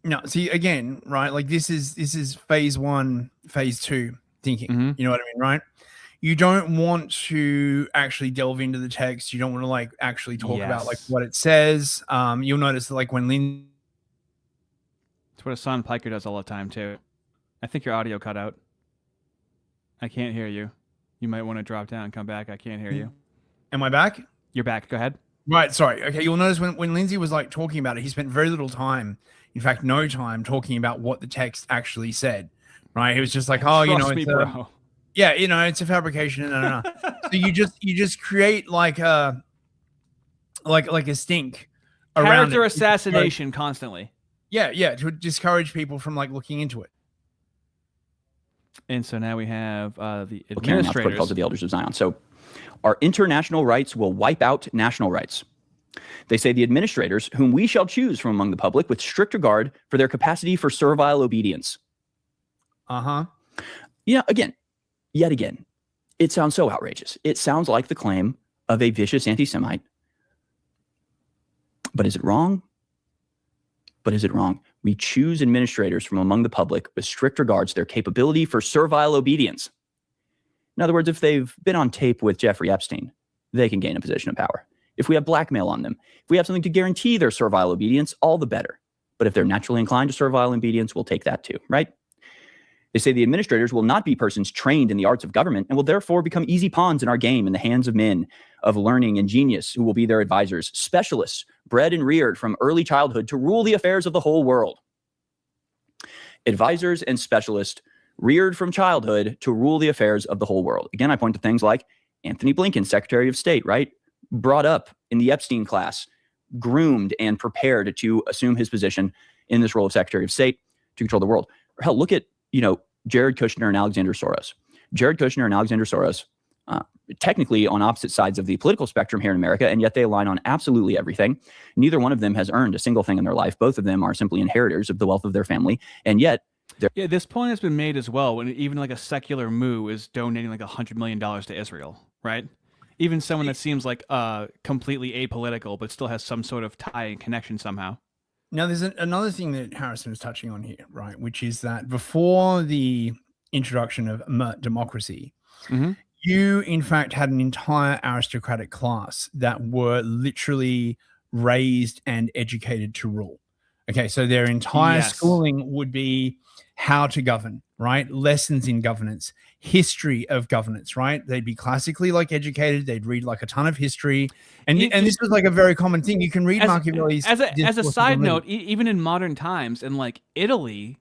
no, see again, right? Like this is phase 1, phase 2 thinking. Mm-hmm. You know what I mean, right? You don't want to actually delve into the text. You don't want to like actually talk about like what it says. You'll notice that like when Lynn. It's what Hassan Piker does all the time too. I think your audio cut out. I can't hear you. You might want to drop down and come back. I can't hear you. Am I back? You're back. Go ahead. Right. Sorry. Okay. You'll notice when Lindsay was like talking about it, he spent very little time, in fact, no time talking about what the text actually said. Right. He was just like, oh, Trust me, bro. Yeah, it's a fabrication. No. So you just create like a stink around character it. Assassination constantly. Yeah, to discourage people from like looking into it. And so now we have the Administrators. Protocols of the Elders of Zion. So our international rights will wipe out national rights. They say the administrators, whom we shall choose from among the public with strict regard for their capacity for servile obedience. Yet again, it sounds so outrageous. It sounds like the claim of a vicious anti-Semite. But is it wrong? We choose administrators from among the public with strict regards to their capability for servile obedience. In other words, if they've been on tape with Jeffrey Epstein, they can gain a position of power. If we have blackmail on them, if we have something to guarantee their servile obedience, all the better. But if they're naturally inclined to servile obedience, we'll take that too, right? They say the administrators will not be persons trained in the arts of government and will therefore become easy pawns in our game in the hands of men of learning and genius who will be their advisors, specialists bred and reared from early childhood to rule the affairs of the whole world. Advisors and specialists reared from childhood to rule the affairs of the whole world. Again, I point to things like Anthony Blinken, Secretary of State, right? Brought up in the Epstein class, groomed and prepared to assume his position in this role of Secretary of State to control the world. Or hell, look at, Jared Kushner and Alexander Soros. Jared Kushner and Alexander Soros, technically on opposite sides of the political spectrum here in America, and yet they align on absolutely everything. Neither one of them has earned a single thing in their life. Both of them are simply inheritors of the wealth of their family, and yet yeah, this point has been made as well. When even like a secular moo is donating like $100 million to Israel, right? Even someone that seems like completely apolitical, but still has some sort of tie and connection somehow. Now, there's another thing that Harrison is touching on here, right? Which is that before the introduction of democracy, you, in fact, had an entire aristocratic class that were literally raised and educated to rule. Okay, so their entire schooling would be how to govern, right? Lessons in governance, history of governance, right? They'd be classically like educated. They'd read like a ton of history, and this was like a very common thing. You can read Machiavelli's. As a side note, even in modern times, in like Italy,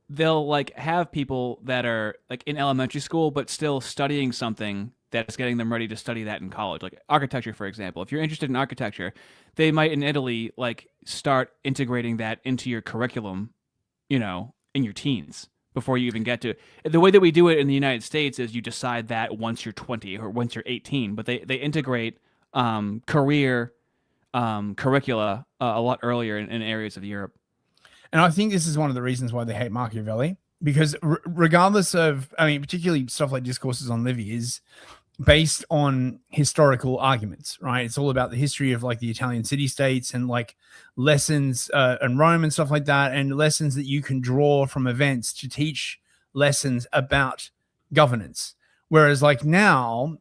they'll like have people that are like in elementary school, but still studying something that's getting them ready to study that in college, like architecture, for example. If you're interested in architecture, they might in Italy like start integrating that into your curriculum, in your teens before you even get to it. The way that we do it in the United States is you decide that once you're 20 or once you're 18, but they integrate career curricula a lot earlier in areas of Europe. And I think this is one of the reasons why they hate Machiavelli, because regardless of, particularly stuff like Discourses on Livy is based on historical arguments, right? It's all about the history of like the Italian city-states and like lessons in Rome and stuff like that, and lessons that you can draw from events to teach lessons about governance. Whereas like now,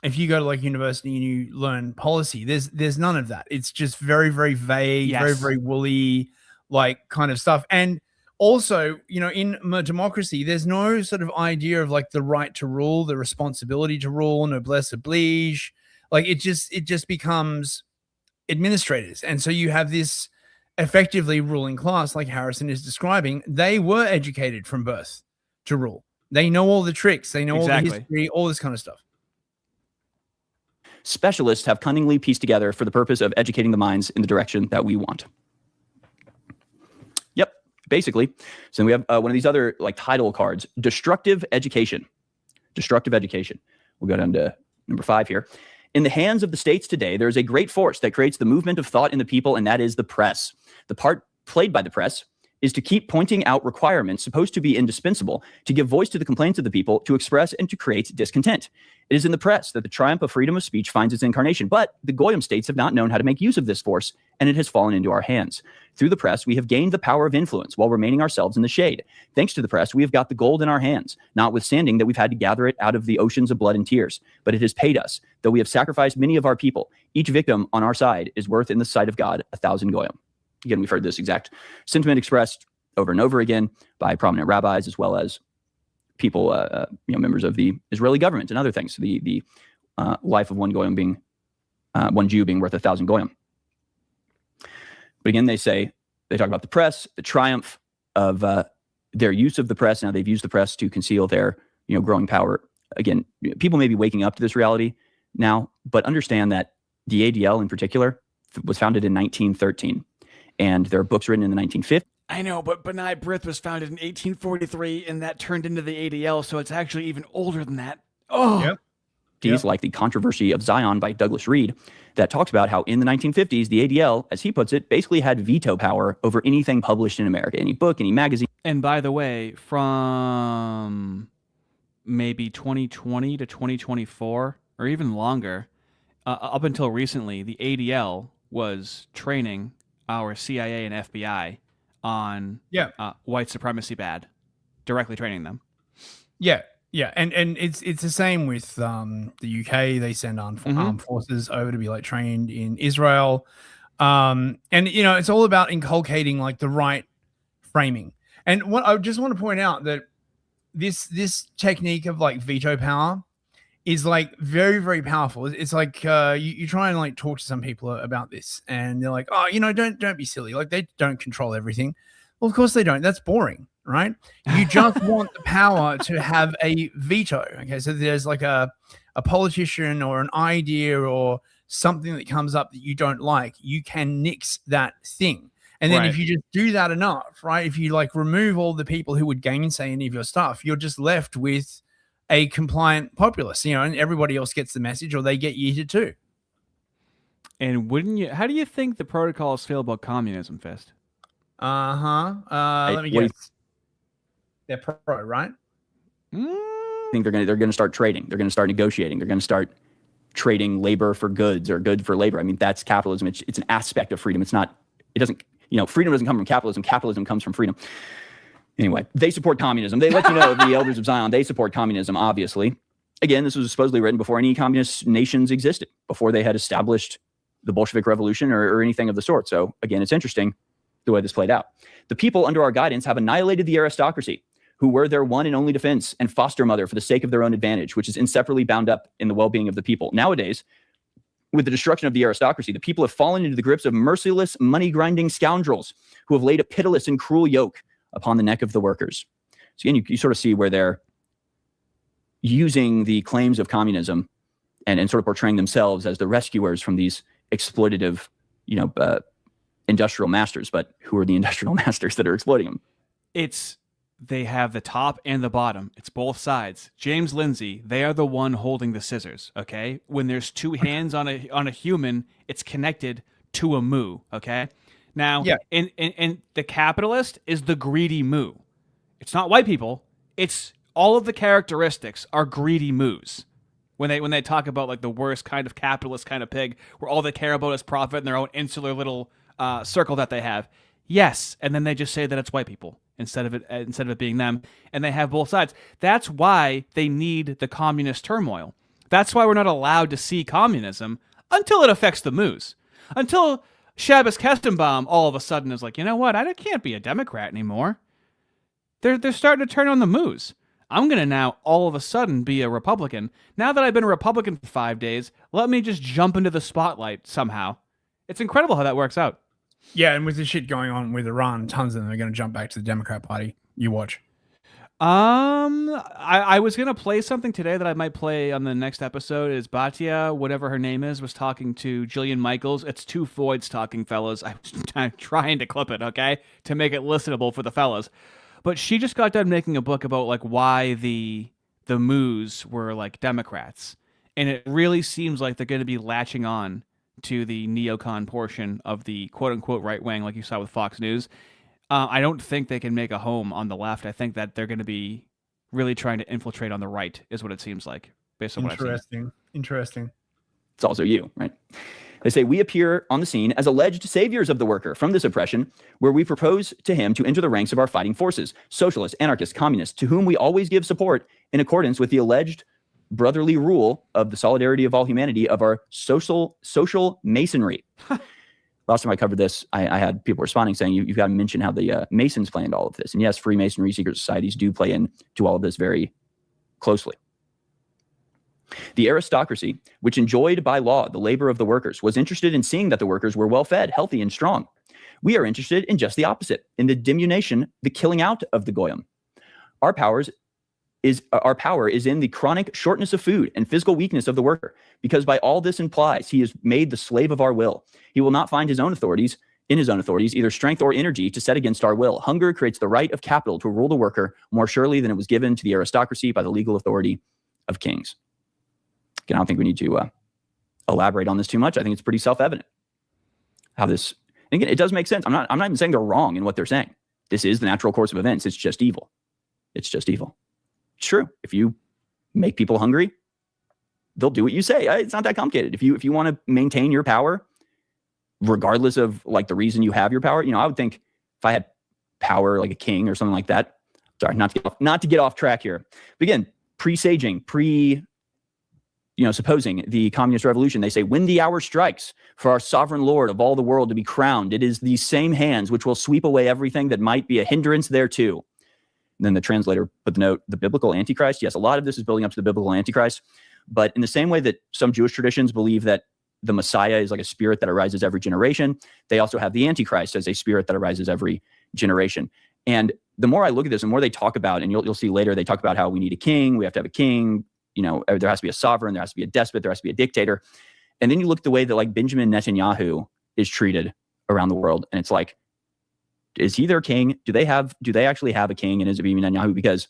if you go to like university and you learn policy, there's none of that. It's just very, very vague, very, very woolly, like kind of stuff. And also, in democracy, there's no sort of idea of like the right to rule, the responsibility to rule, noblesse oblige. Like it just becomes administrators. And so you have this effectively ruling class, like Harrison is describing. They were educated from birth to rule. They know all the tricks. They know all the history, all this kind of stuff. Specialists have cunningly pieced together for the purpose of educating the minds in the direction that we want. Basically. So we have one of these other like title cards, destructive education. Destructive education. We'll go down to number 5 here. In the hands of the states today, there is a great force that creates the movement of thought in the people, and that is the press. The part played by the press is to keep pointing out requirements supposed to be indispensable to give voice to the complaints of the people, to express and to create discontent. It is in the press that the triumph of freedom of speech finds its incarnation, but the Goyim states have not known how to make use of this force, and it has fallen into our hands. Through the press, we have gained the power of influence while remaining ourselves in the shade. Thanks to the press, we have got the gold in our hands, notwithstanding that we've had to gather it out of the oceans of blood and tears. But it has paid us, though we have sacrificed many of our people. Each victim on our side is worth in the sight of God 1,000 Goyim. Again, we've heard this exact sentiment expressed over and over again by prominent rabbis, as well as people, members of the Israeli government and other things. The life of one Goyim being, one Jew being worth 1,000 Goyim. But again, they talk about the press, the triumph of their use of the press. Now they've used the press to conceal their, growing power. Again, people may be waking up to this reality now, but understand that the ADL in particular was founded in 1913, and there are books written in the 1950s. I know, but B'nai B'rith was founded in 1843, and that turned into the ADL, so it's actually even older than that. Oh, like the Controversy of Zion by Douglas Reed, that talks about how in the 1950s, the ADL, as he puts it, basically had veto power over anything published in America, any book, any magazine. And by the way, from maybe 2020 to 2024, or even longer, up until recently, the ADL was training our CIA and FBI on white supremacy bad, directly training them. Yeah. Yeah, and it's the same with the UK. They send armed forces over to be like trained in Israel, and it's all about inculcating like the right framing. And what I just want to point out that this technique of like veto power is like very, very powerful. It's like you try and like talk to some people about this, and they're like, oh, don't be silly. Like they don't control everything. Well, of course they don't. That's boring, right? You just want the power to have a veto. Okay, so there's like a politician or an idea or something that comes up that you don't like. You can nix that thing. And then if you just do that enough, right? If you like remove all the people who would gainsay any of your stuff, you're just left with a compliant populace, and everybody else gets the message or they get yeeted too. And how do you think the protocols feel about communism, Fist? Let me guess. They're pro, right? I think they're going to start trading. They're going to start negotiating. They're going to start trading labor for goods or good for labor. I mean, that's capitalism. It's an aspect of freedom. Freedom doesn't come from capitalism. Capitalism comes from freedom. Anyway, they support communism. They let you know, the elders of Zion, they support communism, obviously. Again, this was supposedly written before any communist nations existed, before they had established the Bolshevik Revolution or anything of the sort. So again, it's interesting the way this played out. The people under our guidance have annihilated the aristocracy, who were their one and only defense and foster mother for the sake of their own advantage, which is inseparably bound up in the well-being of the people. Nowadays, with the destruction of the aristocracy, the people have fallen into the grips of merciless, money-grinding scoundrels who have laid a pitiless and cruel yoke upon the neck of the workers. So again, you sort of see where they're using the claims of communism and sort of portraying themselves as the rescuers from these exploitative, industrial masters. But who are the industrial masters that are exploiting them? They have the top and the bottom. It's both sides. James Lindsay, they are the one holding the scissors, okay? When there's two hands on a human, it's connected to a moo, okay? Now, and the capitalist is the greedy moo. It's not white people. It's all of the characteristics are greedy moos. When they talk about like the worst kind of capitalist kind of pig, where all they care about is profit and their own insular little circle that they have. Yes, and then they just say that it's white people instead of it being them, and they have both sides. That's why they need the communist turmoil. That's why we're not allowed to see communism until it affects the moos. Until Shabbos Kestenbaum all of a sudden is like, you know what? I can't be a Democrat anymore. They're starting to turn on the moos. I'm going to now all of a sudden be a Republican. Now that I've been a Republican for 5 days, let me just jump into the spotlight somehow. It's incredible how that works out. Yeah, and with the shit going on with Iran, tons of them are going to jump back to the Democrat Party. You watch. I was going to play something today that I might play on the next episode. Is Batia, whatever her name is, was talking to Jillian Michaels. It's two Floyds talking, fellas. I'm trying to clip it, okay, to make it listenable for the fellas. But she just got done making a book about like why the moos were like Democrats. And it really seems like they're going to be latching on to the neocon portion of the quote-unquote right wing, like you saw with Fox News. I don't think they can make a home on the left. I think that they're going to be really trying to infiltrate on the right, is what it seems like, based on what I've seen. Interesting. It's also you, right? They say, we appear on the scene as alleged saviors of the worker from this oppression, where we propose to him to enter the ranks of our fighting forces, socialists, anarchists, communists, to whom we always give support in accordance with the alleged brotherly rule of the solidarity of all humanity of our social masonry. Last time I covered this, I had people responding saying, you've got to mention how the Masons play into all of this. And yes, Freemasonry, secret societies do play into all of this very closely. The aristocracy, which enjoyed by law the labor of the workers, was interested in seeing that the workers were well-fed, healthy, and strong. We are interested in just the opposite, in the diminution, the killing out of the goyim. Our power is in the chronic shortness of food and physical weakness of the worker, because by all this implies he is made the slave of our will. He will not find in his own authorities, either strength or energy to set against our will. Hunger creates the right of capital to rule the worker more surely than it was given to the aristocracy by the legal authority of kings. Again, I don't think we need to elaborate on this too much. I think it's pretty self-evident how this, and again, it does make sense. I'm not even saying they're wrong in what they're saying. This is the natural course of events. It's just evil. It's just evil. It's true. If you make people hungry, they'll do what you say. It's not that complicated. If you want to maintain your power, regardless of like the reason you have your power, I would think if I had power like a king or something like that. Sorry, not to get off track here. But again, presaging, supposing the communist revolution. They say, when the hour strikes for our sovereign lord of all the world to be crowned, it is these same hands which will sweep away everything that might be a hindrance thereto. And then the translator put the note, the biblical Antichrist. Yes, a lot of this is building up to the biblical Antichrist. But in the same way that some Jewish traditions believe that the Messiah is like a spirit that arises every generation, they also have the Antichrist as a spirit that arises every generation. And the more I look at this, the more they talk about, and you'll see later, they talk about how we need a king, we have to have a king, there has to be a sovereign, there has to be a despot, there has to be a dictator. And then you look at the way that like Benjamin Netanyahu is treated around the world, and it's like, is he their king? Do they actually have a king? And is it Benjamin Netanyahu? Because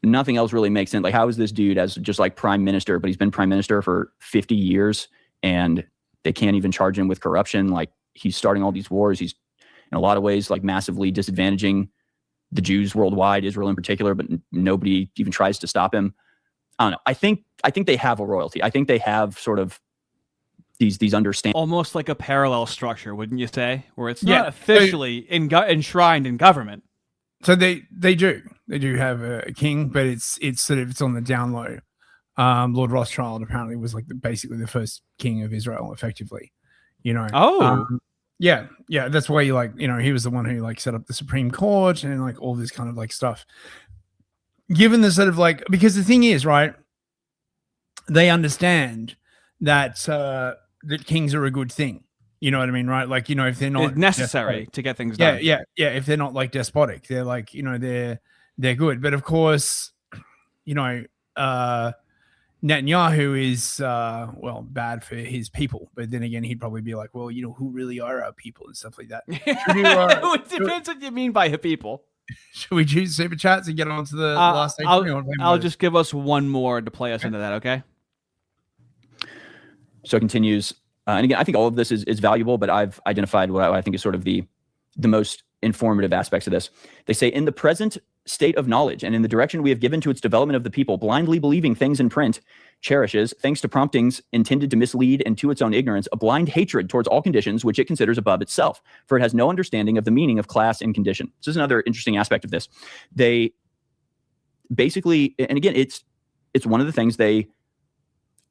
nothing else really makes sense. Like, how is this dude as just like prime minister, but he's been prime minister for 50 years and they can't even charge him with corruption? Like, he's starting all these wars. He's in a lot of ways like massively disadvantaging the Jews worldwide, Israel in particular, but nobody even tries to stop him. I don't know. I think they have a royalty. I think they have sort of these understand, almost like a parallel structure, wouldn't you say, where it's not officially enshrined in government. So they do have a king, but it's sort of, it's on the down low. Lord Rothschild apparently was like basically the first king of Israel, effectively. Yeah, that's why he was the one who like set up the Supreme Court and like all this kind of like stuff. Given the sort of like, because the thing is, right, they understand that that kings are a good thing. You know what I mean, right? Like, if they're not, it's necessary to get things done. Yeah. If they're not like despotic, they're like, they're good. But of course, Netanyahu is bad for his people. But then again, he'd probably be like, well, who really are our people and stuff like that. It depends what you mean by a people. Should we choose super chats and get on to the last section? I'll just give us one more to play us into that, okay? So it continues. And again, I think all of this is valuable, but I've identified what I think is sort of the most informative aspects of this. They say, in the present state of knowledge and in the direction we have given to its development of the people, blindly believing things in print, cherishes, thanks to promptings intended to mislead and to its own ignorance, a blind hatred towards all conditions which it considers above itself, for it has no understanding of the meaning of class and condition. This is another interesting aspect of this. They basically, and again, it's one of the things they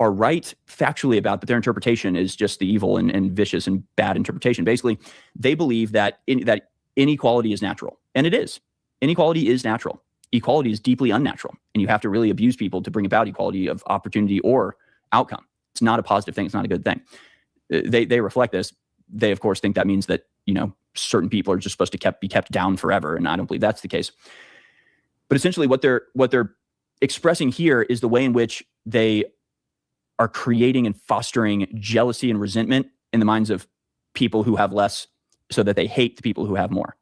are right factually about, but their interpretation is just the evil and vicious and bad interpretation. Basically, they believe that inequality is natural, and it is. Inequality is natural. Equality is deeply unnatural, and you have to really abuse people to bring about equality of opportunity or outcome. It's not a positive thing. It's not a good thing. They reflect this. They, of course, think that means that certain people are just supposed to be kept down forever, and I don't believe that's the case. But essentially, what they're expressing here is the way in which they are creating and fostering jealousy and resentment in the minds of people who have less, so that they hate the people who have more.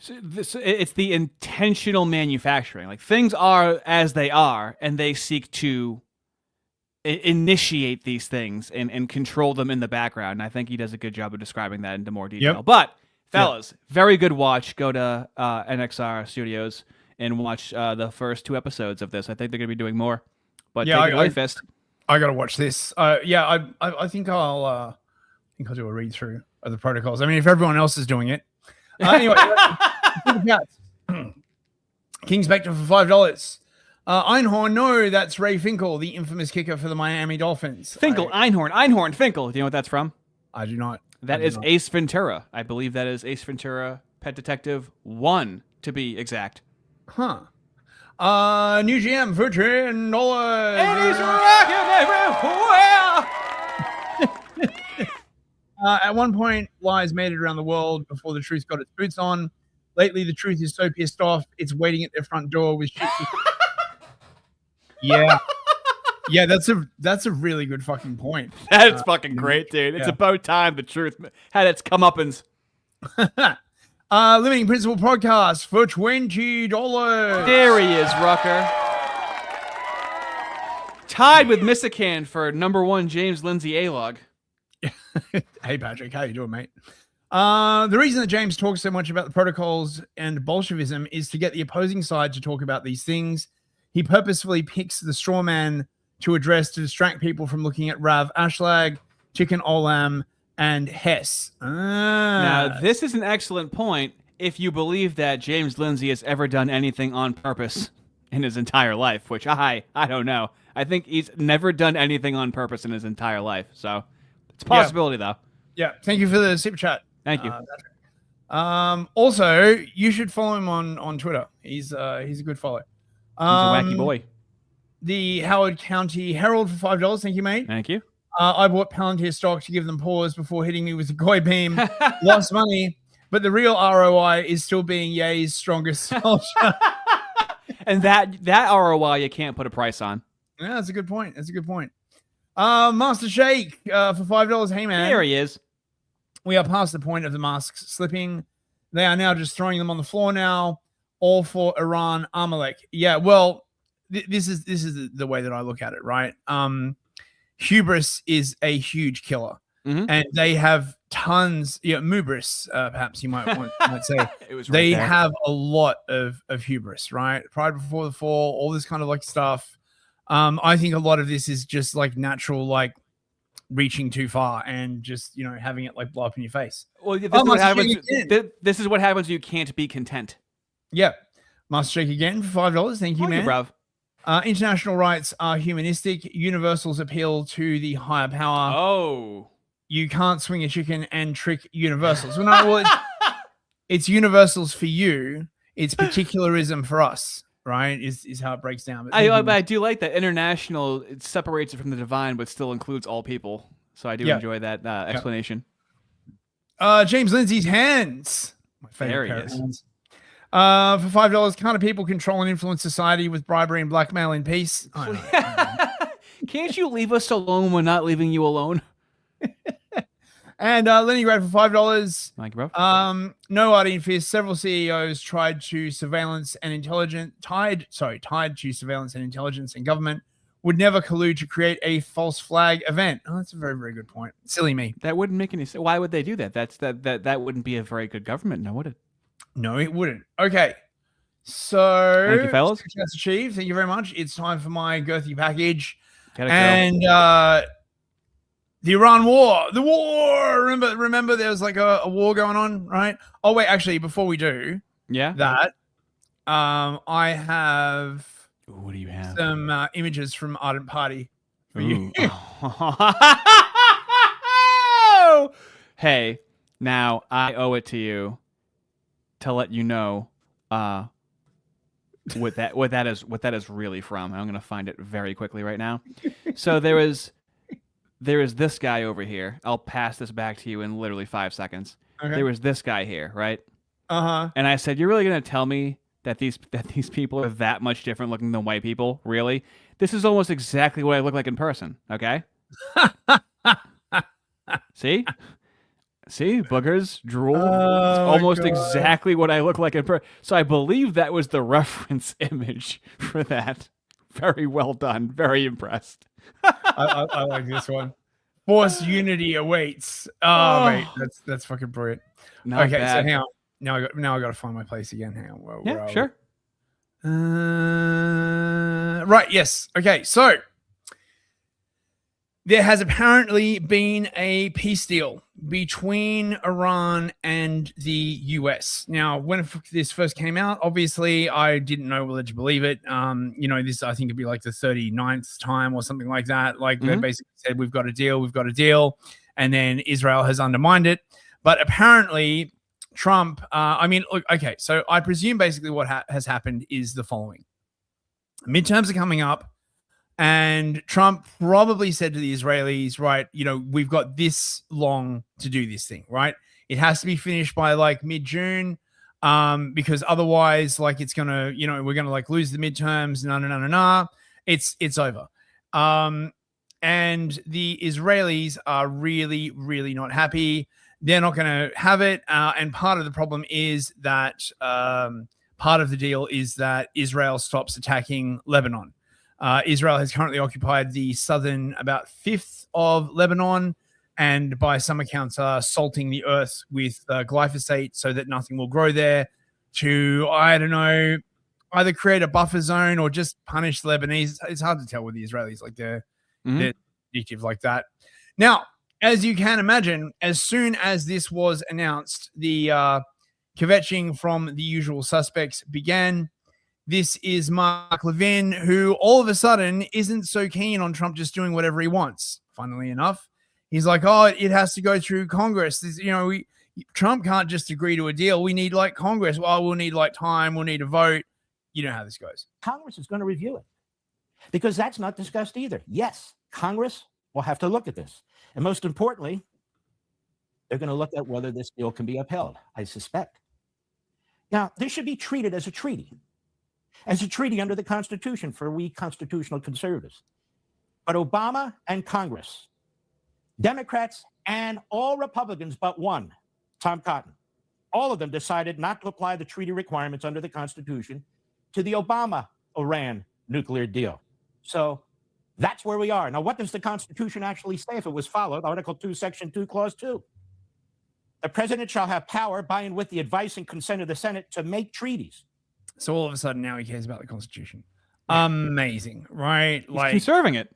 It's the intentional manufacturing. Like, things are as they are, and they seek to initiate these things and control them in the background. And I think he does a good job of describing that into more detail. Yep. But, fellas, very good watch. Go to NXR Studios and watch the first 2 episodes of this. I think they're going to be doing more. But take it away, Fist. I got to watch this. I think I'll do a read through of the protocols. I mean, if everyone else is doing it. Anyway, Kings backed him for $5. Einhorn, no, that's Ray Finkel, the infamous kicker for the Miami Dolphins. Einhorn, Finkel. Do you know what that's from? I do not. That is Ace Ventura. I believe that is Ace Ventura, Pet Detective 1, to be exact. Huh. New GM for $10. And he's rocking everywhere. At one point, lies made it around the world before the truth got its boots on. Lately, the truth is so pissed off, it's waiting at their front door with shit. Yeah, that's a really good fucking point. That's fucking great, dude. It's about time the truth had its comeuppance. Limiting Principle podcast for $20. There he is, Rucker. Tied with Missican for #1 James Lindsay A-Log. Hey, Patrick, how you doing, mate? The reason that James talks so much about the protocols and Bolshevism is to get the opposing side to talk about these things. He purposefully picks the straw man to address to distract people from looking at Rav Ashlag, Chicken Olam, and Hess. Now, this is an excellent point if you believe that James Lindsay has ever done anything on purpose in his entire life, which I don't know. I think he's never done anything on purpose in his entire life. So it's a possibility, though. Yeah. Thank you for the super chat. Thank you. Also, you should follow him on Twitter. He's a good follow. He's a wacky boy. The Howard County Herald for $5. Thank you, mate. Thank you. I bought Palantir stock to give them pause before hitting me with a koi beam. Lost money, but the real ROI is still being Ye's strongest soldier. And that ROI you can't put a price on. Yeah, that's a good point. That's a good point. Master Shake for $5. Hey, man. There he is. We are past the point of the masks slipping. They are now just throwing them on the floor now. All for Iran, Amalek. Yeah, well, this is the way that I look at it, right? Hubris is a huge killer. And they have tons, mubris, perhaps you might say. It was they right there. have a lot of hubris, right? Pride before the fall, all this kind of like stuff. I think a lot of this is just like natural, like reaching too far and just, having it like blow up in your face. Well, this is what happens. This is what happens. You can't be content. Yeah. Master Shake again for $5. Thank you, man. Bruv. International rights are humanistic. Universals appeal to the higher power. Oh. You can't swing a chicken and trick universals. Well, no, it's universals for you. It's particularism for us, right? Is how it breaks down. But I do like that. International, it separates it from the divine, but still includes all people. So I do enjoy that explanation. James Lindsay's hands. My favorite There he pair of is. hands. For $5, kind of people control and influence society with bribery and blackmail in peace. Can't you leave us alone when we're not leaving you alone? And Leningrad for $5. Thank you, bro. No, Ardy and Fierce. Several CEOs tied to surveillance and intelligence and government would never collude to create a false flag event. Oh, that's a very, very good point. Silly me. That wouldn't make any sense. Why would they do that? That wouldn't be a very good government, no, would it? No, it wouldn't. Okay. So Thank you, fellas. Success achieved. Thank you very much. It's time for my girthy package. Gotta go. And the Iran war. The war. Remember there was like a war going on, right? Oh, wait, actually, before we do that, I have what do you have? Some images from Ardent Party for you. Hey, now I owe it to you to let you know what that is really from. I'm gonna find it very quickly right now. So there is this guy over here. I'll pass this back to you in literally 5 seconds. Okay. There was this guy here, right? Uh-huh. And I said, "You're really gonna tell me that these people are that much different looking than white people? Really? This is almost exactly what I look like in person. Okay? See? See, boogers, drool. It's almost exactly what I look like in person. So I believe that was the reference image for that. Very well done. Very impressed. I like this one. Force unity awaits. Oh, wait, that's fucking brilliant. Not okay, bad. so hang on. Now I got to find my place again. Hang on. Where are we? Sure. Right. Yes. Okay. So there has apparently been a peace deal between Iran and the US. Now, when this first came out, obviously I didn't know whether to believe it. This I think it'd be like the 39th time or something like that. Like they basically said, we've got a deal, and then Israel has undermined it. But apparently Trump, look, okay, so I presume basically what has happened is the following. Midterms are coming up, and Trump probably said to the Israelis, right, we've got this long to do this thing, right? It has to be finished by like mid-June, because otherwise, like, it's going to, we're going to like lose the midterms. No. It's over. And the Israelis are really, really not happy. They're not going to have it. And part of the problem is that part of the deal is that Israel stops attacking Lebanon. Israel has currently occupied the southern about fifth of Lebanon, and by some accounts are salting the earth with glyphosate so that nothing will grow there to, I don't know, either create a buffer zone or just punish the Lebanese. It's hard to tell with the Israelis. Like they're addictive like that. Now, as you can imagine, as soon as this was announced, the kvetching from the usual suspects began. this is Mark Levin, who all of a sudden isn't so keen on Trump just doing whatever he wants. Funnily enough, he's like, oh, it has to go through Congress. Trump can't just agree to a deal. We need like Congress. Well, we'll need like time. We'll need a vote. You know how this goes. Congress is going to review it because that's not discussed either. Yes, Congress will have to look at this. And most importantly, they're going to look at whether this deal can be upheld, I suspect. Now, this should be treated as a treaty under the Constitution for we constitutional conservatives. But Obama and Congress, Democrats and all Republicans but one, Tom Cotton, all of them decided not to apply the treaty requirements under the Constitution to the Obama-Iran nuclear deal. So that's where we are. Now, what does the Constitution actually say if it was followed? Article 2, Section 2, Clause 2. The president shall have power by and with the advice and consent of the Senate to make treaties. So all of a sudden now he cares about the Constitution. Amazing, right? He's conserving it.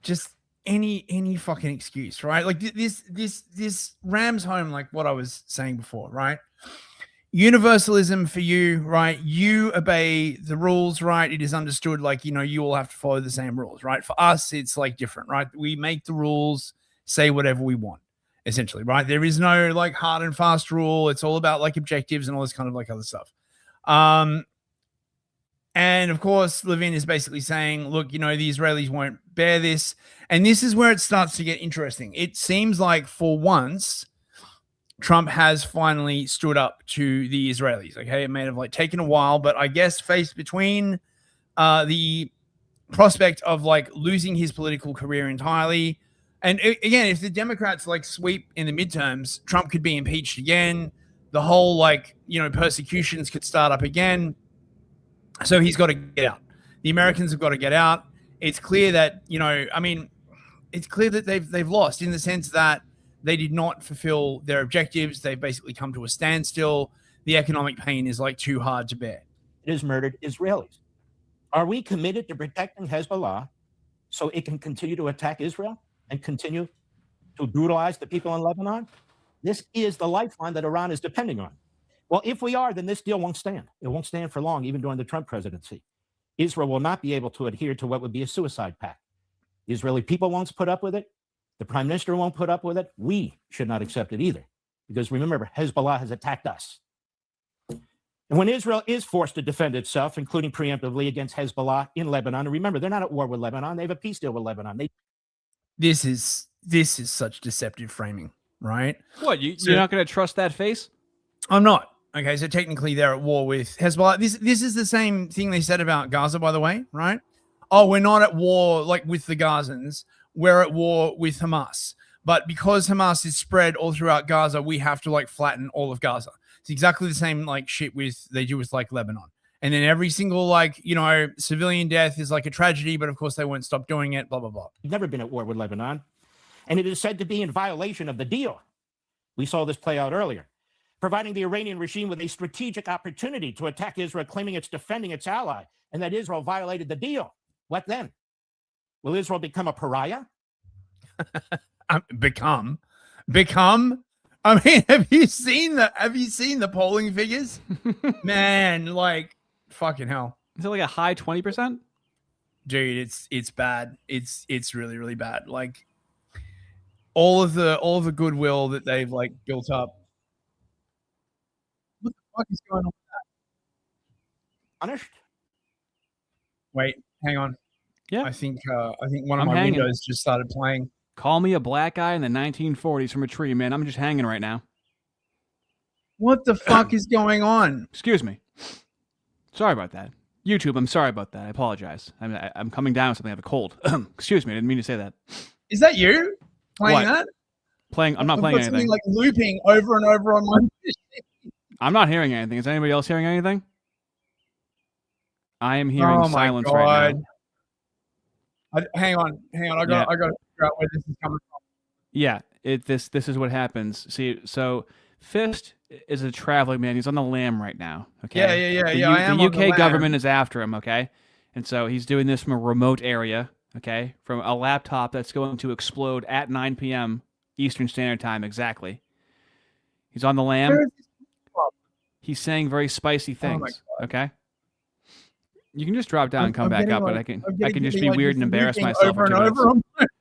Just any fucking excuse, right? Like this rams home like what I was saying before, right? Universalism for you, right? You obey the rules, right? It is understood like, you all have to follow the same rules, right? For us, it's like different, right? We make the rules, say whatever we want, essentially, right? There is no like hard and fast rule. It's all about like objectives and all this kind of like other stuff. And of course, Levin is basically saying, look, the Israelis won't bear this. And this is where it starts to get interesting. It seems like for once, Trump has finally stood up to the Israelis. Okay. It may have like taken a while, but I guess faced between the prospect of like losing his political career entirely. And again, if the Democrats like sweep in the midterms, Trump could be impeached again. The whole like, persecutions could start up again. So he's got to get out. The Americans have got to get out. It's clear that, it's clear that they've lost in the sense that they did not fulfill their objectives. They've basically come to a standstill. The economic pain is like too hard to bear. It has murdered Israelis. Are we committed to protecting Hezbollah so it can continue to attack Israel and continue to brutalize the people in Lebanon? This is the lifeline that Iran is depending on. Well, if we are, then this deal won't stand. It won't stand for long, even during the Trump presidency. Israel will not be able to adhere to what would be a suicide pact. The Israeli people won't put up with it. The prime minister won't put up with it. We should not accept it either. Because remember, Hezbollah has attacked us. And when Israel is forced to defend itself, including preemptively against Hezbollah in Lebanon, and remember, they're not at war with Lebanon. They have a peace deal with Lebanon. This is such deceptive framing, right? What, you're not going to trust that face? I'm not. Okay, so technically they're at war with Hezbollah. This is the same thing they said about Gaza, by the way, right? Oh, we're not at war like with the Gazans. We're at war with Hamas. But because Hamas is spread all throughout Gaza, we have to like flatten all of Gaza. It's exactly the same like shit they do with like Lebanon. And then every single like, civilian death is like a tragedy, but of course they won't stop doing it, blah, blah, blah. We've never been at war with Lebanon. And it is said to be in violation of the deal. We saw this play out earlier. Providing the Iranian regime with a strategic opportunity to attack Israel, claiming it's defending its ally, and that Israel violated the deal. What then? Will Israel become a pariah? Become? I mean, have you seen the polling figures? Man, like fucking hell. Is it like a high 20%? Dude, it's bad. It's really, really bad. Like all of the goodwill that they've like built up. What the fuck is going on with that? Punished? Wait, hang on. Yeah. I think one of my windows just started playing. Call me a black guy in the 1940s from a tree, man. I'm just hanging right now. What the fuck is going on? Excuse me. Sorry about that. YouTube, I'm sorry about that. I apologize. I'm coming down with something. I have a cold. Excuse me. I didn't mean to say that. Is that you playing What? that? I'm not playing anything. Something like looping over and over on my. I'm not hearing anything. Is anybody else hearing anything? I am hearing silence right now. Hang on. I got to figure out where this is coming from. Yeah, this is what happens. See, so Fist is a traveling man. He's on the lam right now. Okay. Yeah. The UK government is after him. Okay, and so he's doing this from a remote area. Okay, from a laptop that's going to explode at 9 p.m. Eastern Standard Time exactly. He's on the lam. He's saying very spicy things. Okay. You can just drop down and come back up, but I can just be like weird and embarrass myself over for and 2 over. minutes.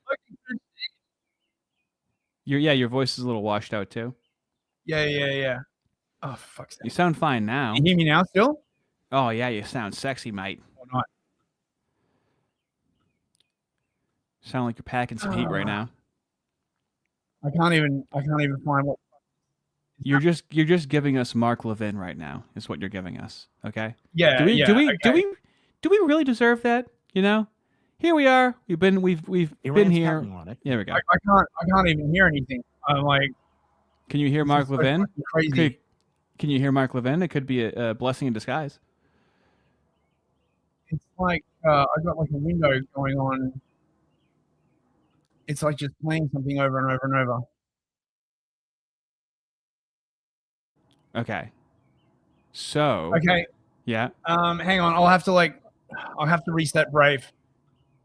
Your voice is a little washed out too. Yeah. Oh, fuck's sake. You sound fine now. You hear me now still? Oh yeah, you sound sexy, mate. Or not? Sound like you're packing some heat right now. I can't even find what. You're just giving us Mark Levin right now. Is what you're giving us. Okay. Yeah. Do we okay. do we really deserve that? You know, here we are. We've been Iran's here. counting on it. There we go. I can't even hear anything. I'm like. Can you hear Mark is so Levin? fucking crazy. Can you hear Mark Levin? It could be a blessing in disguise. It's like I got like a window going on. It's like just playing something over and over and over. Okay. So. Okay. Yeah. Hang on. I'll have to reset Brave.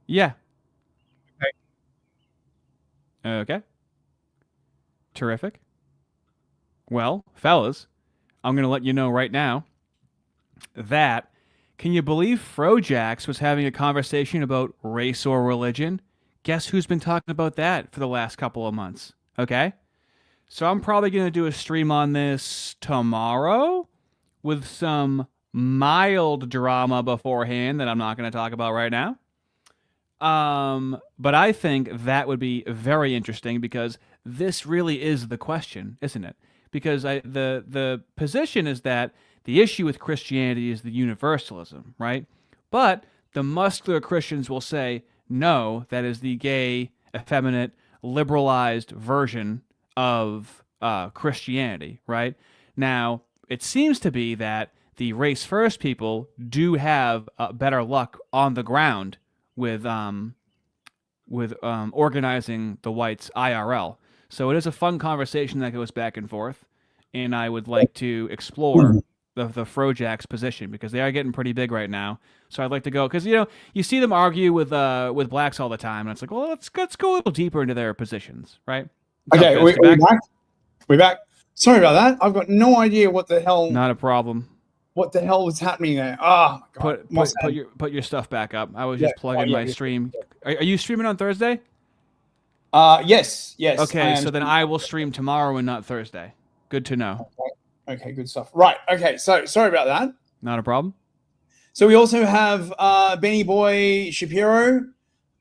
Yeah. Okay. Terrific. Well, fellas, I'm going to let you know right now that can you believe Frojax was having a conversation about race or religion? Guess who's been talking about that for the last couple of months? Okay? So I'm probably going to do a stream on this tomorrow with some mild drama beforehand that I'm not going to talk about right now. But I think that would be very interesting because this really is the question, isn't it? Because the position is that the issue with Christianity is the universalism, right? But the muscular Christians will say, no, that is the gay, effeminate, liberalized version of Christianity, right? Now, it seems to be that the race-first people do have better luck on the ground with organizing the whites IRL. So it is a fun conversation that goes back and forth, and I would like to explore the Frojax position because they are getting pretty big right now. So I'd like to go because you see them argue with blacks all the time, and it's like, well, let's go a little deeper into their positions, right? Okay, we're back. We're back. Sorry about that. I've got no idea what the hell. Not a problem. What the hell was happening there? Oh my God. Put your stuff back up. I was just plugging my stream. Are you streaming on Thursday? Yes. Okay, so then I will stream tomorrow and not Thursday. Good to know. Okay, good stuff. Right. Okay, so sorry about that. Not a problem. So we also have Benny Boy Shapiro,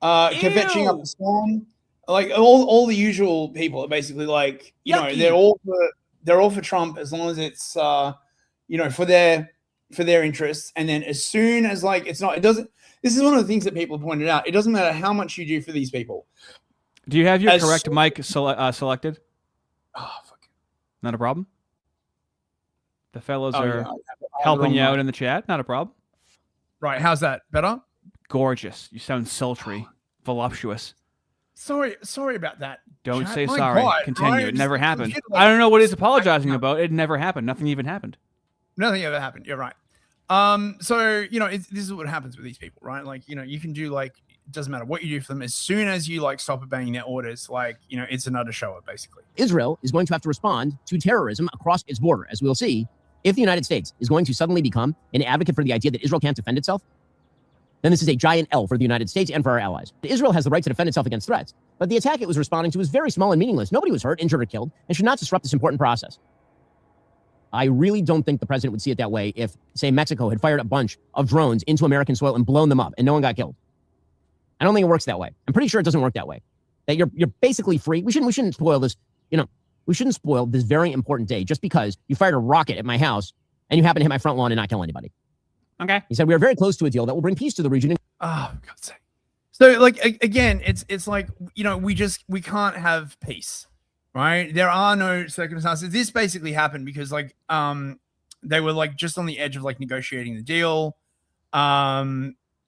kvetching up the storm. Like all the usual people are basically like, they're all for Trump as long as it's for their interests. And then as soon as this is one of the things that people pointed out. It doesn't matter how much you do for these people. Do you have your correct mic selected? Oh, fuck. Not a problem. The fellows are helping you out in the chat. Not a problem. Right. How's that? Better? Gorgeous. You sound sultry, voluptuous. Sorry about that. Don't Chat. say My sorry. God, Continue. right? It never happened. Just I don't know what he's apologizing about. It never happened. Nothing even happened. Nothing ever happened. You're right. So this is what happens with these people, right? Like, you can do it doesn't matter what you do for them. As soon as you stop obeying their orders, it's another show up basically. Israel is going to have to respond to terrorism across its border, as we'll see. If the United States is going to suddenly become an advocate for the idea that Israel can't defend itself, then this is a giant L for the United States and for our allies. Israel has the right to defend itself against threats, but the attack it was responding to was very small and meaningless. Nobody was hurt, injured, or killed, and should not disrupt this important process. I really don't think the president would see it that way if, say, Mexico had fired a bunch of drones into American soil and blown them up and no one got killed. I don't think it works that way. I'm pretty sure it doesn't work that way. That you're basically free. We shouldn't spoil this, we shouldn't spoil this very important day just because you fired a rocket at my house and you happen to hit my front lawn and not kill anybody. Okay. He said we are very close to a deal that will bring peace to the region. Oh, for God's sake. So again, it's like, we can't have peace, right? There are no circumstances. This basically happened because they were just on the edge of negotiating the deal.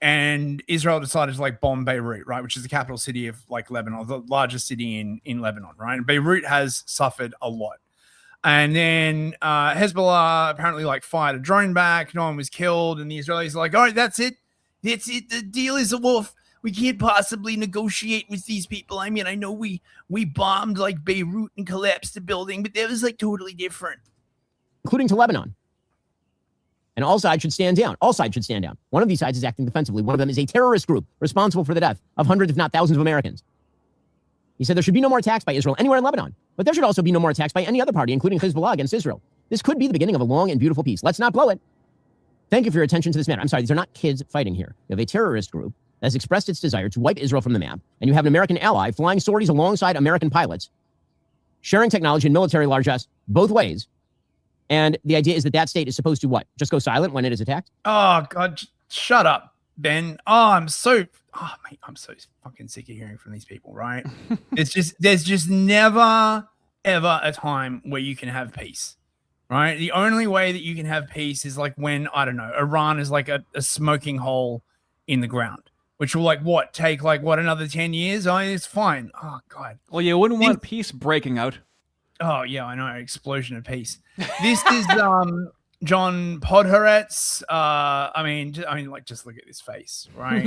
And Israel decided to bomb Beirut, right? Which is the capital city of Lebanon, the largest city in Lebanon, right? And Beirut has suffered a lot. And then Hezbollah apparently fired a drone back. No one was killed. And the Israelis are like, all right, that's it. That's it. The deal is off. We can't possibly negotiate with these people. I mean, I know we bombed Beirut and collapsed the building, but that was totally different. Including to Lebanon. And all sides should stand down. All sides should stand down. One of these sides is acting defensively. One of them is a terrorist group responsible for the death of hundreds, if not thousands of Americans. He said there should be no more attacks by Israel anywhere in Lebanon, but there should also be no more attacks by any other party, including Hezbollah against Israel. This could be the beginning of a long and beautiful peace. Let's not blow it. Thank you for your attention to this matter. I'm sorry, these are not kids fighting here. You have a terrorist group that has expressed its desire to wipe Israel from the map, and you have an American ally flying sorties alongside American pilots, sharing technology and military largesse both ways. And the idea is that that state is supposed to what? Just go silent when it is attacked? Oh, God, shut up, Ben. I'm so fucking sick of hearing from these people, right? There's just never, ever a time where you can have peace, right? The only way that you can have peace is like when, I don't know, Iran is like a smoking hole in the ground, which will take another 10 years? Oh, it's fine. Oh, God. Well, you wouldn't want peace breaking out. Oh, yeah, I know. Explosion of peace. This is John Podhoretz. I mean, just look at this face, right?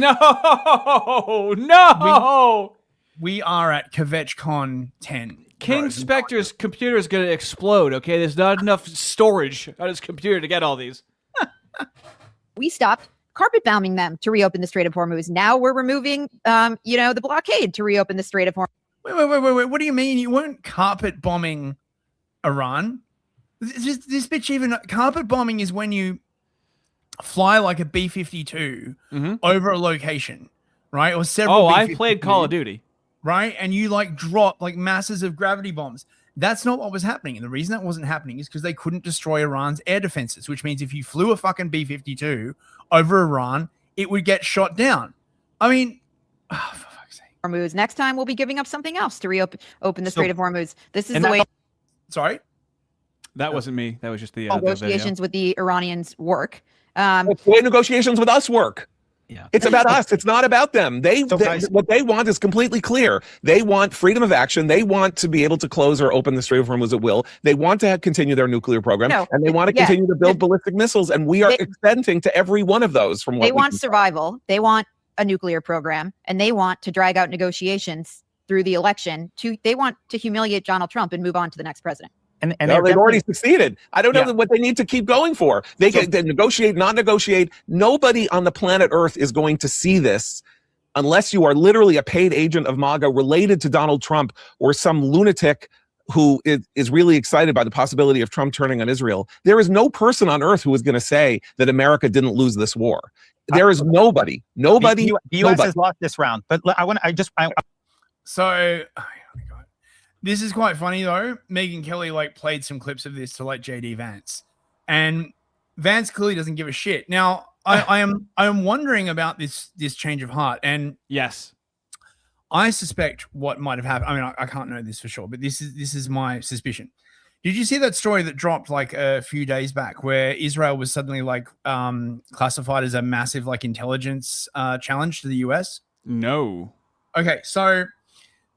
No. We are at KvetchCon 10. King Spectre's computer is going to explode, okay? There's not enough storage on his computer to get all these. We stopped carpet bombing them to reopen the Strait of Hormuz. Now we're removing, the blockade to reopen the Strait of Hormuz. Wait. What do you mean? You weren't carpet bombing Iran? This bitch even... Carpet bombing is when you fly like a B-52 over a location, right? Or several I played Call of Duty. Right? And you drop masses of gravity bombs. That's not what was happening. And the reason that wasn't happening is because they couldn't destroy Iran's air defenses, which means if you flew a fucking B-52 over Iran, it would get shot down. I mean... Hormuz. Next time we'll be giving up something else to open the Strait of Hormuz. This is the way... Sorry? That wasn't me. That was just the negotiations with the Iranians work. It's the way negotiations with us work. Yeah. It's about us. It's not about them. What they want is completely clear. They want freedom of action. They want to be able to close or open the Strait of Hormuz at will. They want to continue their nuclear program, and they want to continue to build ballistic missiles. And we are extending to every one of those. From what they want survival. They want a nuclear program, and they want to drag out negotiations through the election. They want to humiliate Donald Trump and move on to the next president. And they've already succeeded. I don't know what they need to keep going for. They negotiate, not negotiate. Nobody on the planet Earth is going to see this unless you are literally a paid agent of MAGA related to Donald Trump or some lunatic who is really excited by the possibility of Trump turning on Israel. There is no person on Earth who is going to say that America didn't lose this war. There is nobody. The U.S. has lost this round. But So... This is quite funny though. Megyn Kelly played some clips of this to JD Vance, and Vance clearly doesn't give a shit. Now I am wondering about this change of heart, and yes, I suspect what might have happened. I mean, I can't know this for sure, but this is my suspicion. Did you see that story that dropped a few days back where Israel was suddenly classified as a massive intelligence challenge to the US? No. Okay, so.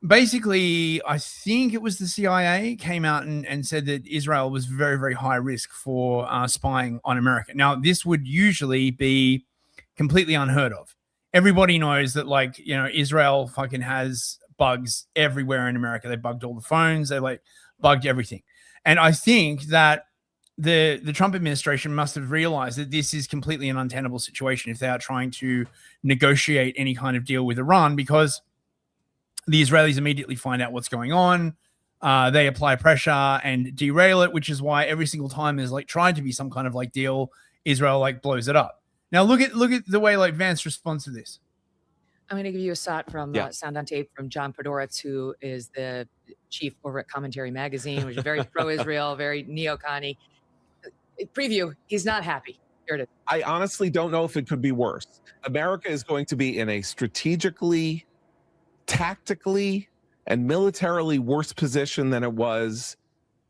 Basically, I think it was the CIA came out and said that Israel was very, very high risk for spying on America. Now, this would usually be completely unheard of. Everybody knows that, Israel fucking has bugs everywhere in America. They bugged all the phones. They bugged everything. And I think that the Trump administration must have realized that this is completely an untenable situation if they are trying to negotiate any kind of deal with Iran, because the Israelis immediately find out what's going on. They apply pressure and derail it, which is why every single time there's tried to be some kind of deal, Israel blows it up. Now look at the way Vance responds to this. I'm going to give you a shot from Sound on Tape from John Podhoretz, who is the chief over at Commentary Magazine, which is very pro-Israel, very neocon-y. Preview, he's not happy. Here it is. I honestly don't know if it could be worse. America is going to be in a strategically, tactically, and militarily worse position than it was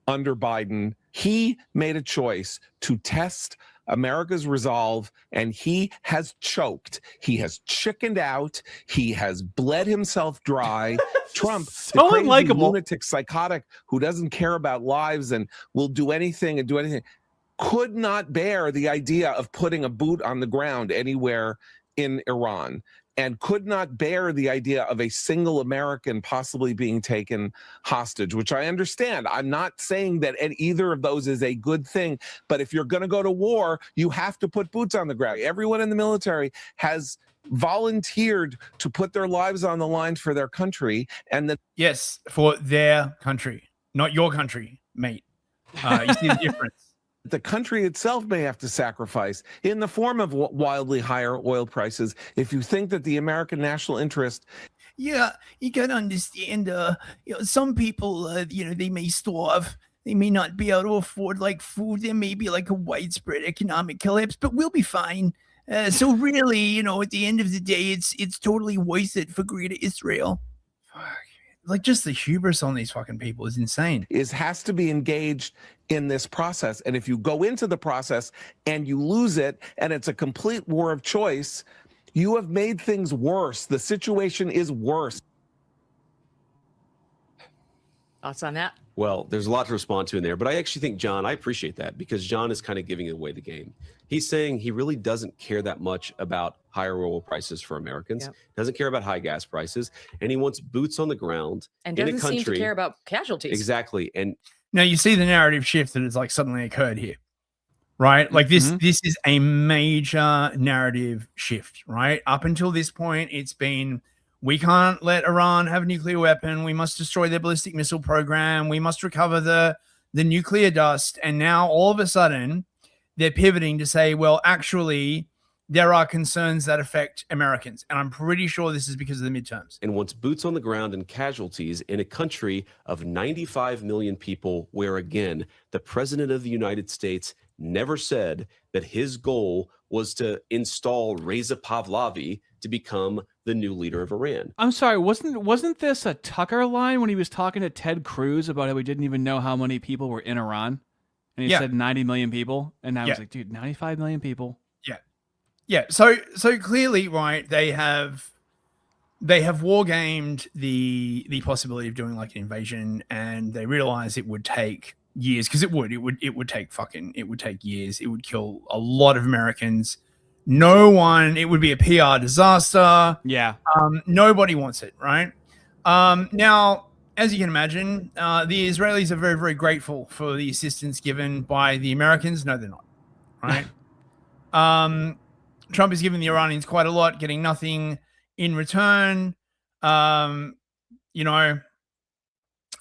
under Biden. He made a choice to test America's resolve, and he has choked. He has chickened out. He has bled himself dry. Trump, so the crazy unlikable lunatic, psychotic, who doesn't care about lives and will do anything, could not bear the idea of putting a boot on the ground anywhere in Iran. and could not bear the idea of a single American possibly being taken hostage, which I understand. I'm not saying that either of those is a good thing, but if you're going to go to war, you have to put boots on the ground. Everyone in the military has volunteered to put their lives on the line for their country. And yes, for their country, not your country, mate. You see the difference. The country itself may have to sacrifice in the form of wildly higher oil prices if you think that the American national interest. Yeah, you gotta understand, some people, they may starve. They may not be able to afford like food. There may be like a widespread economic collapse, but we'll be fine. So really, at the end of the day, it's totally worth it for greater Israel. Like, just the hubris on these fucking people is insane. Has to be engaged in this process. And if you go into the process and you lose it, and it's a complete war of choice, you have made things worse. The situation is worse. Thoughts on that? Well, there's a lot to respond to in there, but I actually think, John, I appreciate that because John is kind of giving away the game. He's saying he really doesn't care that much about higher oil prices for Americans, doesn't care about high gas prices, and he wants boots on the ground And in a doesn't country. seem to care about casualties. Exactly. And now you see the narrative shift that has like suddenly occurred here, right? Like this is a major narrative shift, right? Up until this point, it's been, we can't let Iran have a nuclear weapon. We must destroy their ballistic missile program. We must recover the nuclear dust. And now all of a sudden they're pivoting to say, well, actually, there are concerns that affect Americans. And I'm pretty sure this is because of the midterms. And wants boots on the ground and casualties in a country of 95 million people where, again, the president of the United States never said that his goal was to install Reza Pahlavi to become the new leader of Iran. I'm sorry, wasn't this a Tucker line when he was talking to Ted Cruz about how we didn't even know how many people were in Iran? And he said 90 million people. And I was like, dude, 95 million people. Yeah. So clearly, right, they have war gamed the possibility of doing like an invasion, and they realize it would take years, because it would take years. It would kill a lot of Americans. It would be a PR disaster. Yeah. Nobody wants it, right? Now, as you can imagine, the Israelis are very, very grateful for the assistance given by the Americans. No, they're not, right? Trump is giving the Iranians quite a lot, getting nothing in return. God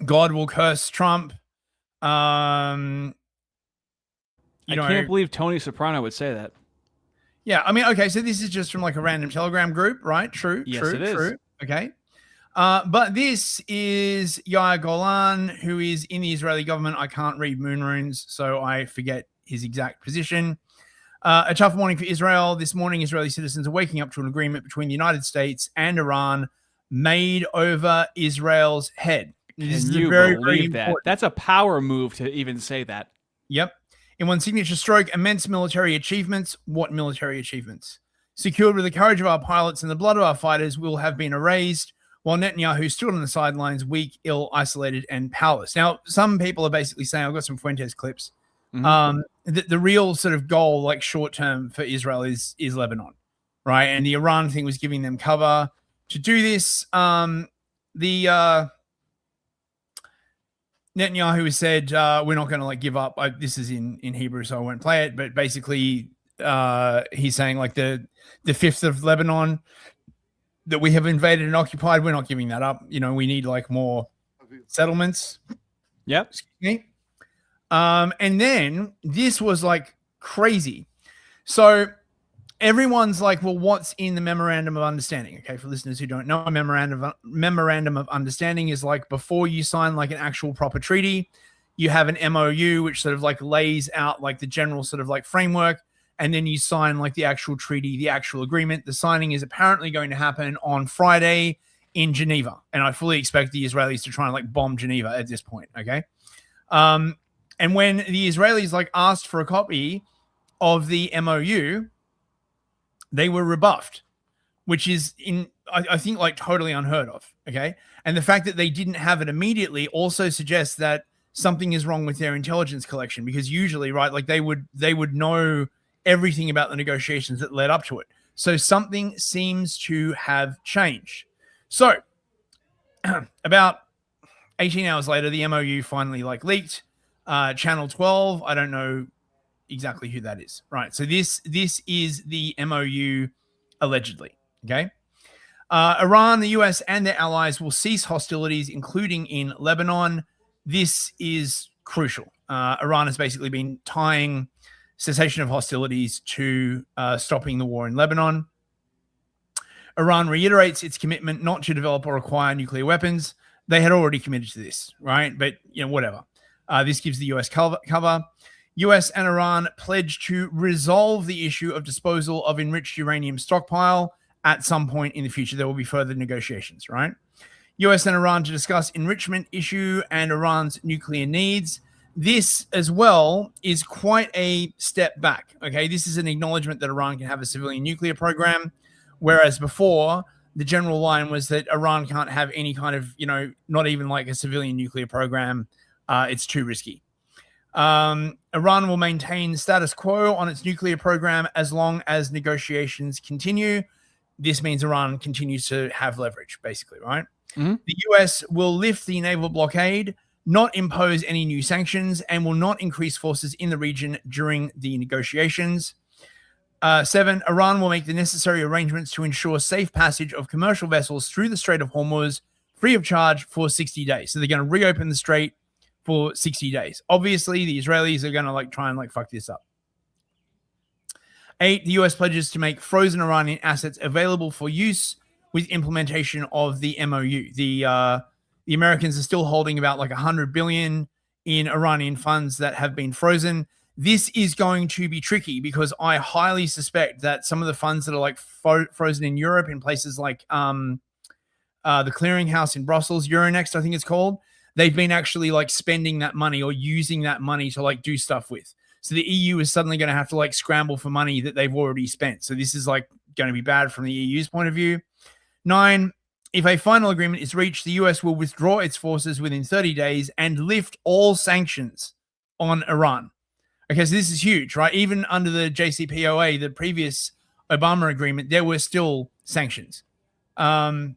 will curse Trump. I can't believe Tony Soprano would say that. Yeah, I mean, okay, so this is just from like a random Telegram group, right? True. It is. True. Okay. But this is Yair Golan, who is in the Israeli government. I can't read moon runes, so I forget his exact position. A tough morning for Israel. This morning, Israeli citizens are waking up to an agreement between the United States and Iran made over Israel's head. This is Can you very, believe very that? important. That's a power move to even say that. Yep. In one signature stroke, immense military achievements. What military achievements? Secured with the courage of our pilots and the blood of our fighters will have been erased, while Netanyahu stood on the sidelines, weak, ill, isolated, and powerless. Now, some people are basically saying, I've got some Fuentes clips. The real sort of goal, like short term for Israel, is Lebanon, right? And the Iran thing was giving them cover to do this. Netanyahu has said, we're not going to like give up. This is in Hebrew, so I won't play it. But basically, he's saying like the fifth of Lebanon that we have invaded and occupied, we're not giving that up. We need like more settlements. Yep. Excuse me. And then this was like crazy. So everyone's like, well, what's in the memorandum of understanding? Okay, for listeners who don't know, a memorandum of understanding is like before you sign like an actual proper treaty, you have an MOU, which sort of like lays out like the general sort of like framework, and then you sign like the actual treaty, the actual agreement. The signing is apparently going to happen on Friday in Geneva, and I fully expect the Israelis to try and like bomb Geneva at this point. Okay. And when the Israelis like asked for a copy of the MOU, they were rebuffed, which is I think like totally unheard of. Okay. And the fact that they didn't have it immediately also suggests that something is wrong with their intelligence collection, because usually, right, like they would know everything about the negotiations that led up to it. So something seems to have changed. So about 18 hours later, the MOU finally leaked. Channel 12, I don't know exactly who that is. Right. So this is the MOU allegedly. Okay. Iran, the US, and their allies will cease hostilities, including in Lebanon. This is crucial. Iran has basically been tying cessation of hostilities to stopping the war in Lebanon. Iran reiterates its commitment not to develop or acquire nuclear weapons. They had already committed to this, right? But, whatever. This gives the US cover. US and Iran pledge to resolve the issue of disposal of enriched uranium stockpile at some point in the future. There will be further negotiations, right? US and Iran to discuss enrichment issue and Iran's nuclear needs. This as well is quite a step back, okay? This is an acknowledgement that Iran can have a civilian nuclear program, whereas before, the general line was that Iran can't have any kind of, not even a civilian nuclear program. It's too risky. Iran will maintain status quo on its nuclear program as long as negotiations continue. This means Iran continues to have leverage, basically, right? Mm-hmm. The US will lift the naval blockade, not impose any new sanctions, and will not increase forces in the region during the negotiations. 7, Iran will make the necessary arrangements to ensure safe passage of commercial vessels through the Strait of Hormuz free of charge for 60 days. So they're going to reopen the strait for 60 days. Obviously, the Israelis are going to try and fuck this up. 8, the US pledges to make frozen Iranian assets available for use with implementation of the MOU. The Americans are still holding about $100 billion in Iranian funds that have been frozen. This is going to be tricky because I highly suspect that some of the funds that are frozen in Europe in places like the clearinghouse in Brussels, Euronext, I think it's called, they've been actually spending that money or using that money to do stuff with. So the EU is suddenly going to have to scramble for money that they've already spent. So this is going to be bad from the EU's point of view. 9, if a final agreement is reached, the US will withdraw its forces within 30 days and lift all sanctions on Iran. Okay, so this is huge, right? Even under the JCPOA, the previous Obama agreement, there were still sanctions. 10,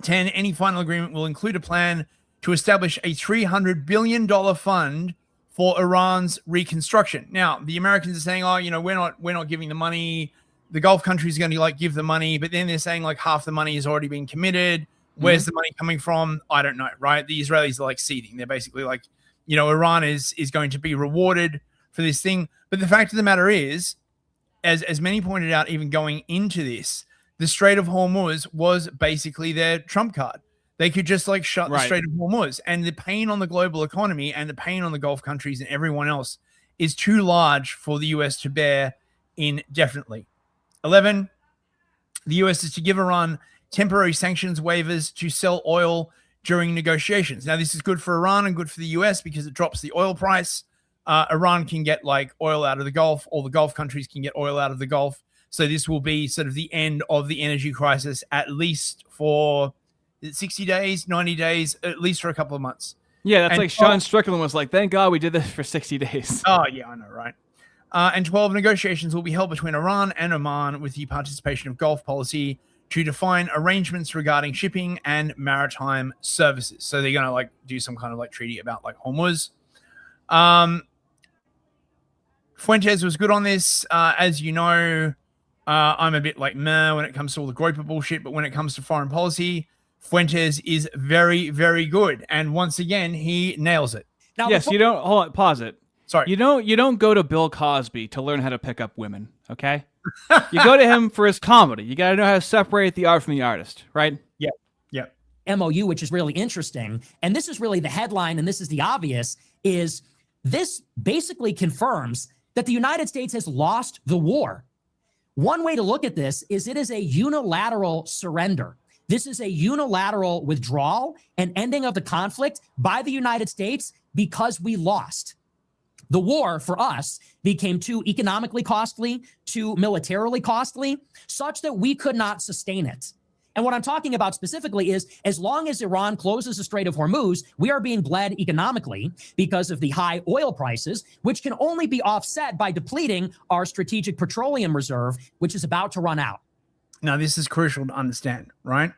any final agreement will include a plan to establish a $300 billion fund for Iran's reconstruction. Now, the Americans are saying, we're not giving the money. The Gulf countries are going to give the money, but then they're saying half the money has already been committed. Where's the money coming from? I don't know, right? The Israelis are seething. They're basically Iran is going to be rewarded for this thing. But the fact of the matter is, as many pointed out, even going into this, the Strait of Hormuz was basically their trump card. They could just shut the Strait of Hormuz, and the pain on the global economy and the pain on the Gulf countries and everyone else is too large for the US to bear indefinitely. 11, the US is to give Iran temporary sanctions waivers to sell oil during negotiations. Now, this is good for Iran and good for the US because it drops the oil price. Iran can get oil out of the Gulf. All the Gulf countries can get oil out of the Gulf. So this will be sort of the end of the energy crisis, at least for 60 days, 90 days, at least for a couple of months. Yeah, that's Sean Strickland was thank God we did this for 60 days. Oh, yeah, I know, right? And 12, negotiations will be held between Iran and Oman with the participation of Gulf policy to define arrangements regarding shipping and maritime services. So they're going to do some kind of treaty about Hormuz. Fuentes was good on this. As you know, I'm a bit meh when it comes to all the Groper bullshit, but when it comes to foreign policy, Fuentes is very, very good. And once again, he nails it. Now, yes, you don't hold on, pause it. Sorry. You don't go to Bill Cosby to learn how to pick up women, okay? You go to him for his comedy. You got to know how to separate the art from the artist, right? Yeah. Yeah. MOU, which is really interesting. And this is really the headline, and this is the obvious, is this basically confirms that the United States has lost the war. One way to look at this is it is a unilateral surrender. This is a unilateral withdrawal and ending of the conflict by the United States because we lost. The war for us became too economically costly, too militarily costly, such that we could not sustain it. And what I'm talking about specifically is as long as Iran closes the Strait of Hormuz, we are being bled economically because of the high oil prices, which can only be offset by depleting our strategic petroleum reserve, which is about to run out. Now, this is crucial to understand, right?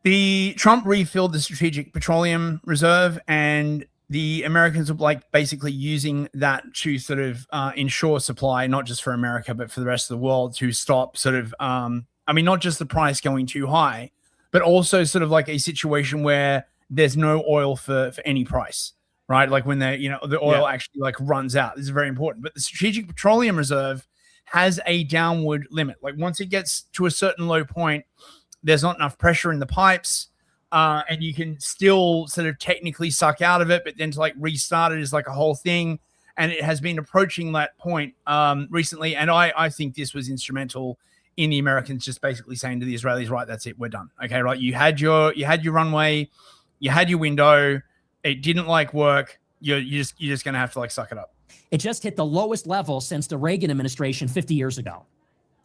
The Trump refilled the strategic petroleum reserve, and the Americans were like basically using that to sort of ensure supply, not just for America, but for the rest of the world, to stop sort of, I mean, not just the price going too high, but also sort of like a situation where there's no oil for any price, right? Like when the oil actually like runs out. This is very important. But the strategic petroleum reserve has a downward limit. Like once it gets to a certain low point, there's not enough pressure in the pipes, and you can still sort of technically suck out of it, but then to like restart it is like a whole thing. And it has been approaching that point recently. And I think this was instrumental in the Americans just basically saying to the Israelis, right, that's it, we're done. Okay, right, you had your runway, you had your window, it didn't like work. You're just gonna have to like suck it up. It just hit the lowest level since the Reagan administration 50 years ago.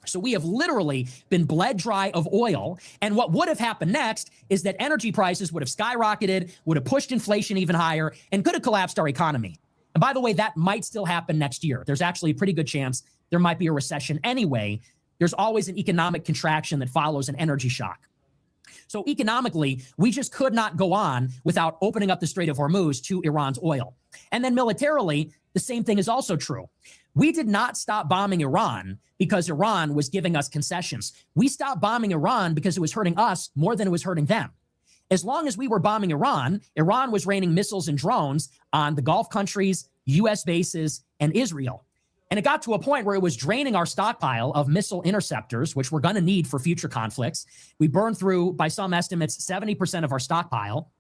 So we have literally been bled dry of oil. And what would have happened next is that energy prices would have skyrocketed, would have pushed inflation even higher, and could have collapsed our economy. And by the way, that might still happen next year. There's actually a pretty good chance there might be a recession anyway. There's always an economic contraction that follows an energy shock. So economically, we just could not go on without opening up the Strait of Hormuz to Iran's oil. And then militarily, the same thing is also true. We did not stop bombing Iran because Iran was giving us concessions. We stopped bombing Iran because it was hurting us more than it was hurting them. As long as we were bombing Iran, Iran was raining missiles and drones on the Gulf countries, U.S. bases, and Israel. And it got to a point where it was draining our stockpile of missile interceptors, which we're going to need for future conflicts. We burned through, by some estimates, 70% of our stockpile.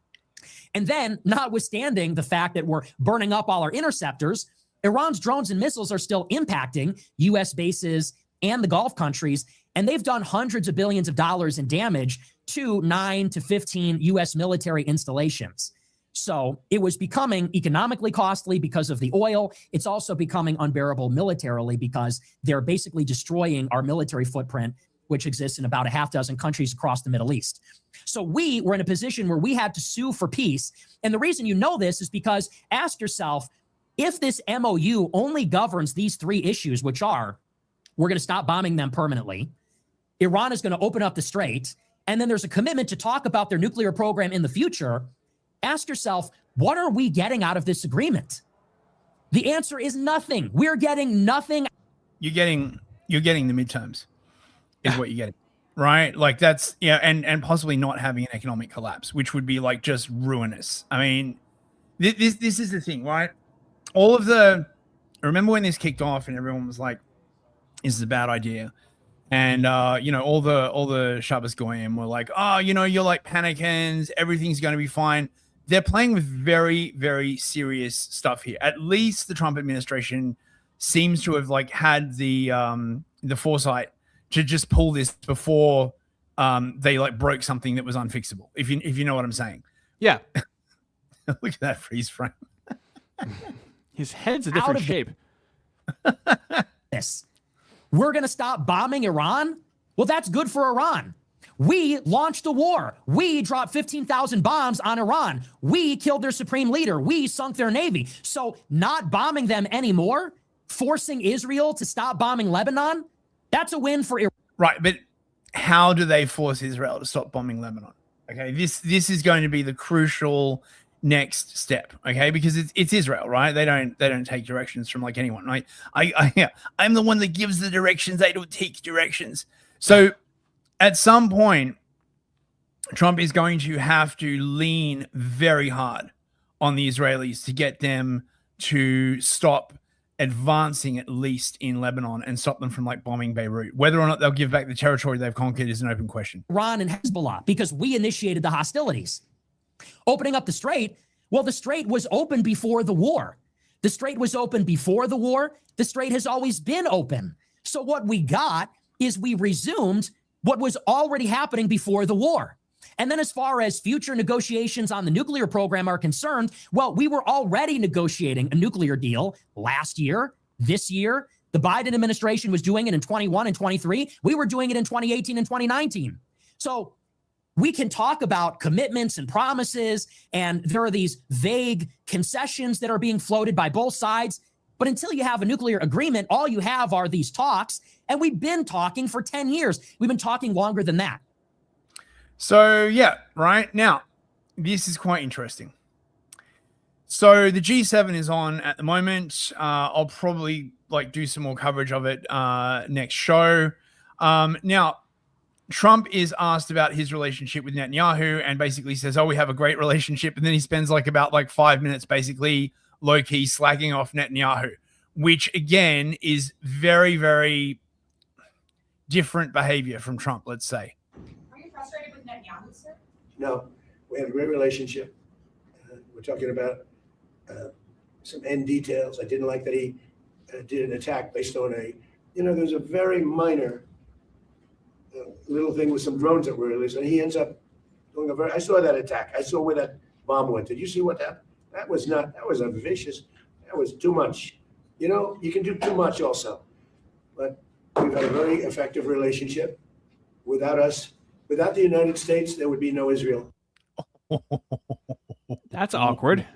And then, notwithstanding the fact that we're burning up all our interceptors, Iran's drones and missiles are still impacting U.S. bases and the Gulf countries, and they've done hundreds of billions of dollars in damage to 9 to 15 U.S. military installations. So it was becoming economically costly because of the oil. It's also becoming unbearable militarily because they're basically destroying our military footprint, which exists in about a half dozen countries across the Middle East. So we were in a position where we had to sue for peace. And the reason you know this is because ask yourself, if this MOU only governs these three issues, which are, we're going to stop bombing them permanently, Iran is going to open up the strait, and then there's a commitment to talk about their nuclear program in the future, ask yourself, what are we getting out of this agreement? The answer is nothing. We're getting nothing. You're getting the midterms is what you're getting, right? Like that's, and possibly not having an economic collapse, which would be like just ruinous. I mean, this is the thing, right? Remember when this kicked off and everyone was like, this is a bad idea. And, all the Shabbos Goyim were like, oh, you're like panicking, everything's going to be fine. They're playing with very, very serious stuff here. At least the Trump administration seems to have like had the foresight to just pull this before they like broke something that was unfixable. If you know what I'm saying. Yeah. Look at that freeze frame. His head's a different shape. This. We're going to stop bombing Iran? Well, that's good for Iran. We launched a war. We dropped 15,000 bombs on Iran. We killed their supreme leader. We sunk their navy. So not bombing them anymore, forcing Israel to stop bombing Lebanon, that's a win for Iran. Right, but how do they force Israel to stop bombing Lebanon? Okay, this is going to be the crucial next step, okay, because it's Israel, right? They don't take directions from like anyone, right? I'm the one that gives the directions. They don't take directions. So at some point, Trump is going to have to lean very hard on the Israelis to get them to stop advancing, at least in Lebanon, and stop them from like bombing Beirut. Whether or not they'll give back the territory they've conquered is an open question. Iran and Hezbollah, because we initiated the hostilities. Opening up the strait, well, the strait was open before the war. The strait was open before the war. The strait has always been open. So what we got is we resumed what was already happening before the war. And then as far as future negotiations on the nuclear program are concerned, well, we were already negotiating a nuclear deal last year, this year. The Biden administration was doing it in 21 and 23. We were doing it in 2018 and 2019. So we can talk about commitments and promises, and there are these vague concessions that are being floated by both sides. But until you have a nuclear agreement, all you have are these talks. And we've been talking for 10 years. We've been talking longer than that. So, yeah, right now, this is quite interesting. So the G7 is on at the moment. I'll probably do some more coverage of it next show. Now, Trump is asked about his relationship with Netanyahu and basically says, oh, we have a great relationship. And then he spends about 5 minutes basically low-key slagging off Netanyahu, which again is very, very different behavior from Trump, let's say. Are you frustrated with Netanyahu, sir? No, we have a great relationship. We're talking about some end details. I didn't like that he did an attack based on there's a very minor little thing with some drones that were released, and he ends up doing I saw that attack. I saw where that bomb went. Did you see what happened? That was a vicious, that was too much. You can do too much also. But we've had a very effective relationship. Without the United States, there would be no Israel. That's awkward.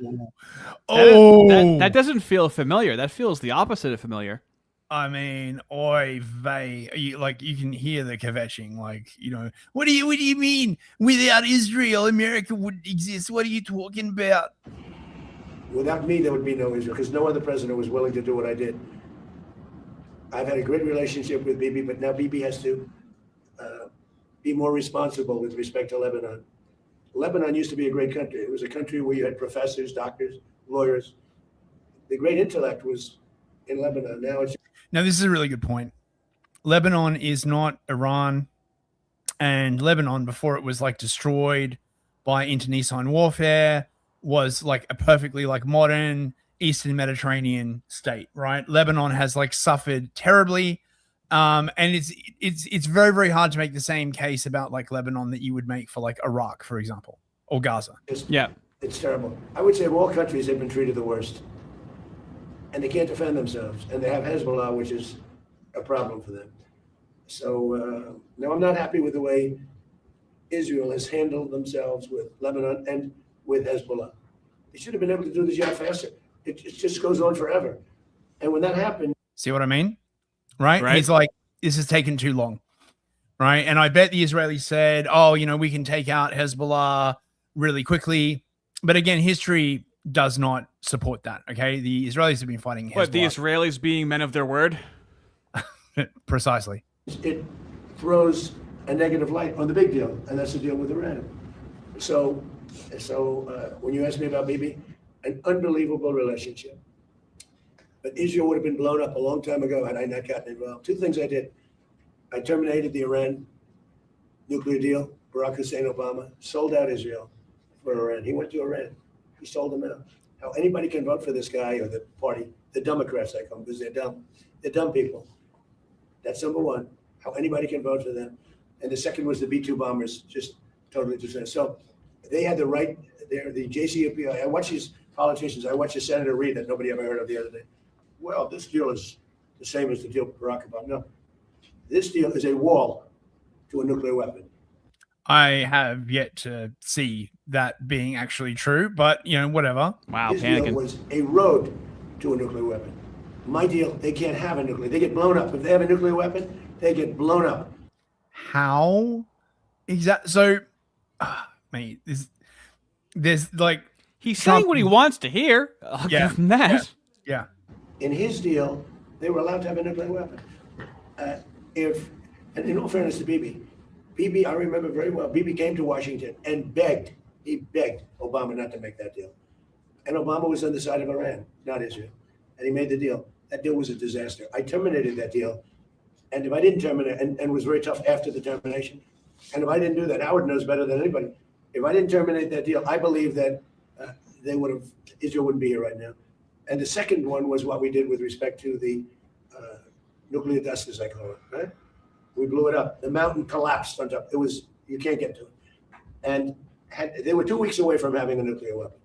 Oh, that doesn't feel familiar. That feels the opposite of familiar. I mean, oy vey, you can hear the kvetching, what do you mean? Without Israel, America wouldn't exist. What are you talking about? Without me, there would be no Israel, because no other president was willing to do what I did. I've had a great relationship with Bibi, but now Bibi has to be more responsible with respect to Lebanon. Lebanon used to be a great country. It was a country where you had professors, doctors, lawyers. The great intellect was in Lebanon. Now, this is a really good point. Lebanon is not Iran, and Lebanon, before it was destroyed by internecine warfare, was a perfectly modern Eastern Mediterranean state, right? Lebanon has suffered terribly, and it's very, very hard to make the same case about Lebanon that you would make for Iraq, for example, or Gaza. It's terrible. I would say of all countries, they've been treated the worst. And they can't defend themselves. And they have Hezbollah, which is a problem for them. So, no, I'm not happy with the way Israel has handled themselves with Lebanon and with Hezbollah. They should have been able to do this yet faster. It just goes on forever. And when that happened... See what I mean? Right? He's like, this has taken too long. Right? And I bet the Israelis said, oh, we can take out Hezbollah really quickly. But again, history does not support that. Okay, the Israelis have been fighting Hezbollah. What, the Israelis being men of their word? Precisely. It throws a negative light on the big deal, and that's the deal with Iran. So when you ask me about Bibi, an unbelievable relationship. But Israel would have been blown up a long time ago had I not gotten involved. Two things I did. I terminated the Iran nuclear deal. Barack Hussein Obama sold out Israel for Iran. He went to Iran. He sold them out. How anybody can vote for this guy or the party, the Democrats, I call them, because they're dumb. They're dumb people. That's number one. How anybody can vote for them. And the second was the B-2 bombers, just totally dishonest. So they had the right, they're the JCPOA. I watch these politicians. I watched a Senator Reid that nobody ever heard of the other day. Well, this deal is the same as the deal with Barack Obama. No, this deal is a wall to a nuclear weapon. I have yet to see that being actually true, but whatever. Wow, this deal was a road to a nuclear weapon. My deal, they can't have a nuclear. They get blown up. If they have a nuclear weapon, they get blown up. How? Exactly. So, mate, there's he's saying what he wants to hear. I'll give him that. Yeah. In his deal, they were allowed to have a nuclear weapon. And in all fairness to Bibi, I remember very well, Bibi came to Washington and begged Obama not to make that deal. And Obama was on the side of Iran, not Israel. And he made the deal. That deal was a disaster. I terminated that deal. And if I didn't terminate, and was very tough after the termination, and if I didn't do that, Howard knows better than anybody. If I didn't terminate that deal, I believe that Israel wouldn't be here right now. And the second one was what we did with respect to the nuclear dust, as I call it, right? We blew it up. The mountain collapsed on top. You can't get to it. And they were 2 weeks away from having a nuclear weapon.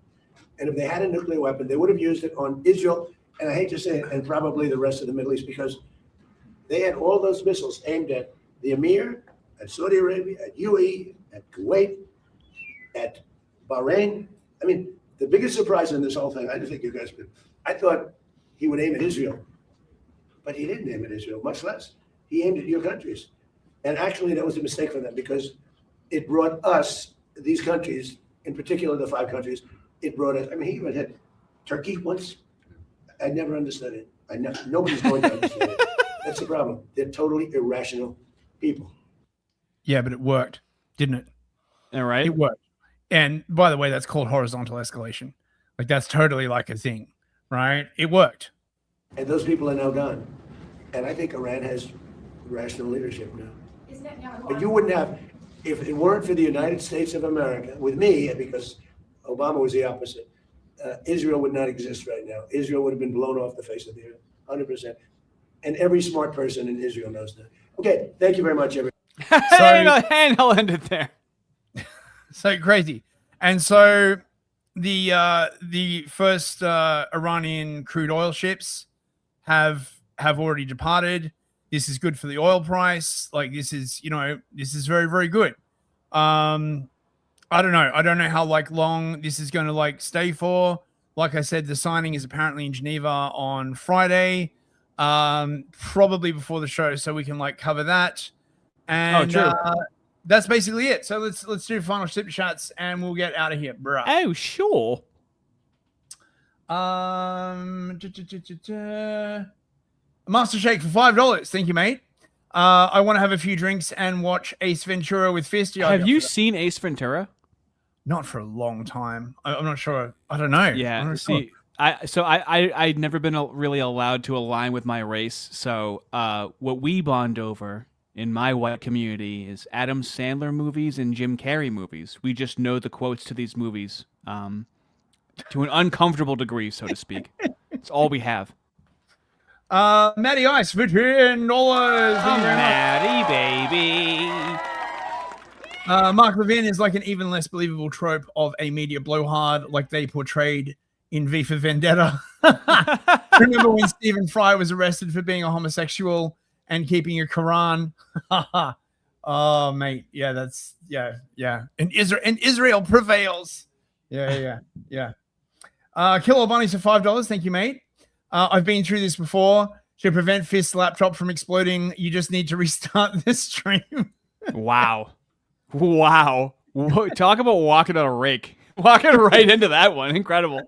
And if they had a nuclear weapon, they would have used it on Israel, and I hate to say it, and probably the rest of the Middle East, because they had all those missiles aimed at the Emir, at Saudi Arabia, at UAE, at Kuwait, at Bahrain. I mean, the biggest surprise in this whole thing, I didn't think you guys would. I thought he would aim at Israel, but he didn't aim at Israel, much less. He aimed at your countries. And actually, that was a mistake for them because it brought us, these countries, in particular the 5 countries, it brought us, I mean, he even had Turkey once. I never understood it. Nobody's going to understand it. That's the problem. They're totally irrational people. Yeah, but it worked, didn't it? All right. It worked. And by the way, that's called horizontal escalation. Like that's totally like a thing, right? It worked. And those people are now gone. And I think Iran has rational leadership now. But you wouldn't have, if it weren't for the United States of America, with me, because Obama was the opposite, Israel would not exist right now. Israel would have been blown off the face of the earth, 100%. And every smart person in Israel knows that. Okay, thank you very much, everyone. And I'll end it there. So crazy. And so the first Iranian crude oil ships have already departed. This is good for the oil price. Like this is very, very good. I don't know. I don't know how long this is going to stay for. Like I said, the signing is apparently in Geneva on Friday, probably before the show, so we can cover that. And that's basically it. So let's do final super chats and we'll get out of here, bro. Oh, sure. Master Shake for $5. Thank you, mate. I want to have a few drinks and watch Ace Ventura with Fist. Have you seen Ace Ventura? Not for a long time. I'm not sure. I don't know. Yeah. See, I'd never been really allowed to align with my race. So what we bond over in my white community is Adam Sandler movies and Jim Carrey movies. We just know the quotes to these movies to an uncomfortable degree, so to speak. It's all we have. Matty Ice for $10. Matty, baby. Mark Levin is like an even less believable trope of a media blowhard like they portrayed in V for Vendetta. Remember when Stephen Fry was arrested for being a homosexual and keeping a Quran? Oh, mate. Yeah, that's, yeah. And Israel prevails. Yeah. Kilo Bunnies for $5. Thank you, mate. I've been through this before. To prevent Fist's laptop from exploding, you just need to restart the stream. Wow. Talk about walking on a rake. Walking right into that one. Incredible.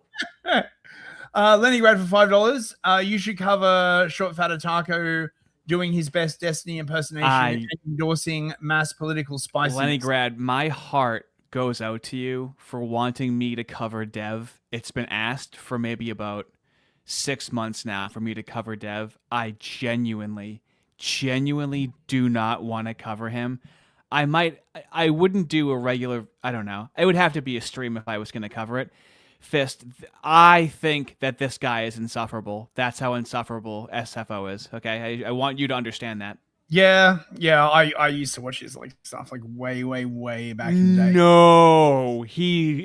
Lenny Grad for $5. You should cover Short Fatter Taco doing his best Destiny impersonation and endorsing mass political spices. Lenny Grad, my heart goes out to you for wanting me to cover Dev. It's been asked for maybe about 6 months now for me to cover Dev. I genuinely do not want to cover him. I wouldn't do a regular, I don't know. It would have to be a stream if I was going to cover it. Fist, I think that this guy is insufferable. That's how insufferable SFO is. Okay, I want you to understand that. Yeah. I used to watch his stuff way back in the day. No, he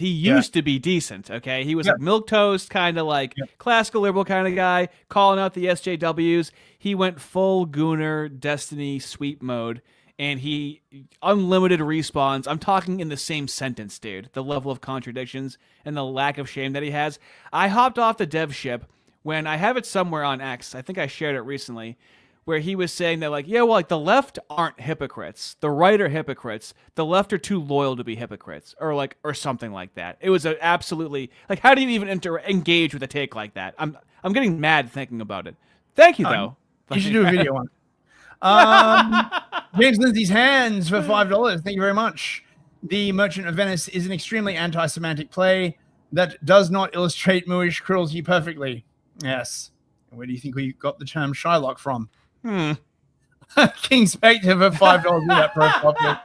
used to be decent. Okay, he was like milquetoast, kind of classical liberal kind of guy, calling out the SJWs. He went full Gooner Destiny sweep mode. And he unlimited respawns. I'm talking in the same sentence, dude. The level of contradictions and the lack of shame that he has. I hopped off the dev ship when I have it somewhere on X. I think I shared it recently, where he was saying that the left aren't hypocrites. The right are hypocrites. The left are too loyal to be hypocrites, or something like that. It was absolutely how do you even engage with a take like that? I'm getting mad thinking about it. Thank you though. You should do a video on it. James Lindsay's hands for $5. Thank you very much. The Merchant of Venice is an extremely anti-Semitic play that does not illustrate Moorish cruelty perfectly. Yes. Where do you think we got the term Shylock from? King Spectre for $5 that profile.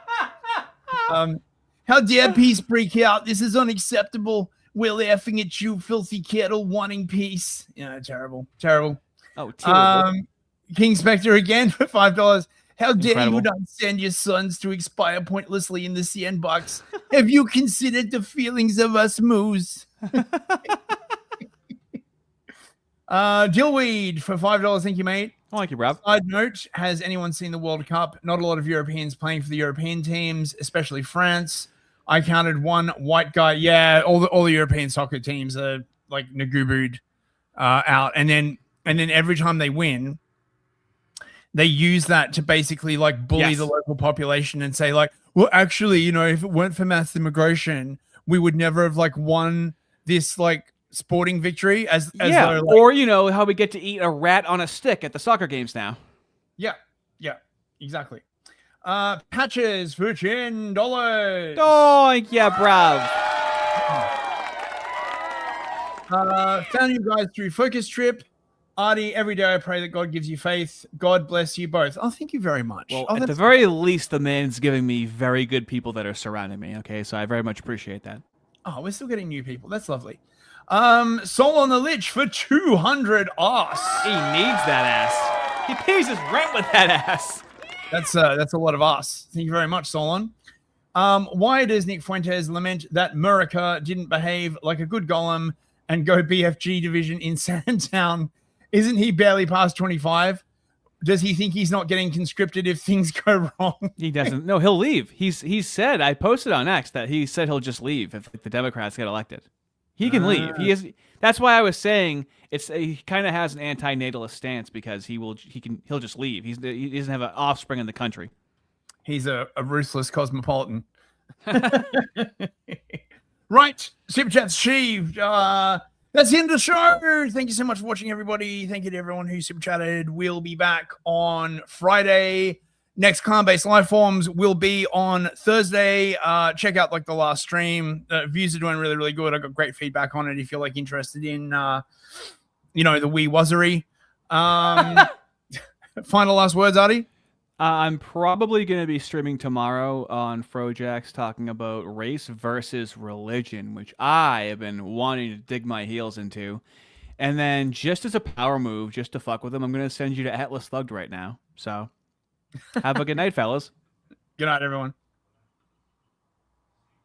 How dare peace break out? This is unacceptable. We're laughing at you, filthy cattle, wanting peace. Yeah, terrible. Oh, terrible. King Spectre again for $5. How dare you not send your sons to expire pointlessly in the sandbox? Have you considered the feelings of us moos? Dillweed for $5. Thank you, mate. Oh, thank you, Rob. Side note, has anyone seen the World Cup? Not a lot of Europeans playing for the European teams, especially France. I counted one white guy. Yeah, all the European soccer teams are like Nagubu'd out. And then every time they win, they use that to basically like bully the local population and say like, well, actually, you know, if it weren't for mass immigration, we would never have like won this like sporting victory as yeah, though, like, or you know how we get to eat a rat on a stick at the soccer games now. yeah, exactly. Patches for $10. Oh, yeah, bruv. Found you guys through Focus Trip. Ardy, every day I pray that God gives you faith. God bless you both. Oh, thank you very much. Well, oh, at the very least, the man's giving me very good people that are surrounding me. Okay, so I very much appreciate that. Oh, we're still getting new people. That's lovely. Soul on the Lich for 200 ass. He needs that ass. He pays his rent with that ass. That's a lot of ass. Thank you very much, Solon. Why does Nick Fuentes lament that Murica didn't behave like a good golem and go BFG division in Sandtown? Isn't he barely past 25? Does he think he's not getting conscripted if things go wrong? He doesn't. No, he'll leave. He's said, I posted on X that he said he'll just leave if the Democrats get elected. He can leave. He is. That's why I was saying he kind of has an anti-natalist stance because he'll just leave. He doesn't have an offspring in the country. He's a ruthless cosmopolitan. Right. Super chats achieved. That's the end of the show. Thank you so much for watching, everybody. Thank you to everyone who super chatted. We'll be back on Friday. Next Clan-Based Life Forms will be on Thursday. Check out like the last stream. Views are doing really, really good. I got great feedback on it. If you're like interested in, you know, the wee wazzery. Final last words, Ardy? I'm probably going to be streaming tomorrow on Frojax talking about race versus religion, which I have been wanting to dig my heels into. And then just as a power move, just to fuck with them, I'm going to send you to Atlas Thugged right now. So have a good night, fellas. Good night, everyone.